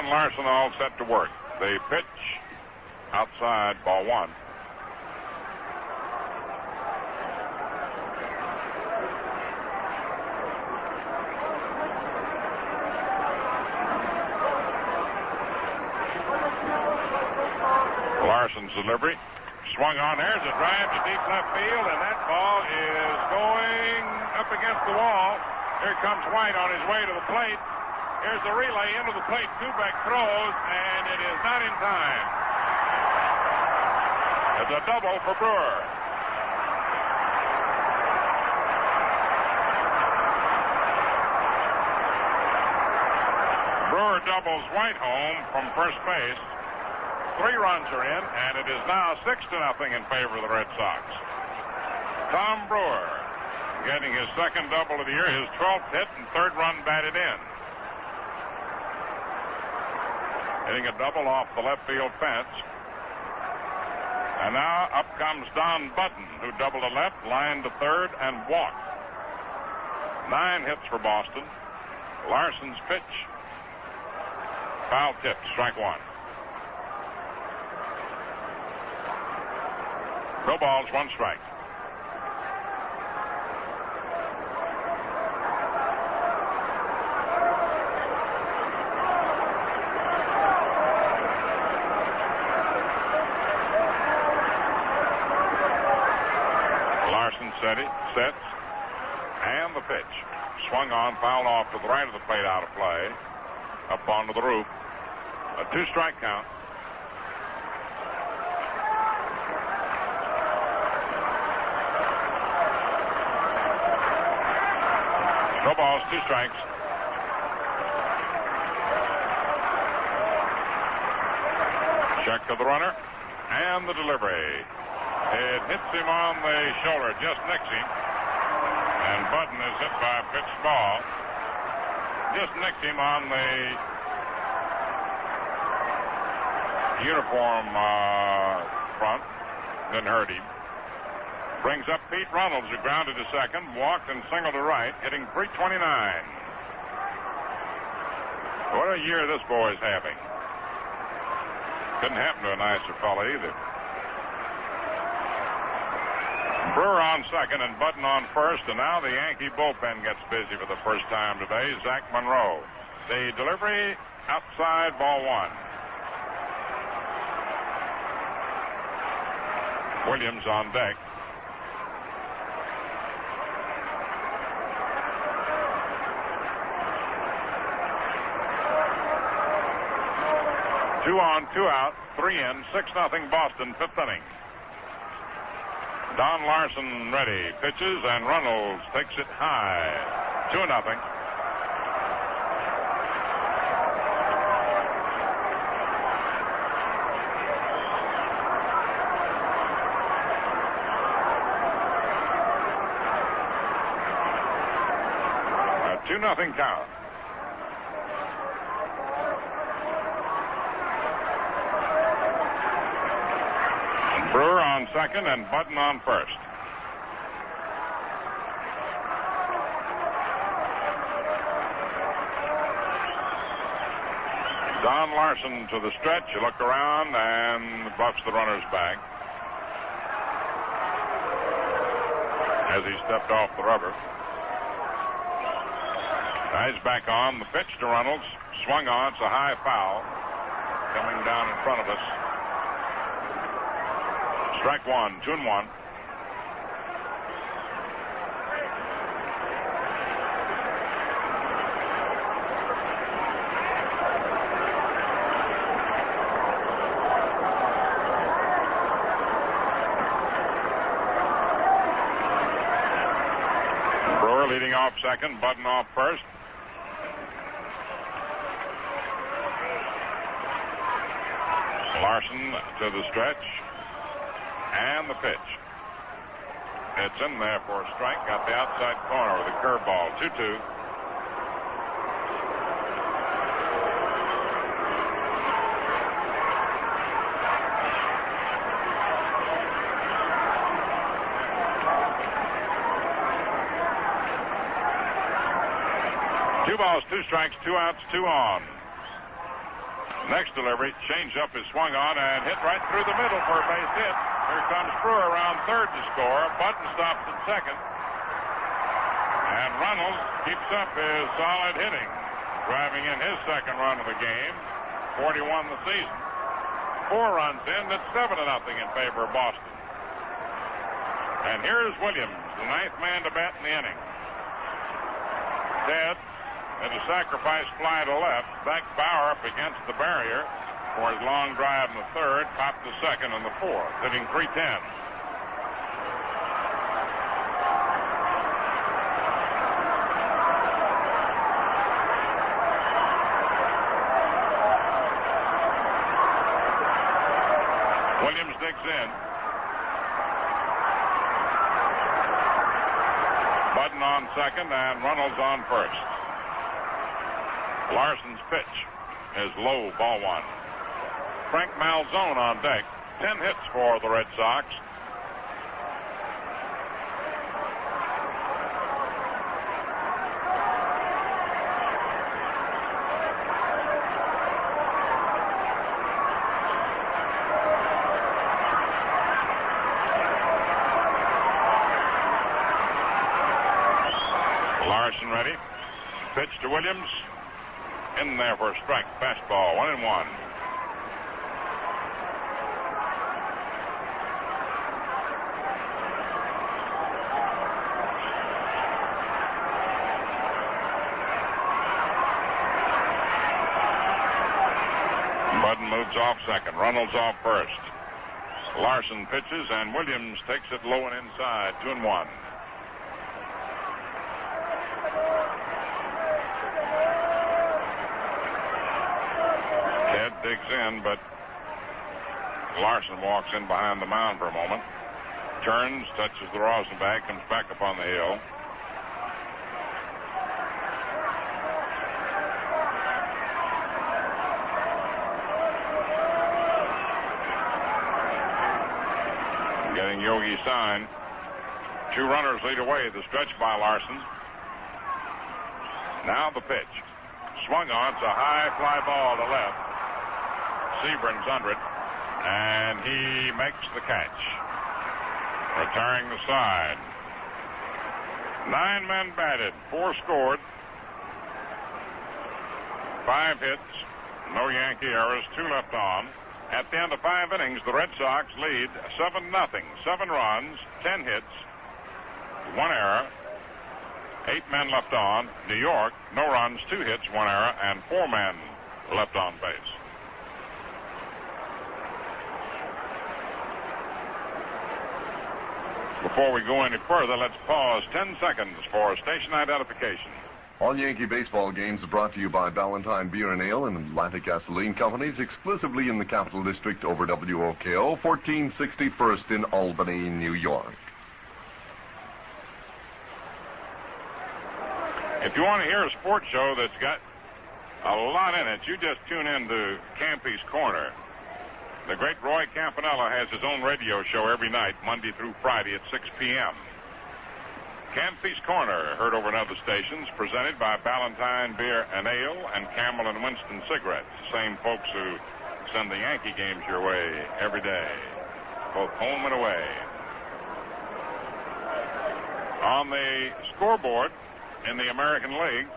Larsen all set to work. The pitch outside, ball 1. Larsen's delivery. Swung on. There's a drive to deep left field, and that ball is going up against the wall. Here comes White on his way to the plate. Here's the relay into the plate. Kubek throws, and it is not in time. It's a double for Brewer. Brewer doubles White home from first base. 3 runs are in, and it is now 6-0 in favor of the Red Sox. Tom Brewer getting his second double of the year, his 12th hit and 3rd run batted in. Hitting a double off the left field fence. And now up comes Don Button, who doubled to left, lined to third, and walked. 9 hits for Boston. Larsen's pitch. Foul tip, strike 1. No balls, 1 strike. Sets, and the pitch. Swung on, fouled off to the right of the plate, out of play. up onto the roof. A 2-strike count. No balls, 2 strikes. Check to the runner and the delivery. It hits him on the shoulder, just nicks him. And Budden is hit by a pitched ball. Just nicked him on the uniform front. Didn't hurt him. Brings up Pete Runnels, who grounded to second, walked and singled to right, hitting .329. What a year this boy is having. Couldn't happen to a nicer fella either. Brewer on second and Budden on first, and now the Yankee bullpen gets busy for the first time today. Zach Monroe. The delivery outside, ball 1. Williams on deck. Two on, 2 out, 3 in, 6-0 Boston, 5th inning. Don Larsen ready, pitches, and Runnels takes it high. 2-0. A 2-0 count. Brewer on second and Budden on first. Don Larsen to the stretch. He looked around and buffs the runner's back as he stepped off the rubber. Now he's back on. The pitch to Runnels. Swung on. It's a high foul coming down in front of us. Strike 1, 2-1. Brewer leading off second, Budden off first. Larsen to the stretch. And the pitch. It's in there for a strike. Got the outside corner with a curveball. 2-2. Two balls, 2 strikes, 2 outs, 2 on. Next delivery, changeup is swung on and hit right through the middle for a base hit. Here comes Brewer around third to score. Budden stops at second. And Runnels keeps up his solid hitting, driving in his second run of the game. 41 the season. 4 runs in. It's 7-0 in favor of Boston. And here's Williams, the 9th man to bat in the inning. Ted and a sacrifice fly to left. Back Bauer up against the barrier for his long drive in the third. Popped the second and the fourth, hitting .310. Williams digs in. Budden on second and Runnels on first. Larsen's pitch is low, ball 1. Frank Malzone on deck. 10 hits for the Red Sox. Larsen ready. Pitch to Williams. In there for a strike. Fastball, 1-1. Woods off second. Runnels off first. Larsen pitches, and Williams takes it low and inside. 2-1. Ted digs in, but Larsen walks in behind the mound for a moment. Turns, touches the rosin bag, comes back up on the hill. Getting Yogi's sign. 2 runners lead away. The stretch by Larsen. Now the pitch. Swung on. It's a high fly ball to left. Sebring's under it, and he makes the catch. Retiring the side. 9 men batted. 4 scored. 5 hits. No Yankee errors. 2 left on. At the end of 5 innings, the Red Sox lead 7-0. 7 runs, 10 hits, 1 error, 8 men left on. New York, no runs, 2 hits, 1 error, and 4 men left on base. Before we go any further, let's pause 10 seconds for station identification. All Yankee baseball games are brought to you by Ballantine Beer and Ale and Atlantic Gasoline Companies, exclusively in the Capital District over WOKO, 1461st in Albany, New York. If you want to hear a sports show that's got a lot in it, you just tune in to Campy's Corner. The great Roy Campanella has his own radio show every night, Monday through Friday at 6 p.m. Campy's Corner, heard over in other stations, presented by Ballantine Beer and Ale and Camel and Winston Cigarettes, the same folks who send the Yankee games your way every day, both home and away. On the scoreboard in the American League,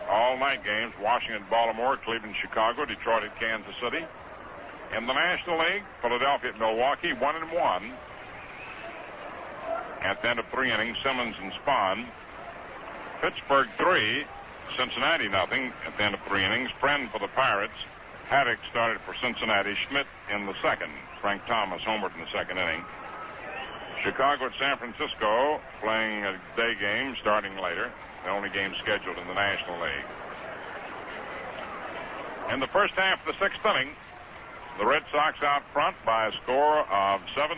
all night games, Washington, Baltimore, Cleveland, Chicago, Detroit at Kansas City. In the National League, Philadelphia at Milwaukee, 1-1. At the end of 3 innings, Simmons and Spahn. Pittsburgh 3, Cincinnati nothing. At the end of 3 innings, Friend for the Pirates. Haddock started for Cincinnati. Schmidt in the second. Frank Thomas homered in the second inning. Chicago at San Francisco playing a day game starting later. The only game scheduled in the National League. In the first half of the 6th inning, the Red Sox out front by a score of 7-0.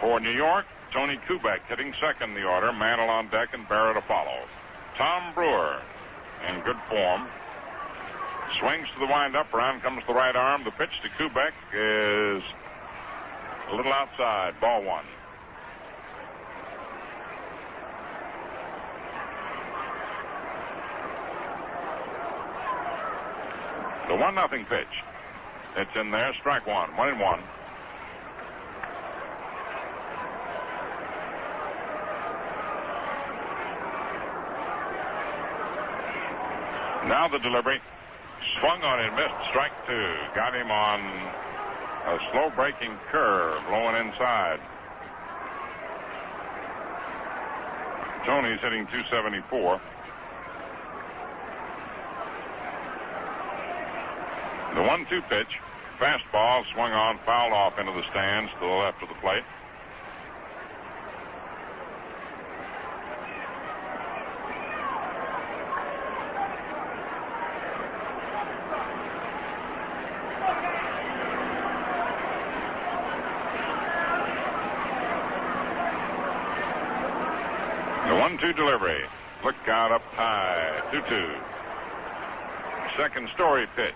For New York, Tony Kubek hitting second in the order, Mantle on deck, and Barrett to follow. Tom Brewer in good form. Swings to the windup, around comes the right arm. The pitch to Kubek is a little outside, ball 1. The 1-0 pitch. It's in there, strike 1, 1-1. Now the delivery. Swung on and missed. Strike 2. Got him on a slow breaking curve, blowing inside. Tony's hitting .274. The 1-2 pitch. Fastball swung on, fouled off into the stands to the left of the plate. The 1-2 delivery. Look out up high. 2-2. Second story pitch.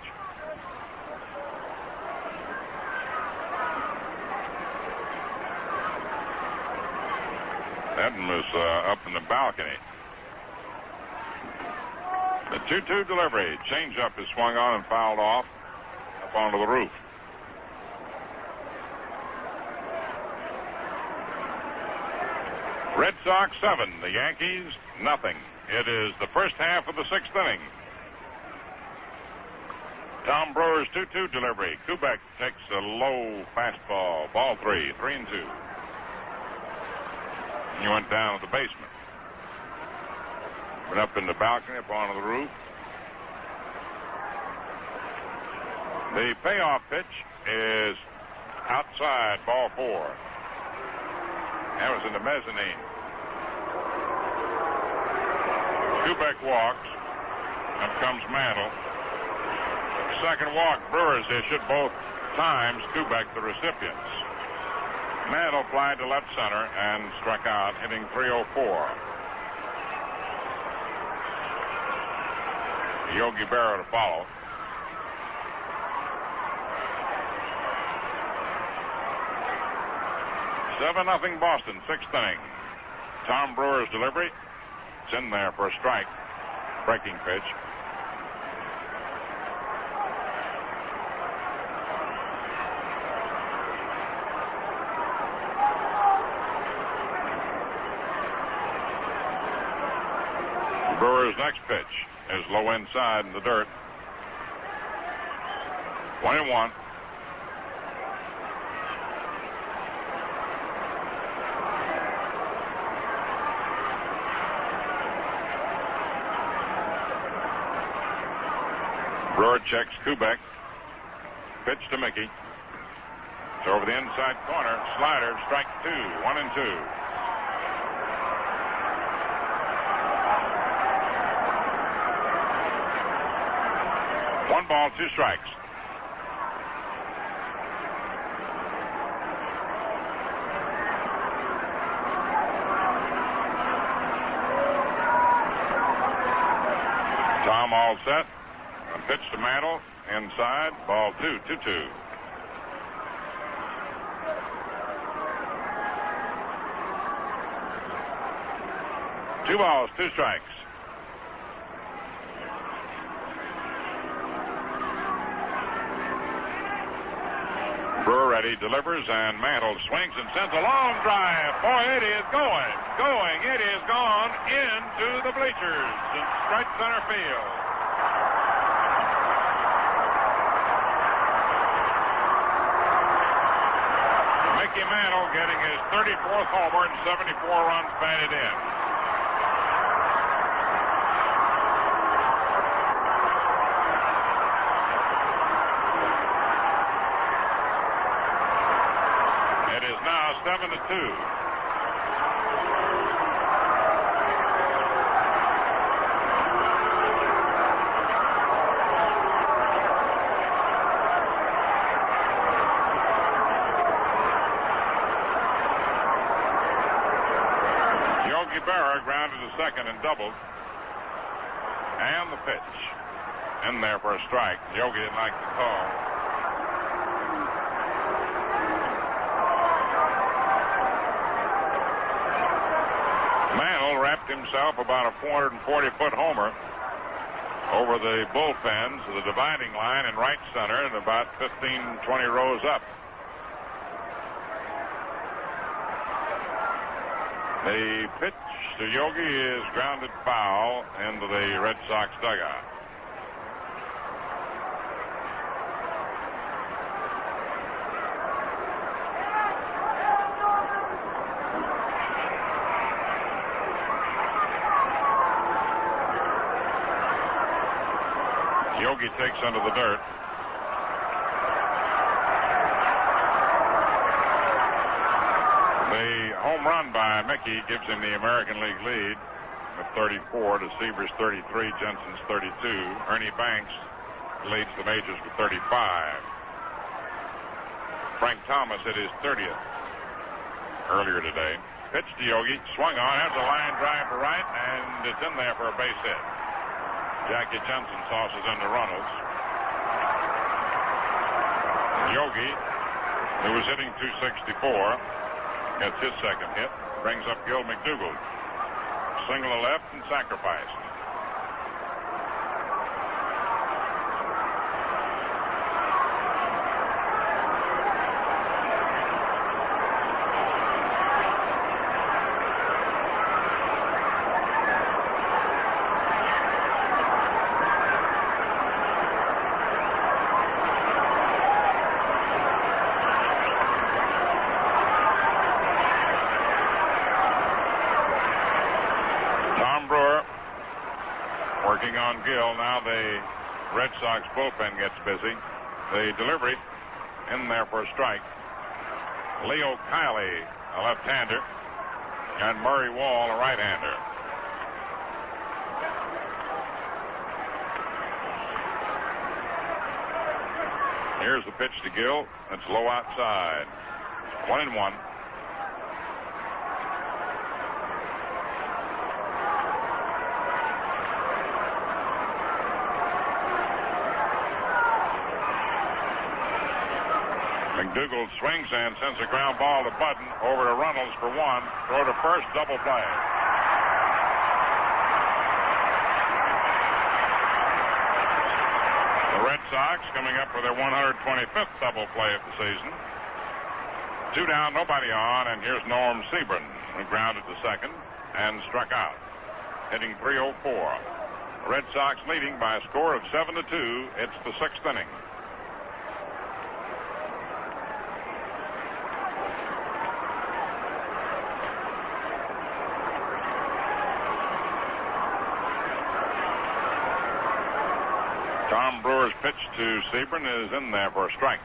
That one was up in the balcony. The 2-2 delivery. Changeup is swung on and fouled off up onto the roof. Red Sox 7, the Yankees nothing. It is the first half of the 6th inning. Tom Brewer's 2-2 delivery. Kubek takes a low fastball. Ball 3, 3-2. He went down to the basement. Went up in the balcony, up onto the roof. The payoff pitch is outside, ball 4. That was in the mezzanine. Kubek walks. Up comes Mantle. Second walk, Brewers issued both times. Kubek the recipients. Mantle flied to left center and struck out, hitting .304. Yogi Berra to follow. Seven nothing Boston, 6th inning. Tom Brewer's delivery. It's in there for a strike. Breaking pitch. Brewer's next pitch is low inside in the dirt. 1-1. Brewer checks Kubek. Pitch to Mickey. It's over the inside corner. Slider, strike 2. 1-2. One ball, 2 strikes. Tom all set. A pitch to Mantle. Inside. Ball 2, 2-2. Two balls, 2 strikes. Brewer ready, delivers, and Mantle swings and sends a long drive. Boy, it is going. It is gone into the bleachers in right center field. Mickey Mantle getting his 34th homer and 74 runs batted in. It is now 7-2. Berra grounded to second and doubled. And the pitch. In there for a strike. Yogi didn't like the call. Mantle wrapped himself about a 440-foot homer over the bullpens of the dividing line in right center and about 15-20 rows up. The pitch to Yogi is grounded foul into the Red Sox dugout. Yogi takes under the dirt. The home run by Mickey gives him the American League lead with 34 to Seaver's 33, Jensen's 32. Ernie Banks leads the majors with 35. Frank Thomas hit his 30th earlier today. Pitch to Yogi, swung on, has a line drive to right, and it's in there for a base hit. Jackie Jensen tosses into Runnels. Yogi, who was hitting .264, gets his second hit, brings up Gil McDougald. Single to left and sacrificed. Working on Gill. Now the Red Sox bullpen gets busy. The delivery in there for a strike. Leo Kiley, a left-hander, and Murray Wall, a right-hander. Here's the pitch to Gill. It's low outside. 1-1. McDougald swings and sends a ground ball to Budden over to Runnels for one. Throw to first, double play. The Red Sox coming up for their 125th double play of the season. 2 down, nobody on, and here's Norm Sebring, who grounded to second and struck out, hitting .304. The Red Sox leading by a score of 7-2. It's the 6th inning. Tom Brewer's pitch to Sebring is in there for a strike.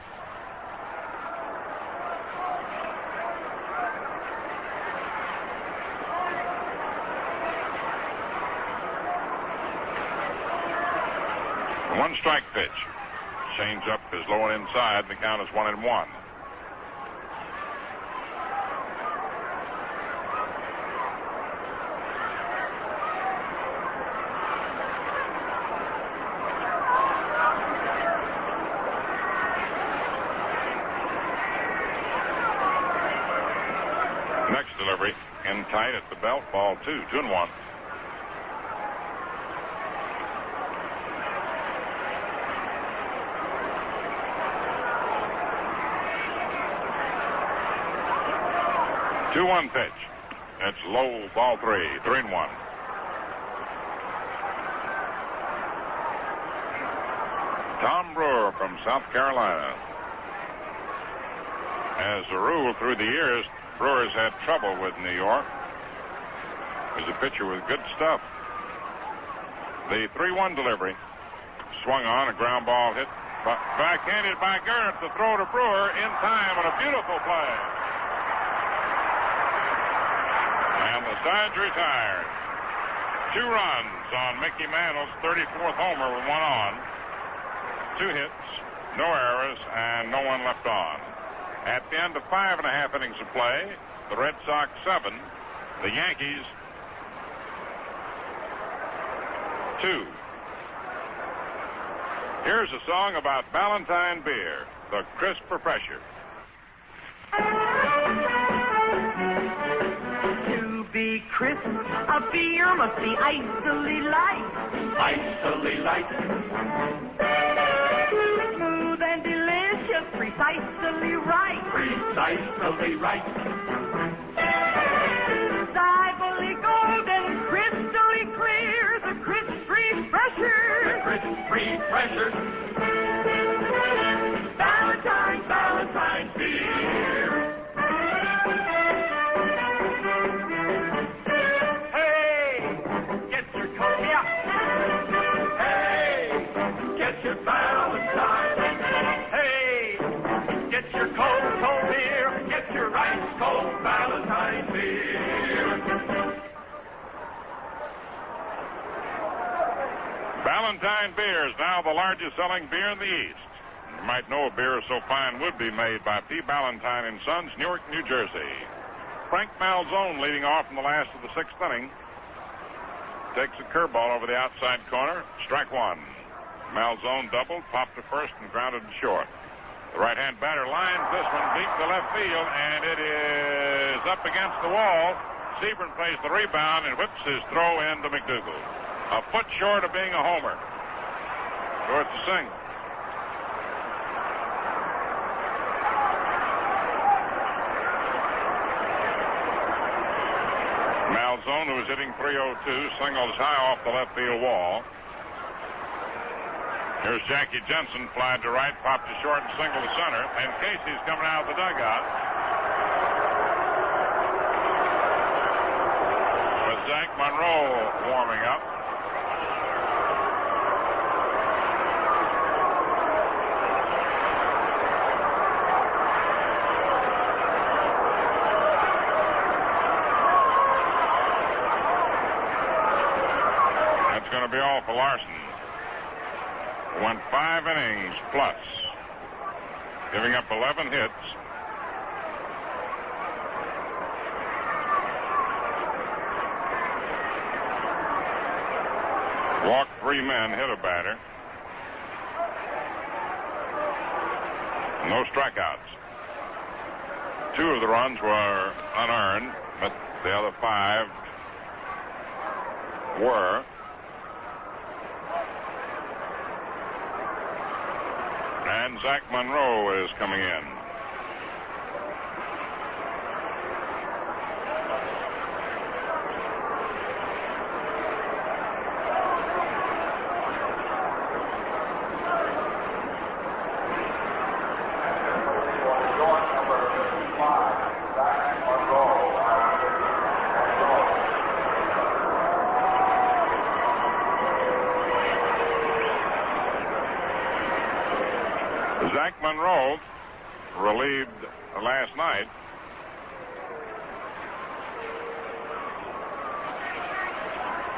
One strike pitch. Change up is low and inside. The count is 1-1. Next delivery in tight at the belt. Ball 2, 2-1. Two-one pitch. It's low, ball 3, 3-1. Tom Brewer from South Carolina. As a rule through the years, Brewer's had trouble with New York. He's a pitcher with good stuff. The 3-1 delivery. Swung on, a ground ball hit. Backhanded by Gernert. The throw to Brewer in time, and a beautiful play. And the side's retired. 2 runs on Mickey Mantle's 34th homer with 1 on. 2 hits, no errors, and no one left on. At the end of 5.5 innings of play, the Red Sox 7, the Yankees 2. Here's a song about Ballantine beer, the crisp refresher. To be crisp, a beer must be icily light. Icily light. Smooth and delicious, precisely right. Precisely right. Stively golden, crystally clear, the crisp refresher. The crisp refresher. Ballantine beer. Hey, get your cognac. Hey, get your Ballantine. Hey, get your cold beer. Get your ice cold Ballantine beer. Ballantine beer is now the largest selling beer in the East. You might know a beer so fine would be made by P. Ballantine and Sons, Newark, New Jersey. Frank Malzone leading off in the last of the 6th inning. Takes a curveball over the outside corner. Strike 1. Malzone doubled, popped to first, and grounded to short. The right-hand batter lines this one deep to left field, and it is up against the wall. Sebring plays the rebound and whips his throw into McDougald. A foot short of being a homer. So it's a single. Malzone, who was hitting .302, singles high off the left field wall. Here's Jackie Jensen, flied to right, popped to short, and single to center. And Casey's coming out of the dugout with Zach Monroe warming up. going to be all for Larsen. Went 5 innings plus, giving up 11 hits. Walked 3 men, hit a batter. No strikeouts. 2 of the runs were unearned, but the other 5 were. And Zach Monroe is coming in. Zach Monroe relieved last night.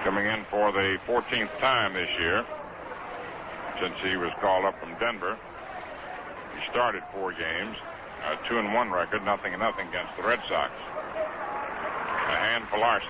Coming in for the 14th time this year since he was called up from Denver. He started 4 games, a 2-1 record, 0-0 against the Red Sox. A hand for Larsen.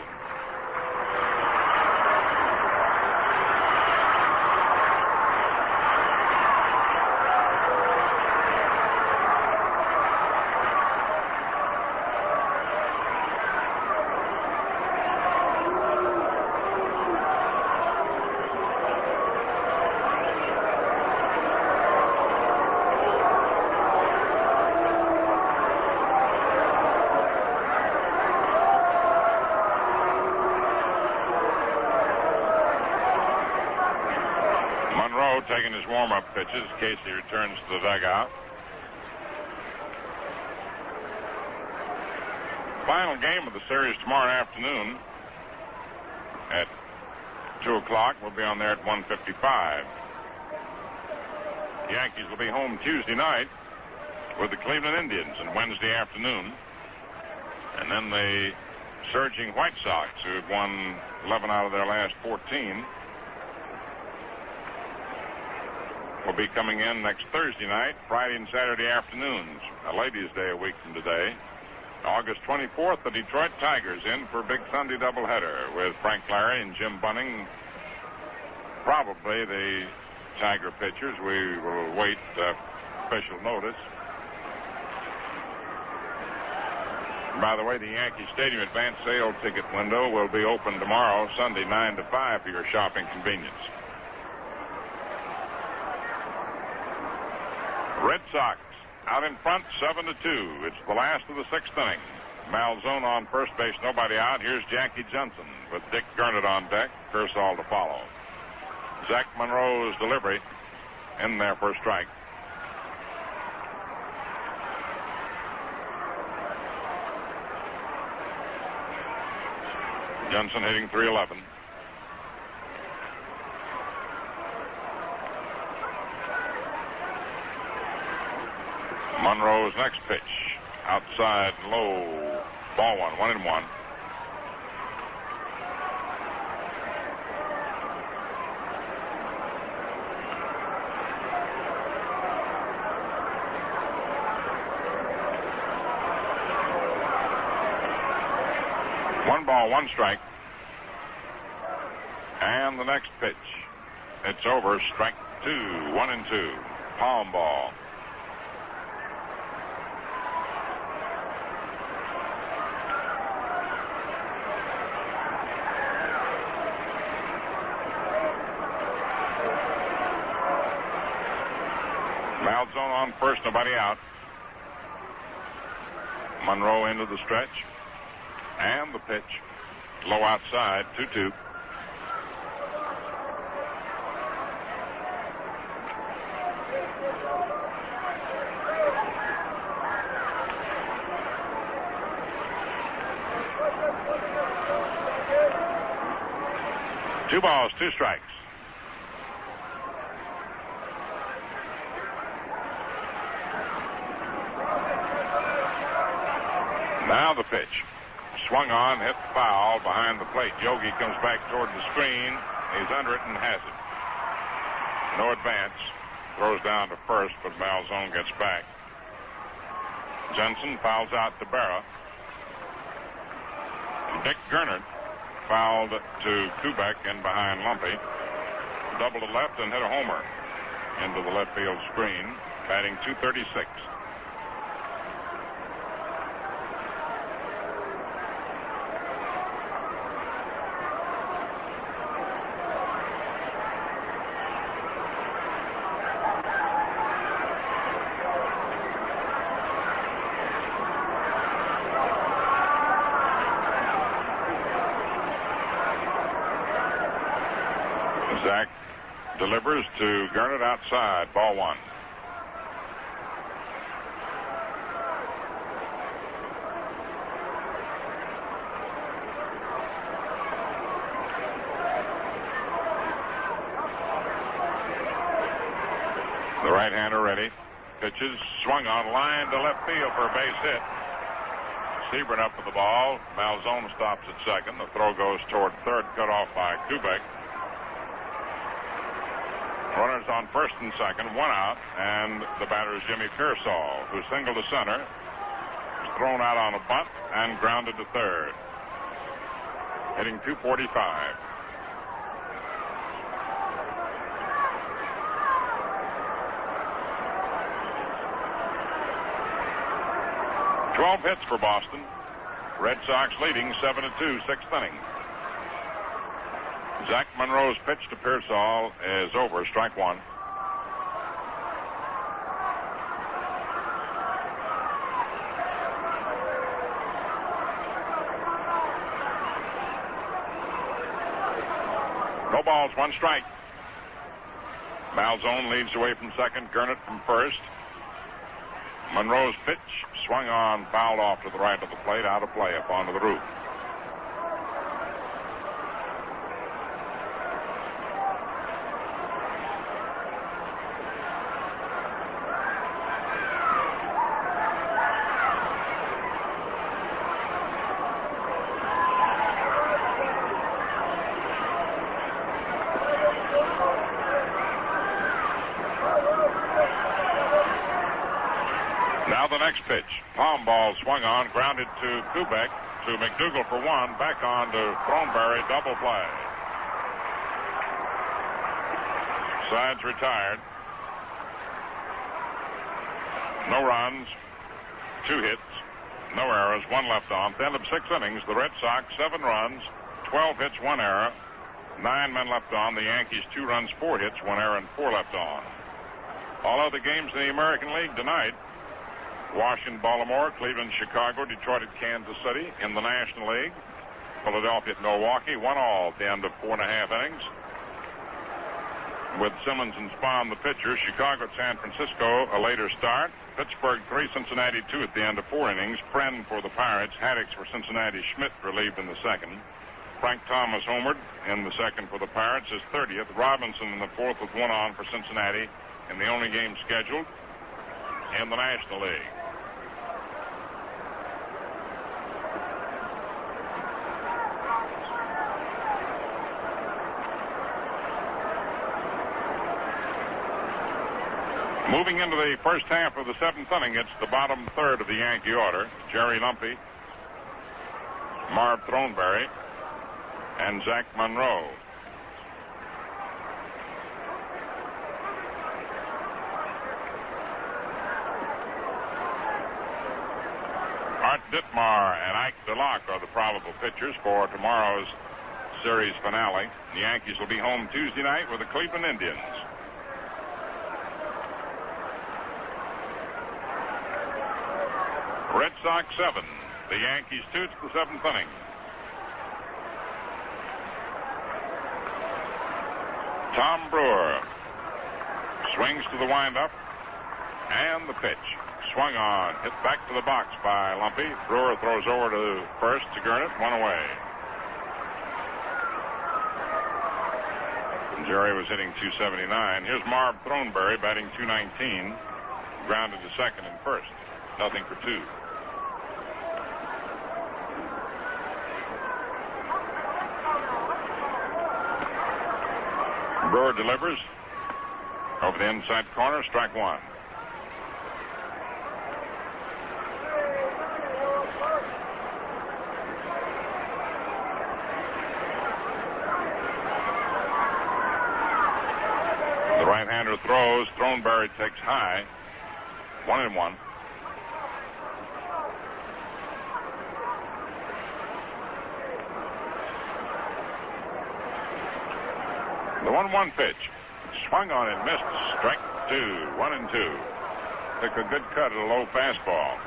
Taking his warm-up pitches. Casey returns to the dugout. Final game of the series tomorrow afternoon at 2 o'clock. We'll be on there at 1:55. The Yankees will be home Tuesday night with the Cleveland Indians, and Wednesday afternoon. And then the surging White Sox, who have won 11 out of their last 14, will be coming in next Thursday night, Friday and Saturday afternoons. A Ladies' Day a week from today. August 24th, the Detroit Tigers in for a big Sunday doubleheader with Frank Larry and Jim Bunning. Probably the Tiger pitchers. We will wait official notice. By the way, the Yankee Stadium advance sale ticket window will be open tomorrow, Sunday, 9 to 5 for your shopping convenience. Red Sox out in front, 7-2. It's the last of the 6th inning. Malzone on first base, nobody out. Here's Jackie Johnson with Dick Gernert on deck. Kershaw to follow. Zach Monroe's delivery in there for a strike. Johnson hitting .311. Monroe's next pitch, outside low, ball 1-1. One ball, 1 strike. And the next pitch, it's over, strike 2, 1-2, palm ball. Malzone on first, nobody out. Monroe into the stretch. And the pitch. Low outside, 2-2. Two balls, 2 strikes. Now the pitch. Swung on, hit foul behind the plate. Yogi comes back toward the screen. He's under it and has it. No advance. Throws down to first, but Malzone gets back. Jensen fouls out to Berra. Dick Gernert fouled to Kubek in behind Lumpy. Double to left and hit a homer into the left field screen, batting .236. Zach delivers to Gernert outside. Ball one. The right-hander ready. Pitches. Swung on line to left field for a base hit. Sebring up with the ball. Malzone stops at second. The throw goes toward third, cut off by Kubek. Runners on first and second, one out, and the batter is Jimmy Pearsall, who singled to center, was thrown out on a bunt, and grounded to third. Hitting .245. Twelve hits for Boston. Red Sox leading 7-2, sixth inning. Zach Monroe's pitch to Pearsall is over. Strike one. No balls, one strike. Malzone leads away from second. Gernert from first. Monroe's pitch swung on, fouled off to the right of the plate, out of play up onto the roof. Now the next pitch. Palm ball swung on, grounded to Kubek, to McDougal for one, back on to Thornberry, double play. Sides retired. No runs, 2 hits, no errors, 1 left on. At the end of 6 innings, the Red Sox 7 runs, 12 hits, 1 error, 9 men left on. The Yankees 2 runs, 4 hits, 1 error, and 4 left on. All other games in the American League tonight: Washington, Baltimore, Cleveland, Chicago, Detroit at Kansas City. In the National League, Philadelphia at Milwaukee, 1-1 at the end of 4.5 innings. With Simmons and Spahn the pitchers. Chicago at San Francisco, a later start. Pittsburgh 3, Cincinnati 2 at the end of 4 innings. Friend for the Pirates. Haddix for Cincinnati. Schmidt relieved in the second. Frank Thomas homered in the second for the Pirates, his 30th. Robinson in the fourth with 1 on for Cincinnati in the only game scheduled in the National League. Moving into the first half of the 7th inning, it's the bottom third of the Yankee order. Jerry Lumpy, Marv Thornberry, and Zach Monroe. Art Ditmar and Ike DeLocke are the probable pitchers for tomorrow's series finale. The Yankees will be home Tuesday night with the Cleveland Indians. Red Sox 7, the Yankees 2. It's the 7th inning. Tom Brewer swings to the windup, and the pitch. Swung on, hit back to the box by Lumpy. Brewer throws over to first to Gernert, 1 away. And Jerry was hitting .279. Here's Marv Thornberry batting .219. Grounded to second and first. Nothing for 2. Brewer delivers over the inside corner, strike one. The right-hander throws. Throneberry takes high. 1-1. The 1-1 pitch. Swung on and missed. Strike two. 1-2. Took a good cut at a low fastball.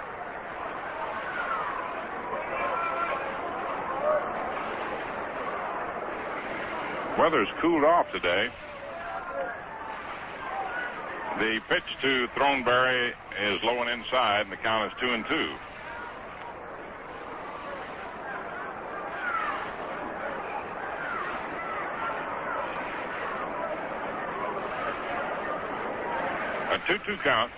Weather's cooled off today. The pitch to Throneberry is low and inside, and the count is 2-2. A 2-2 count.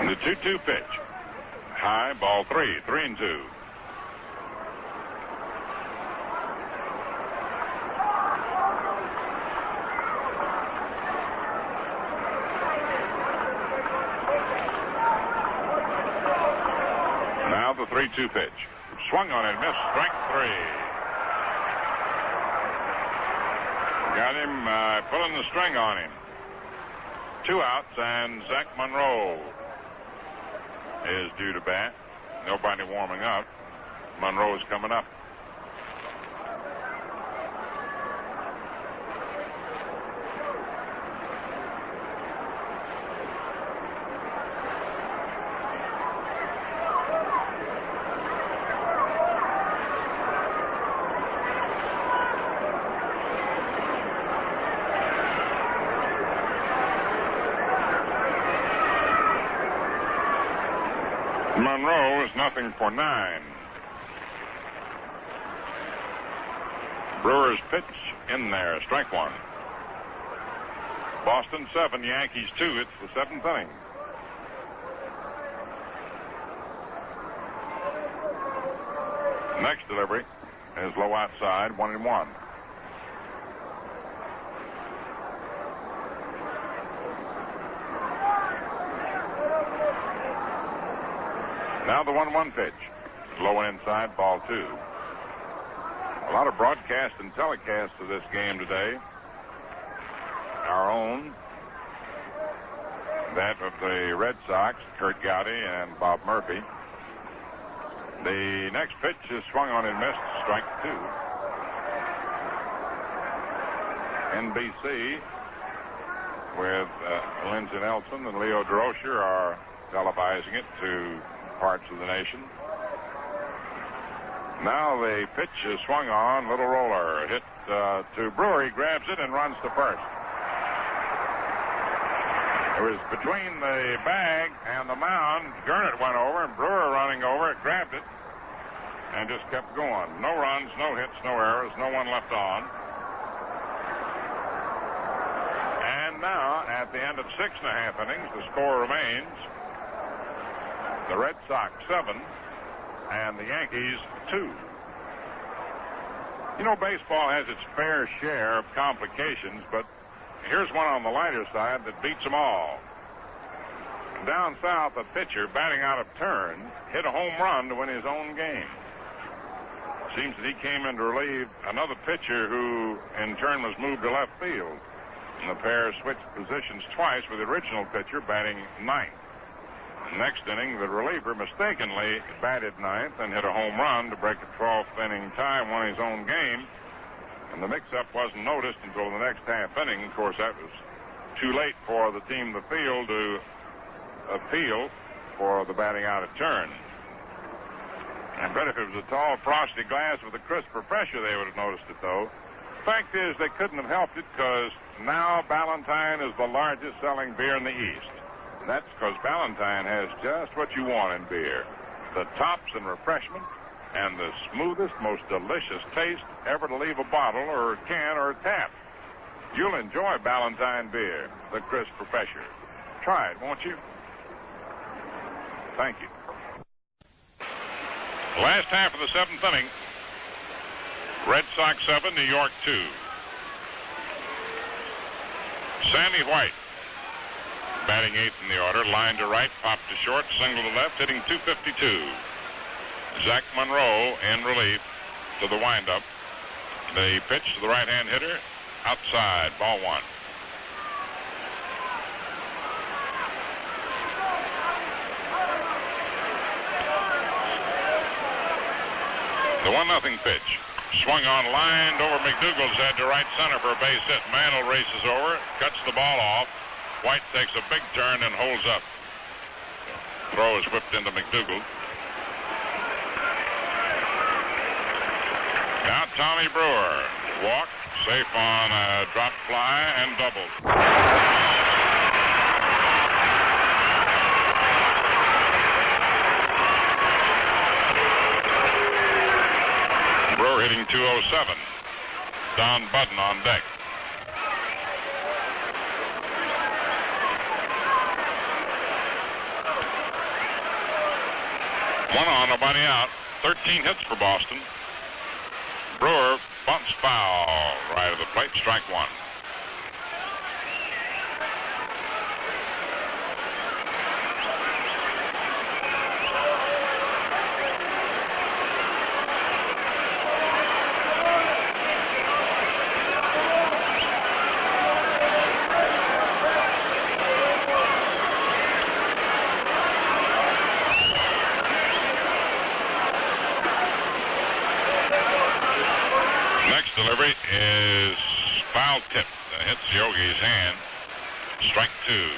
The 2-2 pitch. High, ball three. 3-2. Now the 3-2 pitch. Swung on and missed. Strike three. Got him pulling the string on him. 2 outs, and Zach Monroe is due to bat. Nobody warming up. Monroe is coming up. Monroe is 0-for-9. Brewers pitch in there. Strike one. Boston 7, Yankees 2. It's the 7th inning. Next delivery is low outside. 1-1. Now the 1-1 pitch. Low and inside, ball 2. A lot of broadcast and telecast of this game today. Our own, that of the Red Sox, Kurt Gowdy and Bob Murphy. The next pitch is swung on and missed. Strike 2. NBC with Lindsey Nelson and Leo Durocher are televising it to parts of the nation. Now the pitch is swung on. Little roller hit to Brewer. He grabs it and runs to first. It was between the bag and the mound. Gernert went over, and Brewer running over it, grabbed it, and just kept going. No runs, no hits, no errors, no one left on. And now, at the end of 6.5 innings, the score remains the Red Sox 7 and the Yankees 2. You know, baseball has its fair share of complications, but here's one on the lighter side that beats them all. Down south, a pitcher batting out of turn hit a home run to win his own game. Seems that he came in to relieve another pitcher who, in turn, was moved to left field. And the pair switched positions twice with the original pitcher batting ninth. Next inning, the reliever mistakenly batted ninth and hit a home run to break a 12th inning tie and won his own game. And the mix-up wasn't noticed until the next half inning. Of course, that was too late for the team in the field to appeal for the batting out of turn. I bet if it was a tall, frosty glass with a crisper pressure, they would have noticed it, though. Fact is, they couldn't have helped it because now Ballantine is the largest selling beer in the East. And that's because Ballantine has just what you want in beer. The tops and refreshment and the smoothest, most delicious taste ever to leave a bottle or a can or a tap. You'll enjoy Ballantine beer, the crisp professor. Try it, won't you? Thank you. Last half of the seventh inning. Red Sox 7, New York 2. Sammy White, batting eighth in the order, line to right, pop to short, single to left, hitting .252. Zach Monroe in relief to the windup. The pitch to the right-hand hitter, outside, ball one. The 1-0 pitch. Swung on, lined over McDougal's head to right center for a base hit. Mantle races over, cuts the ball off. White takes a big turn and holds up. Throw is whipped into McDougal. Now Tommy Brewer. Walk, safe on a drop fly and doubled. Brewer hitting .207. Don Budden on deck. One on, nobody out. 13 hits for Boston. Brewer bunts foul right of the plate, strike one. Delivery is foul tip that hits Yogi's hand. Strike two.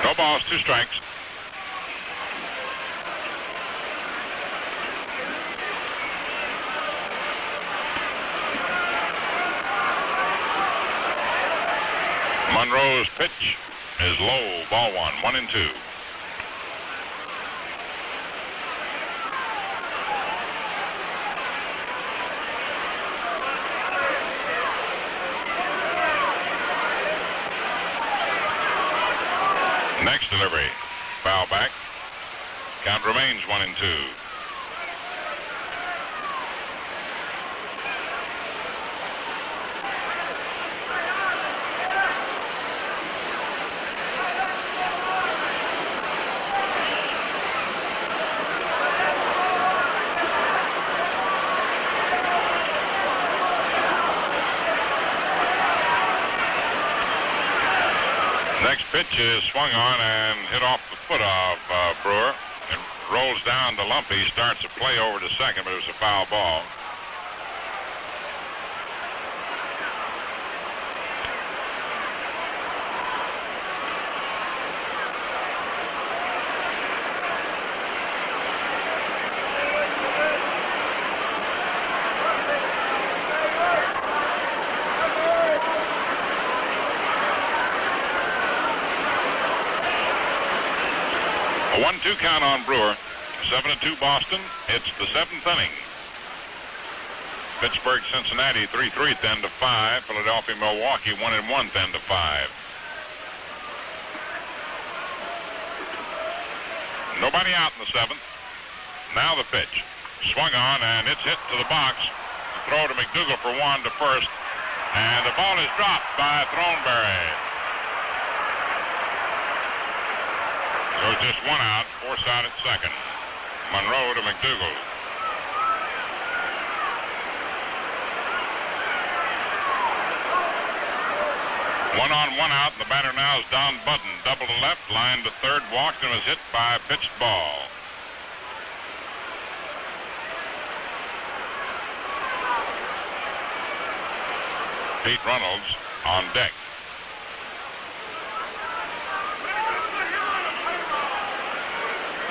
No balls, two strikes. Monroe's pitch is low, ball one, 1-2. Next delivery, foul back. Count remains 1-2. Next pitch is swung on and hit off the foot of Brewer. It rolls down to Lumpy, starts a play over to second, but it was a foul ball. A 1-2 count on Brewer. 7-2 Boston. It's the seventh inning. Pittsburgh, Cincinnati, 3-3 at the end of 5. Philadelphia, Milwaukee, 1-1 at the end of 5. Nobody out in the seventh. Now the pitch. Swung on, and it's hit to the box. Throw to McDougal for one to first. And the ball is dropped by Throneberry. So just one out, force out at second. Monroe to McDougal. One on, one out. The batter now is Don Budden. Double to left, line to third, walked and was hit by a pitched ball. Pete Reynolds on deck.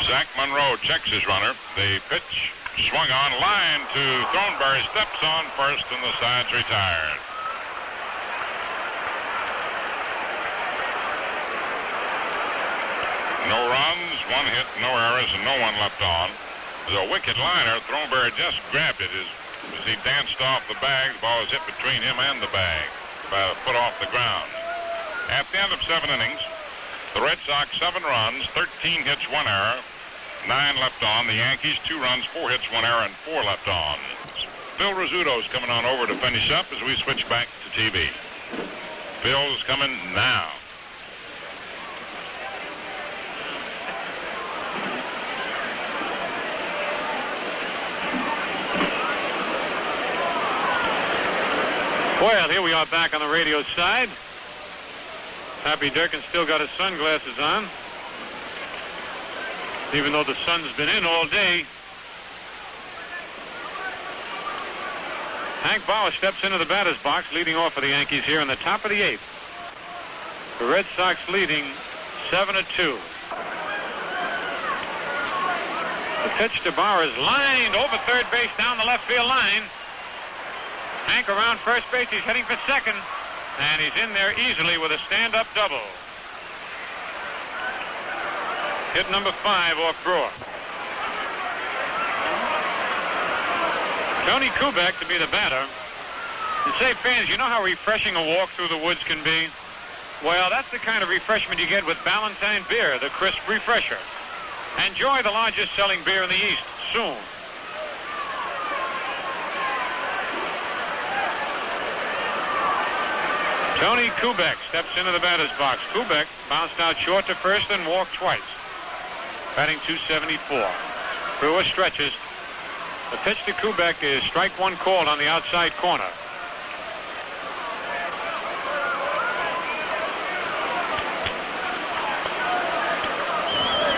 Zach Monroe checks his runner. The pitch swung on, line to Thornberry, steps on first, and the side's retired. No runs, one hit, no errors, and no one left on. It was a wicked liner. Thornberry just grabbed it as he danced off the bag. The ball was hit between him and the bag, about a foot off the ground. At the end of 7 innings, the Red Sox 7 runs, 13 hits, 1 error, 9 left on. The Yankees 2 runs, 4 hits, 1 error, and 4 left on. Phil Rizzuto's coming on over to finish up as we switch back to TV. Phil's coming now. Well, here we are back on the radio side. Happy Durkin still got his sunglasses on, even though the sun's been in all day. Hank Bauer steps into the batter's box, leading off for the Yankees here in the top of the 8th. The Red Sox leading 7-2. The pitch to Bauer is lined over third base down the left field line. Hank around first base. He's heading for second, and he's in there easily with a stand-up double. Hit number 5 off Brewer. Tony Kubek to be the batter. And say, fans, you know how refreshing a walk through the woods can be? Well, that's the kind of refreshment you get with Ballantine beer, the crisp refresher. Enjoy the largest selling beer in the East soon. Tony Kubek steps into the batter's box. Kubek bounced out short to first and walked twice. Batting .274. Brewer stretches. The pitch to Kubek is strike 1 called on the outside corner.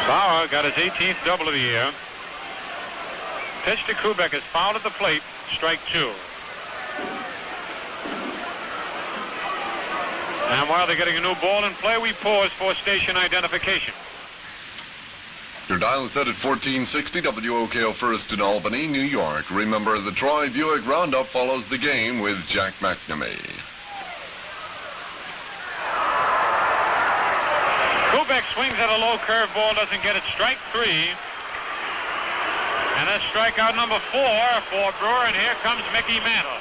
Bauer got his 18th double of the year. Pitch to Kubek is fouled at the plate. Strike 2. And while they're getting a new ball in play, we pause for station identification. Your dial is set at 1460 WOKO First in Albany, New York. Remember, the Troy Buick Roundup follows the game with Jack McNamee. Kubek swings at a low curve ball, doesn't get it. Strike 3. And that's strikeout number 4 for Brewer, and here comes Mickey Mantle.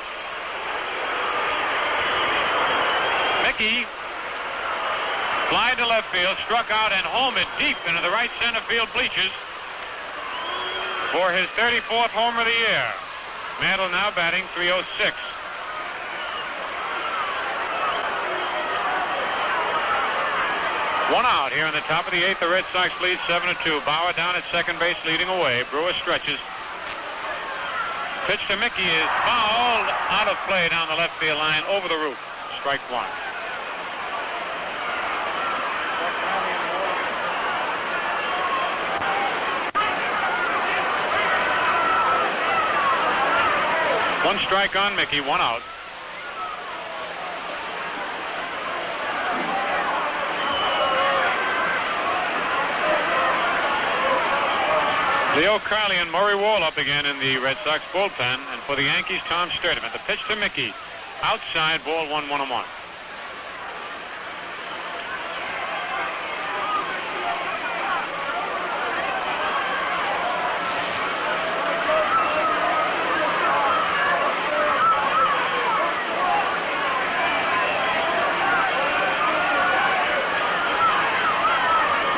Mickey fly to left field, struck out and homered deep into the right center field bleachers for his 34th homer of the year. Mantle now batting .306. One out here in the top of the 8th. The Red Sox lead 7-2. Bauer down at second base, leading away. Brewer stretches. Pitch to Mickey is fouled out of play down the left field line over the roof. Strike 1. One strike on Mickey, 1 out. Leo Carley and Murray Wall up again in the Red Sox bullpen. And for the Yankees, Tom Sturdivant. The pitch to Mickey. Outside, ball 1-1-1.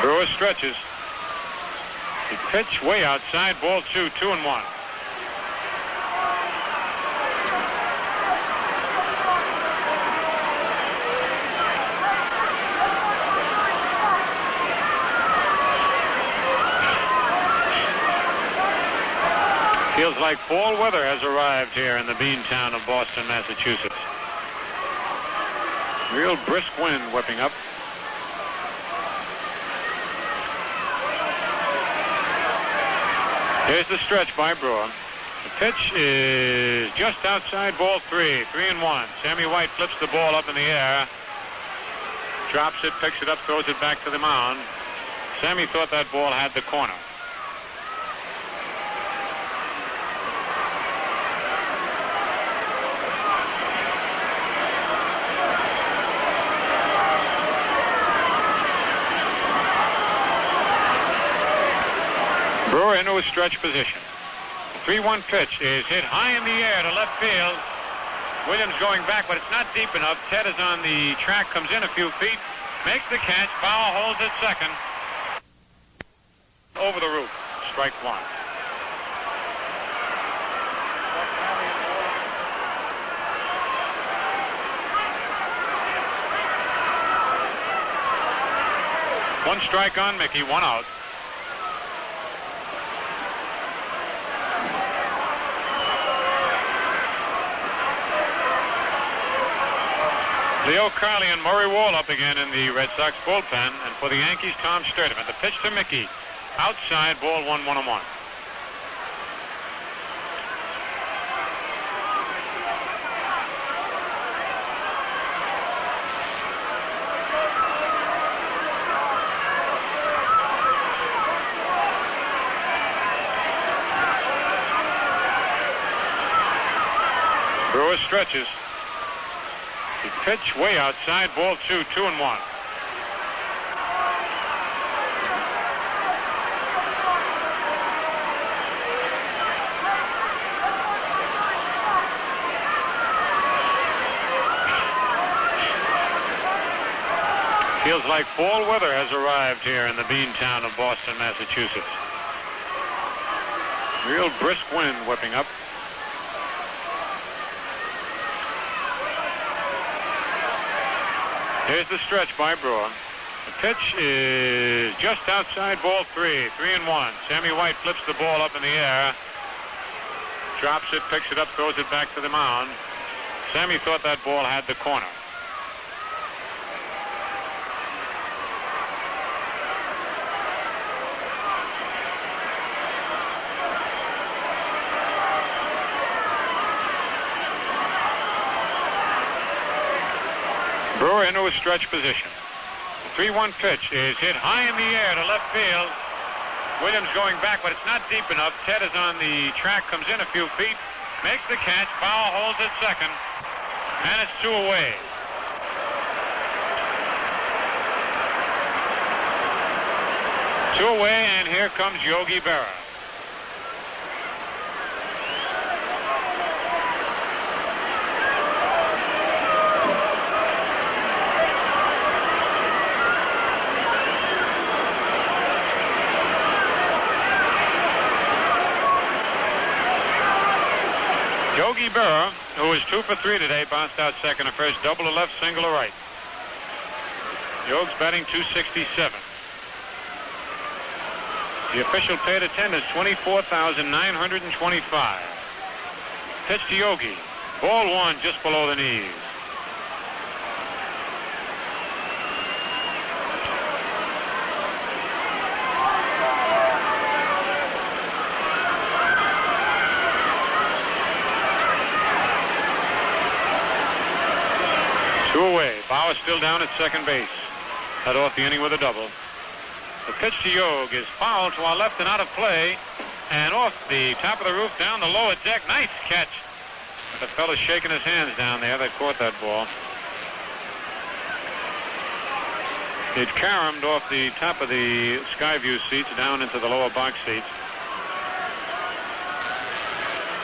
Brewer stretches. The pitch way outside, ball 2, 2-1. Feels like fall weather has arrived here in the bean town of Boston, Massachusetts. Real brisk wind whipping up. Here's the stretch by Brewer. The pitch is just outside, ball 3, 3-1. Sammy White flips the ball up in the air, drops it, picks it up, throws it back to the mound. Sammy thought that ball had the corner. Brewer into a stretch position. The 3-1 pitch is hit high in the air to left field. Williams going back, but it's not deep enough. Ted is on the track, comes in a few feet, makes the catch. Bauer holds at second. Over the roof. Strike one. One strike on Mickey, one out. Leo Carley and Murray Wall up again in the Red Sox bullpen, and for the Yankees, Tom Sturdivant. The pitch to Mickey. Outside, ball 1-1-1. Brewer stretches. The pitch way outside, ball 2, 2-1. Feels like fall weather has arrived here in the bean town of Boston, Massachusetts. Real brisk wind whipping up. Here's the stretch by Brewer. The pitch is just outside, ball 3, 3-1. Sammy White flips the ball up in the air, drops it, picks it up, throws it back to the mound. Sammy thought that ball had the corner. Brewer into a stretch position. The 3-1 pitch is hit high in the air to left field. Williams going back, but it's not deep enough. Ted is on the track, comes in a few feet, makes the catch. Bauer holds at second, and it's 2 away. Two away, and here comes Yogi Berra. Yogi Berra, who was 2 for 3 today, bounced out second to first, double to left, single to right. Yogi's batting .267. The official paid attendance 24,925. Pitch to Yogi. Ball 1 just below the knees. Away. Bauer still down at second base. Cut off the inning with a double. The pitch to Yogi is fouled to our left and out of play, and off the top of the roof down the lower deck. Nice catch. The fella's shaking his hands down there that caught that ball. It caromed off the top of the Skyview seats down into the lower box seats.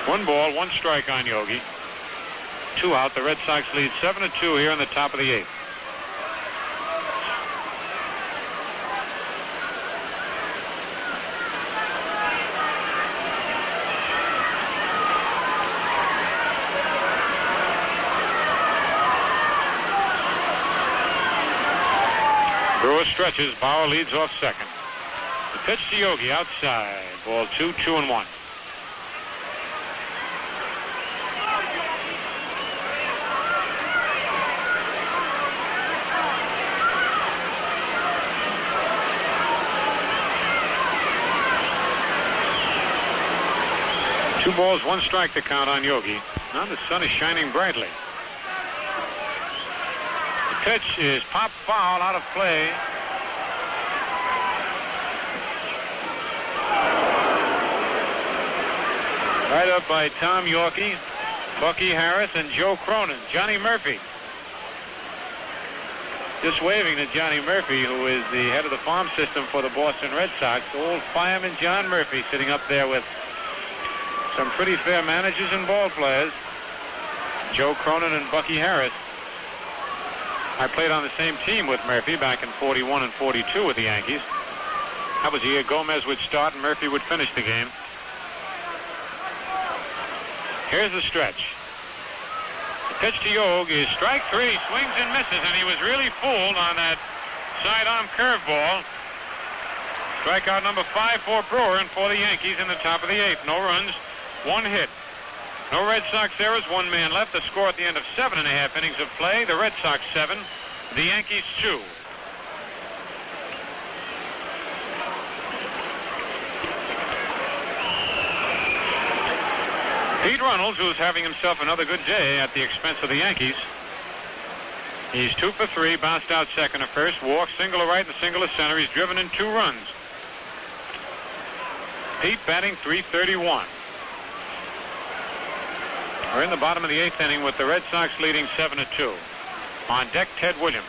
1 ball, 1 strike on Yogi. 2 out. The Red Sox lead 7-2 here in the top of the 8th. Brewer stretches. Bauer leads off second. The pitch to Yogi outside. Ball 2, 2-1. 2 balls, 1 strike to count on Yogi. Now the sun is shining brightly. The pitch is pop foul, out of play. Right up by Tom Yorkie, Bucky Harris, and Joe Cronin. Johnny Murphy. Just waving to Johnny Murphy, who is the head of the farm system for the Boston Red Sox. Old fireman John Murphy sitting up there with some pretty fair managers and ball players. Joe Cronin and Bucky Harris. I played on the same team with Murphy back in 41 and 42 with the Yankees. That was the year Gomez would start and Murphy would finish the game. Here's the stretch. The pitch to Yogi is strike 3, swings and misses, and he was really fooled on that sidearm curveball. Strikeout number 5 for Brewer and for the Yankees in the top of the 8th. No runs, 1 hit. No Red Sox errors, 1 man left. The score at the end of 7.5 innings of play. The Red Sox 7, the Yankees 2. Pete Runnels, who's having himself another good day at the expense of the Yankees. He's 2 for 3, bounced out second to first, walk, single to right and single to center. He's driven in 2 runs. Pete batting .331. We're in the bottom of the 8th inning with the Red Sox leading 7-2. On deck, Ted Williams.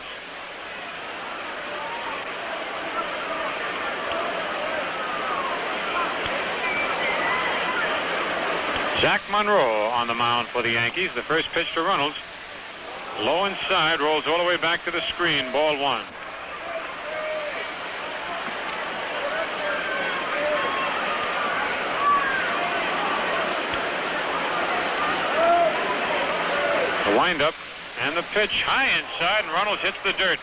Zach Monroe on the mound for the Yankees. The first pitch to Runnels. Low inside, rolls all the way back to the screen. Ball 1. The windup and the pitch high inside, and Runnels hits the dirt.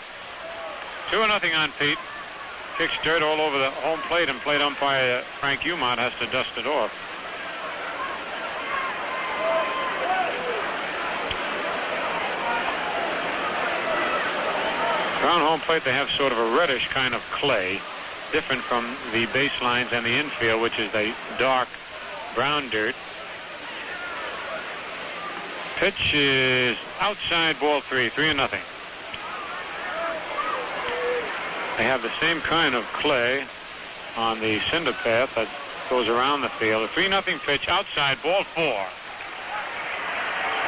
2-0 on Pete. Kicks dirt all over the home plate, and plate umpire Frank Umont has to dust it off. Around home plate, they have sort of a reddish kind of clay, different from the baselines and the infield, which is a dark brown dirt. Pitch is outside, ball 3, 3-0. They have the same kind of clay on the cinder path that goes around the field. A 3-0 pitch outside, ball 4.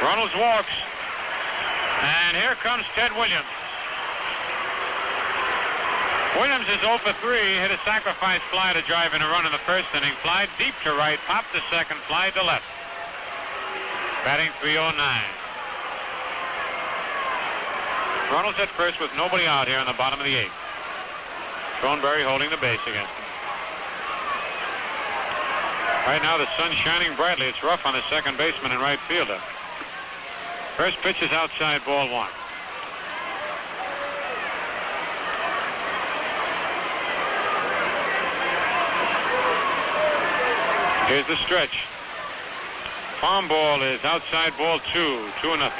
Runnels walks, and here comes Ted Williams. Williams is 0 for 3, hit a sacrifice fly to drive in a run in the first inning. Fly deep to right, popped to second, fly to left. Batting .309. Runnels at first with nobody out here in the bottom of the 8th. Thornberry holding the base against him. Right now the sun's shining brightly. It's rough on the second baseman and right fielder. First pitch is outside, ball 1. Here's the stretch. Farm ball is outside, ball 2, 2-0.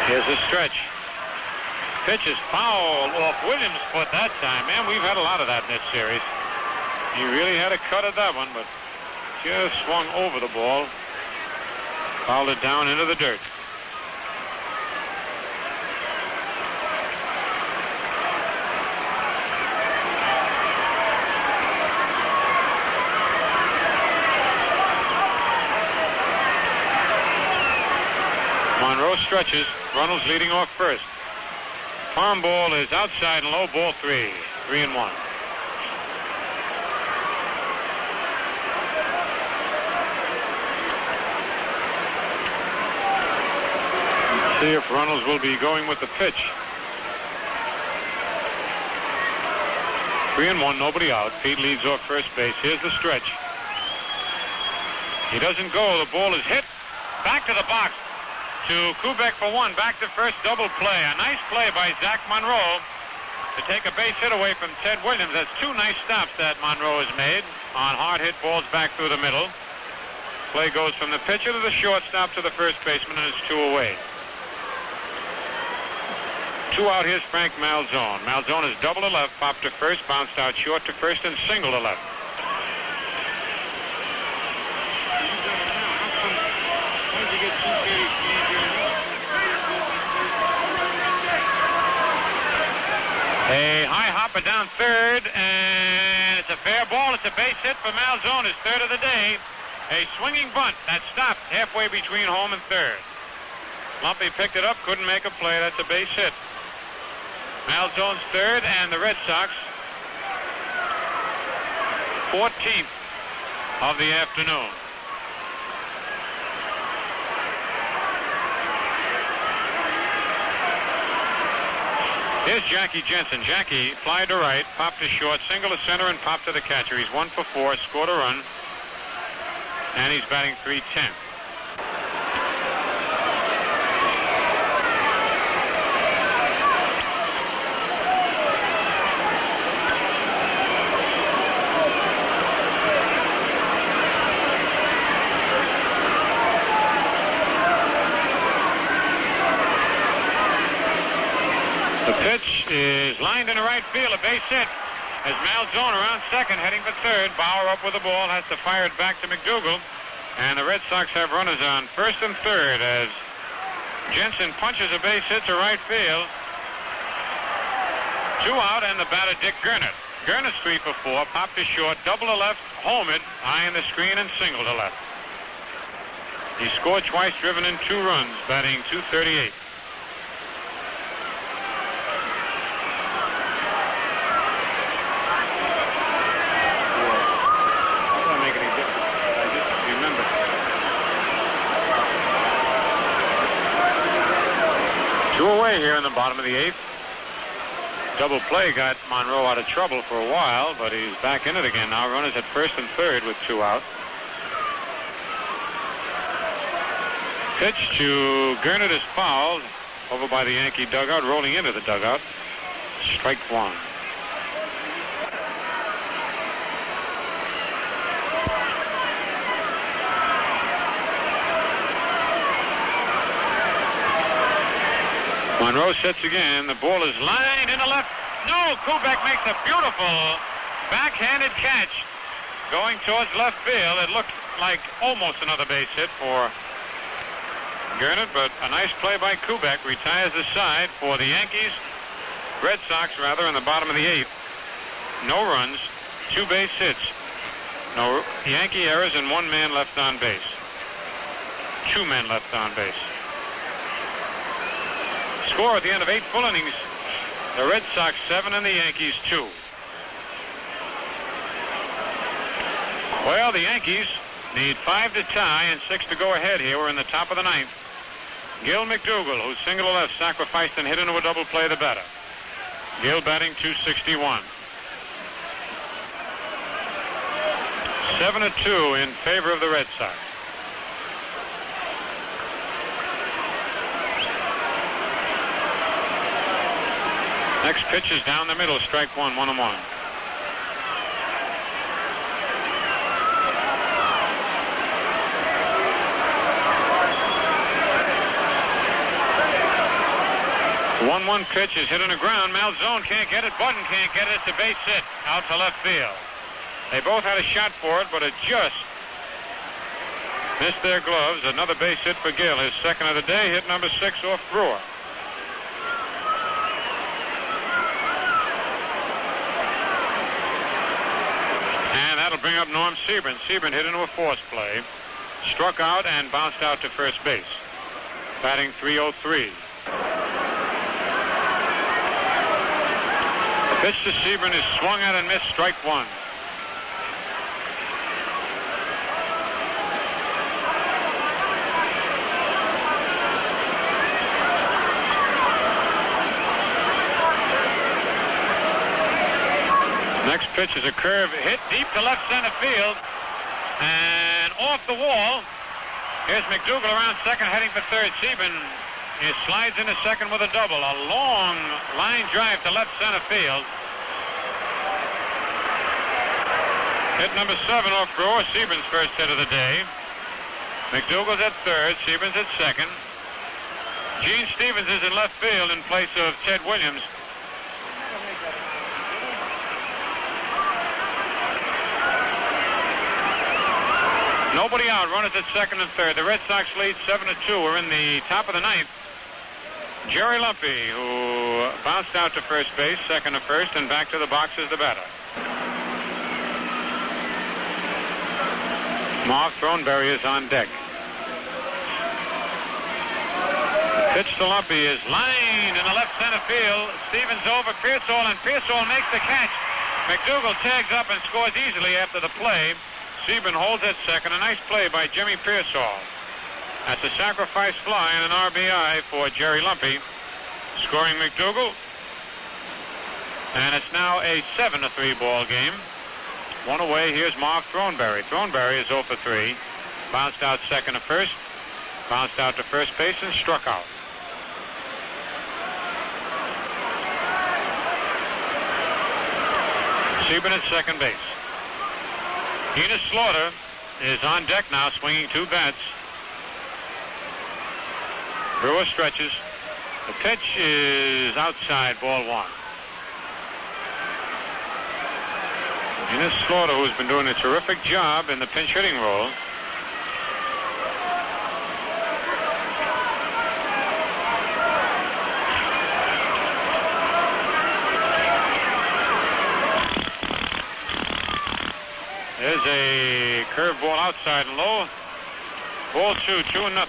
Here's a stretch. Pitch is foul off Williams' foot that time. Man, we've had a lot of that in this series. He really had a cut at that one, but just swung over the ball. Fouled it down into the dirt. Monroe stretches. Runnels leading off first. Farm ball is outside and low, ball 3. 3-1. See if Runnels will be going with the pitch. 3-1, nobody out. Pete leads off first base. Here's the stretch. He doesn't go. The ball is hit back to the box to Kubek for 1. Back to first, double play. A nice play by Zach Monroe to take a base hit away from Ted Williams. That's 2 nice stops that Monroe has made on hard hit balls back through the middle. Play goes from the pitcher to the shortstop to the first baseman, and it's 2 away. 2 out. Here's Frank Malzone. Malzone is double to left, popped to first, bounced out short to first, and single to left. A high hopper down third, and it's a fair ball. It's a base hit for Malzone, his third of the day. A swinging bunt that stopped halfway between home and third. Lumpy picked it up, couldn't make a play. That's a base hit. Malzone's third, and the Red Sox 14th of the afternoon. Here's Jackie Jensen. Jackie fly to right, popped to short, single to center, and popped to the catcher. He's 1 for 4, scored a run, and he's batting .310. The pitch is lined into right field, a base hit. As Malzone around second, heading for third. Bauer up with the ball, has to fire it back to McDougal. And the Red Sox have runners on first and third as Jensen punches a base hit to right field. 2 out, and the batter Dick Gernert. Gernert's 3 for 4, popped to short, double to left, homered, high in the screen, and single to left. He scored twice, driven in 2 runs, batting .238. Here in the bottom of the 8th. Double play got Monroe out of trouble for a while, but he's back in it again now. Runners at first and third with 2 out. Pitch to Gernert is fouled over by the Yankee dugout, rolling into the dugout. Strike 1. Monroe sets again. The ball is lined into left. No, Kubek makes a beautiful backhanded catch going towards left field. It looked like almost another base hit for Gernert, but a nice play by Kubek. Retires the side for the Yankees. Red Sox, rather, in the bottom of the 8th. No runs, 2 base hits. No Yankee errors and 1 man left on base. 2 men left on base. Score at the end of 8 full innings, the Red Sox 7 and the Yankees 2. Well, the Yankees need 5 to tie and 6 to go ahead here. We're in the top of the 9th. Gil McDougal, who single to left, sacrificed and hit into a double play, the batter. Gil batting .261. 7-2 in favor of the Red Sox. Next pitch is down the middle, strike 1, 1-1. The 1-1 pitch is hit on the ground. Malzone can't get it. Button can't get it. It's a base hit out to left field. They both had a shot for it, but it just missed their gloves. Another base hit for Gil, his second of the day. Hit number 6 off Brewer. That'll bring up Norm Sebring. Sebring hit into a force play, struck out and bounced out to first base. Batting .303. The pitch to Sebring is swung at and missed, strike 1. Next pitch is a curve hit deep to left center field and off the wall. Here's McDougal around second, heading for third. Sebring slides into second with a double. A long line drive to left center field. Hit number 7 off Brewer, Sebring's first hit of the day. McDougal's at third. Stevens at second. Gene Stevens is in left field in place of Ted Williams. Nobody out. Runners at second and third. The Red Sox lead 7-2. We're in the top of the ninth. Jerry Lumpy, who bounced out to first base, second to first, and back to the box as the batter. Mark Throneberry is on deck. The pitch to Lumpy is lined in the left center field. Stevens over Pearsall, and Pearsall makes the catch. McDougal tags up and scores easily after the play. Sieben holds at second. A nice play by Jimmy Pearsall. That's a sacrifice fly and an RBI for Jerry Lumpy, scoring McDougal. And it's now a 7-3 ball game. One away. Here's Mark Throneberry. Throneberry is 0 for 3. Bounced out second to first. Bounced out to first base and struck out. Sieben at second base. Enos Slaughter is on deck now, swinging 2 bats. Brewer stretches. The pitch is outside, ball 1. Enos Slaughter, who's been doing a terrific job in the pinch hitting role. There's a curveball outside and low. Ball 2, 2-0.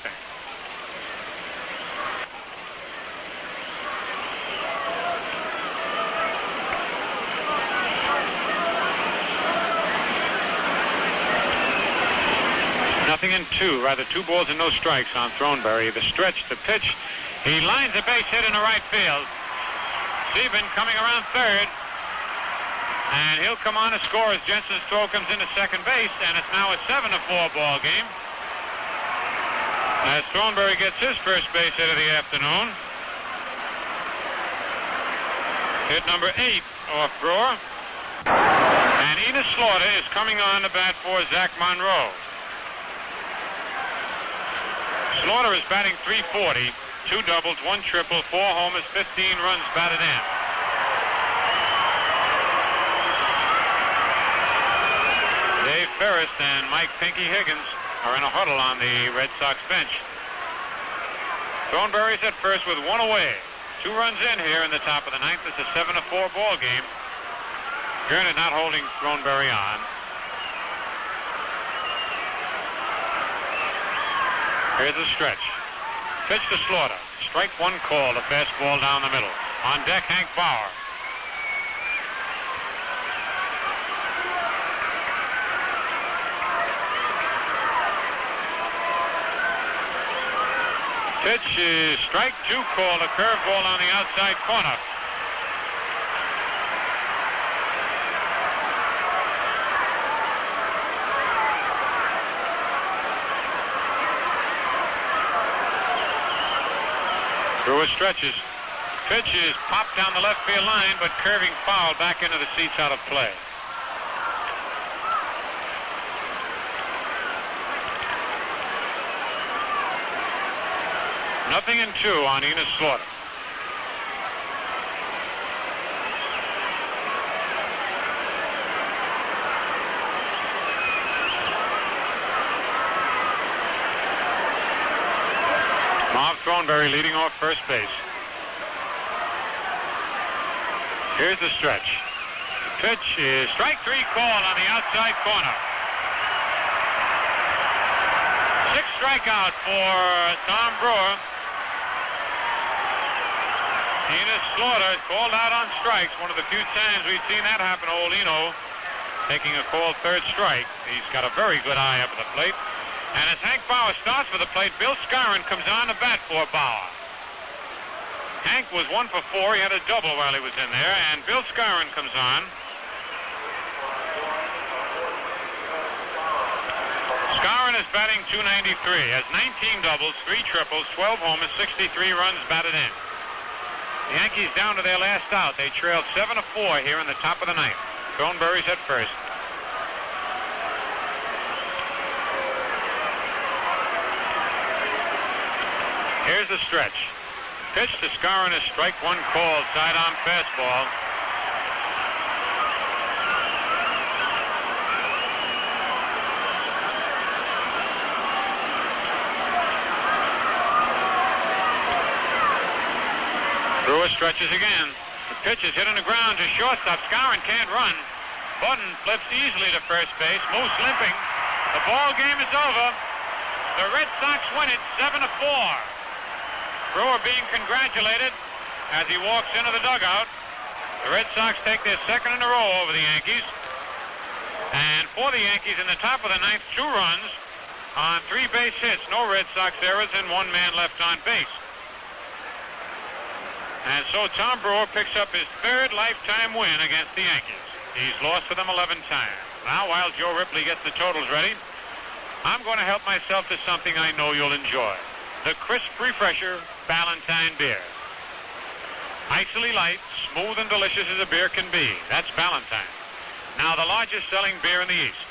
Nothing in 2, rather 2 balls and no strikes on Throneberry. The stretch, the pitch. He lines a base hit in the right field. Sieben coming around third. And he'll come on to score as Jensen's throw comes into second base, and it's now a 7-4 ball game. As Throneberry gets his first base hit of the afternoon. Hit number 8 off Brewer. And Enos Slaughter is coming on to bat for Zach Monroe. Slaughter is batting .340, 2 doubles, 1 triple, 4 homers, 15 runs batted in. Dave Ferris and Mike Pinky Higgins are in a huddle on the Red Sox bench. Throneberry's at first with 1 away. 2 runs in here in the top of the ninth. It's a 7-4 ball game. Gernert not holding Throneberry on. Here's the stretch. Pitch to Slaughter. Strike 1 call. A fastball down the middle. On deck, Hank Bauer. Pitch is strike 2 call. A curveball on the outside corner. Brewer stretches. Pitch is popped down the left field line, but curving foul back into the seats out of play. Nothing in 2 on Enos Slaughter. Mark Throneberry leading off first base. Here's the stretch. The pitch is strike 3 call on the outside corner. 6 strikeouts for Tom Brewer. Enos Slaughter called out on strikes. One of the few times we've seen that happen. Old Eno taking a called 3rd strike. He's got a very good eye up at the plate. And as Hank Bauer starts for the plate, Bill Scarron comes on to bat for Bauer. Hank was 1 for 4. He had a double while he was in there. And Bill Scarron comes on. Scarron is batting .293. Has 19 doubles, 3 triples, 12 homers, 63 runs batted in. The Yankees down to their last out. They trailed 7-4 here in the top of the ninth. Throneberry's at first. Here's the stretch. Pitch to Skowron is strike one called. Sidearm fastball. Brewer stretches again. The pitch is hit on the ground to shortstop. Skowron can't run. Button flips easily to first base. Moose limping. The ball game is over. The Red Sox win it 7-4. Brewer being congratulated as he walks into the dugout. The Red Sox take their second in a row over the Yankees. And for the Yankees in the top of the ninth, 2 runs on 3 base hits. No Red Sox errors and 1 man left on base. And so Tom Brewer picks up his 3rd lifetime win against the Yankees. He's lost to them 11 times. Now, while Joe Ripley gets the totals ready, I'm going to help myself to something I know you'll enjoy. The Crisp Refresher Ballantine Beer. Icily light, smooth and delicious as a beer can be. That's Ballantine. Now the largest selling beer in the East.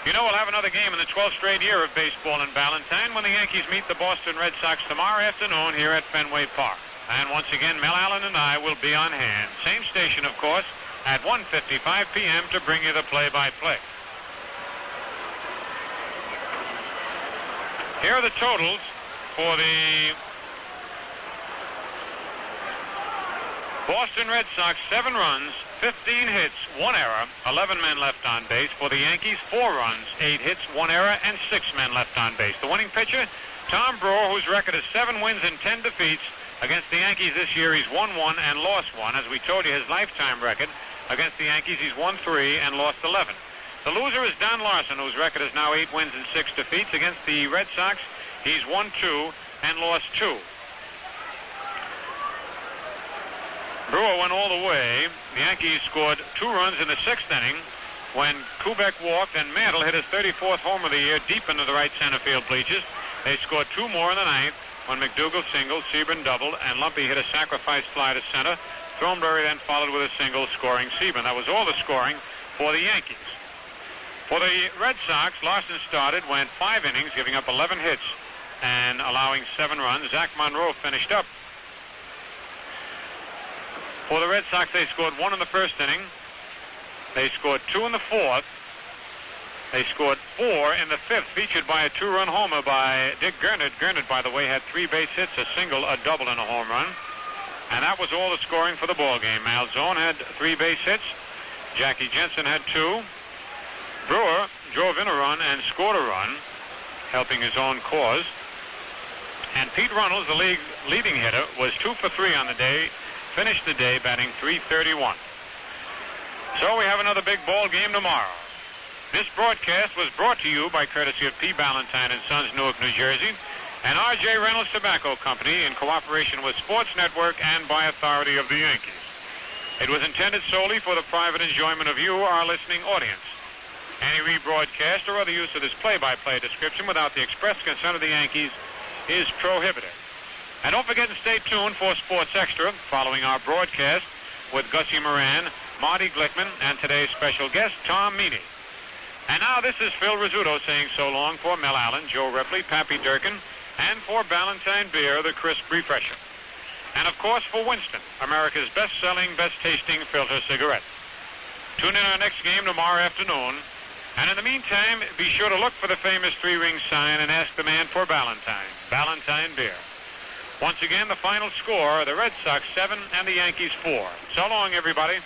You know, we'll have another game in the 12th straight year of baseball in Ballantine when the Yankees meet the Boston Red Sox tomorrow afternoon here at Fenway Park. And once again, Mel Allen and I will be on hand. Same station, of course, at 1:55 p.m. to bring you the play-by-play. Here are the totals for the Boston Red Sox. 7 runs, 15 hits, 1 error, 11 men left on base. For the Yankees, 4 runs, 8 hits, 1 error, and 6 men left on base. The winning pitcher, Tom Brewer, whose record is 7 wins and 10 defeats. Against the Yankees this year, he's won 1 and lost 1. As we told you, his lifetime record against the Yankees, he's won 3 and lost 11. The loser is Don Larsen, whose record is now 8 wins and 6 defeats. Against the Red Sox, he's won 2 and lost 2. Brewer went all the way. The Yankees scored 2 runs in the 6th inning when Kubek walked and Mantle hit his 34th homer of the year deep into the right center field bleachers. They scored 2 more in the 9th when McDougal singled, Sebring doubled, and Lumpy hit a sacrifice fly to center. Thornberry then followed with a single, scoring Sebring. That was all the scoring for the Yankees. For the Red Sox, Larsen started, went 5 innings, giving up 11 hits and allowing 7 runs. Zach Monroe finished up. For the Red Sox, they scored 1 in the 1st inning. They scored 2 in the 4th. They scored 4 in the 5th, featured by a 2-run homer by Dick Gernert. Gernert, by the way, had 3 base hits, a single, a double, and a home run. And that was all the scoring for the ball game. Malzone had 3 base hits. Jackie Jensen had 2. Brewer drove in a run and scored a run, helping his own cause. And Pete Runnels, the league leading hitter, was 2 for 3 on the day, finished the day batting .331. So we have another big ball game tomorrow. This broadcast was brought to you by courtesy of P. Ballantine and Sons, Newark, New Jersey, and R.J. Reynolds Tobacco Company in cooperation with Sports Network and by authority of the Yankees. It was intended solely for the private enjoyment of you, our listening audience. Any rebroadcast or other use of this play-by-play description without the express consent of the Yankees is prohibited. And don't forget to stay tuned for Sports Extra following our broadcast with Gussie Moran, Marty Glickman, and today's special guest, Tom Meany. And now this is Phil Rizzuto saying so long for Mel Allen, Joe Ripley, Pappy Durkin, and for Ballantine Beer, the Crisp Refresher. And of course for Winston, America's best-selling, best-tasting filter cigarette. Tune in our next game tomorrow afternoon. And in the meantime, be sure to look for the famous 3-ring sign and ask the man for Ballantine. Ballantine Beer. Once again, the final score, the Red Sox 7 and the Yankees 4. So long, everybody.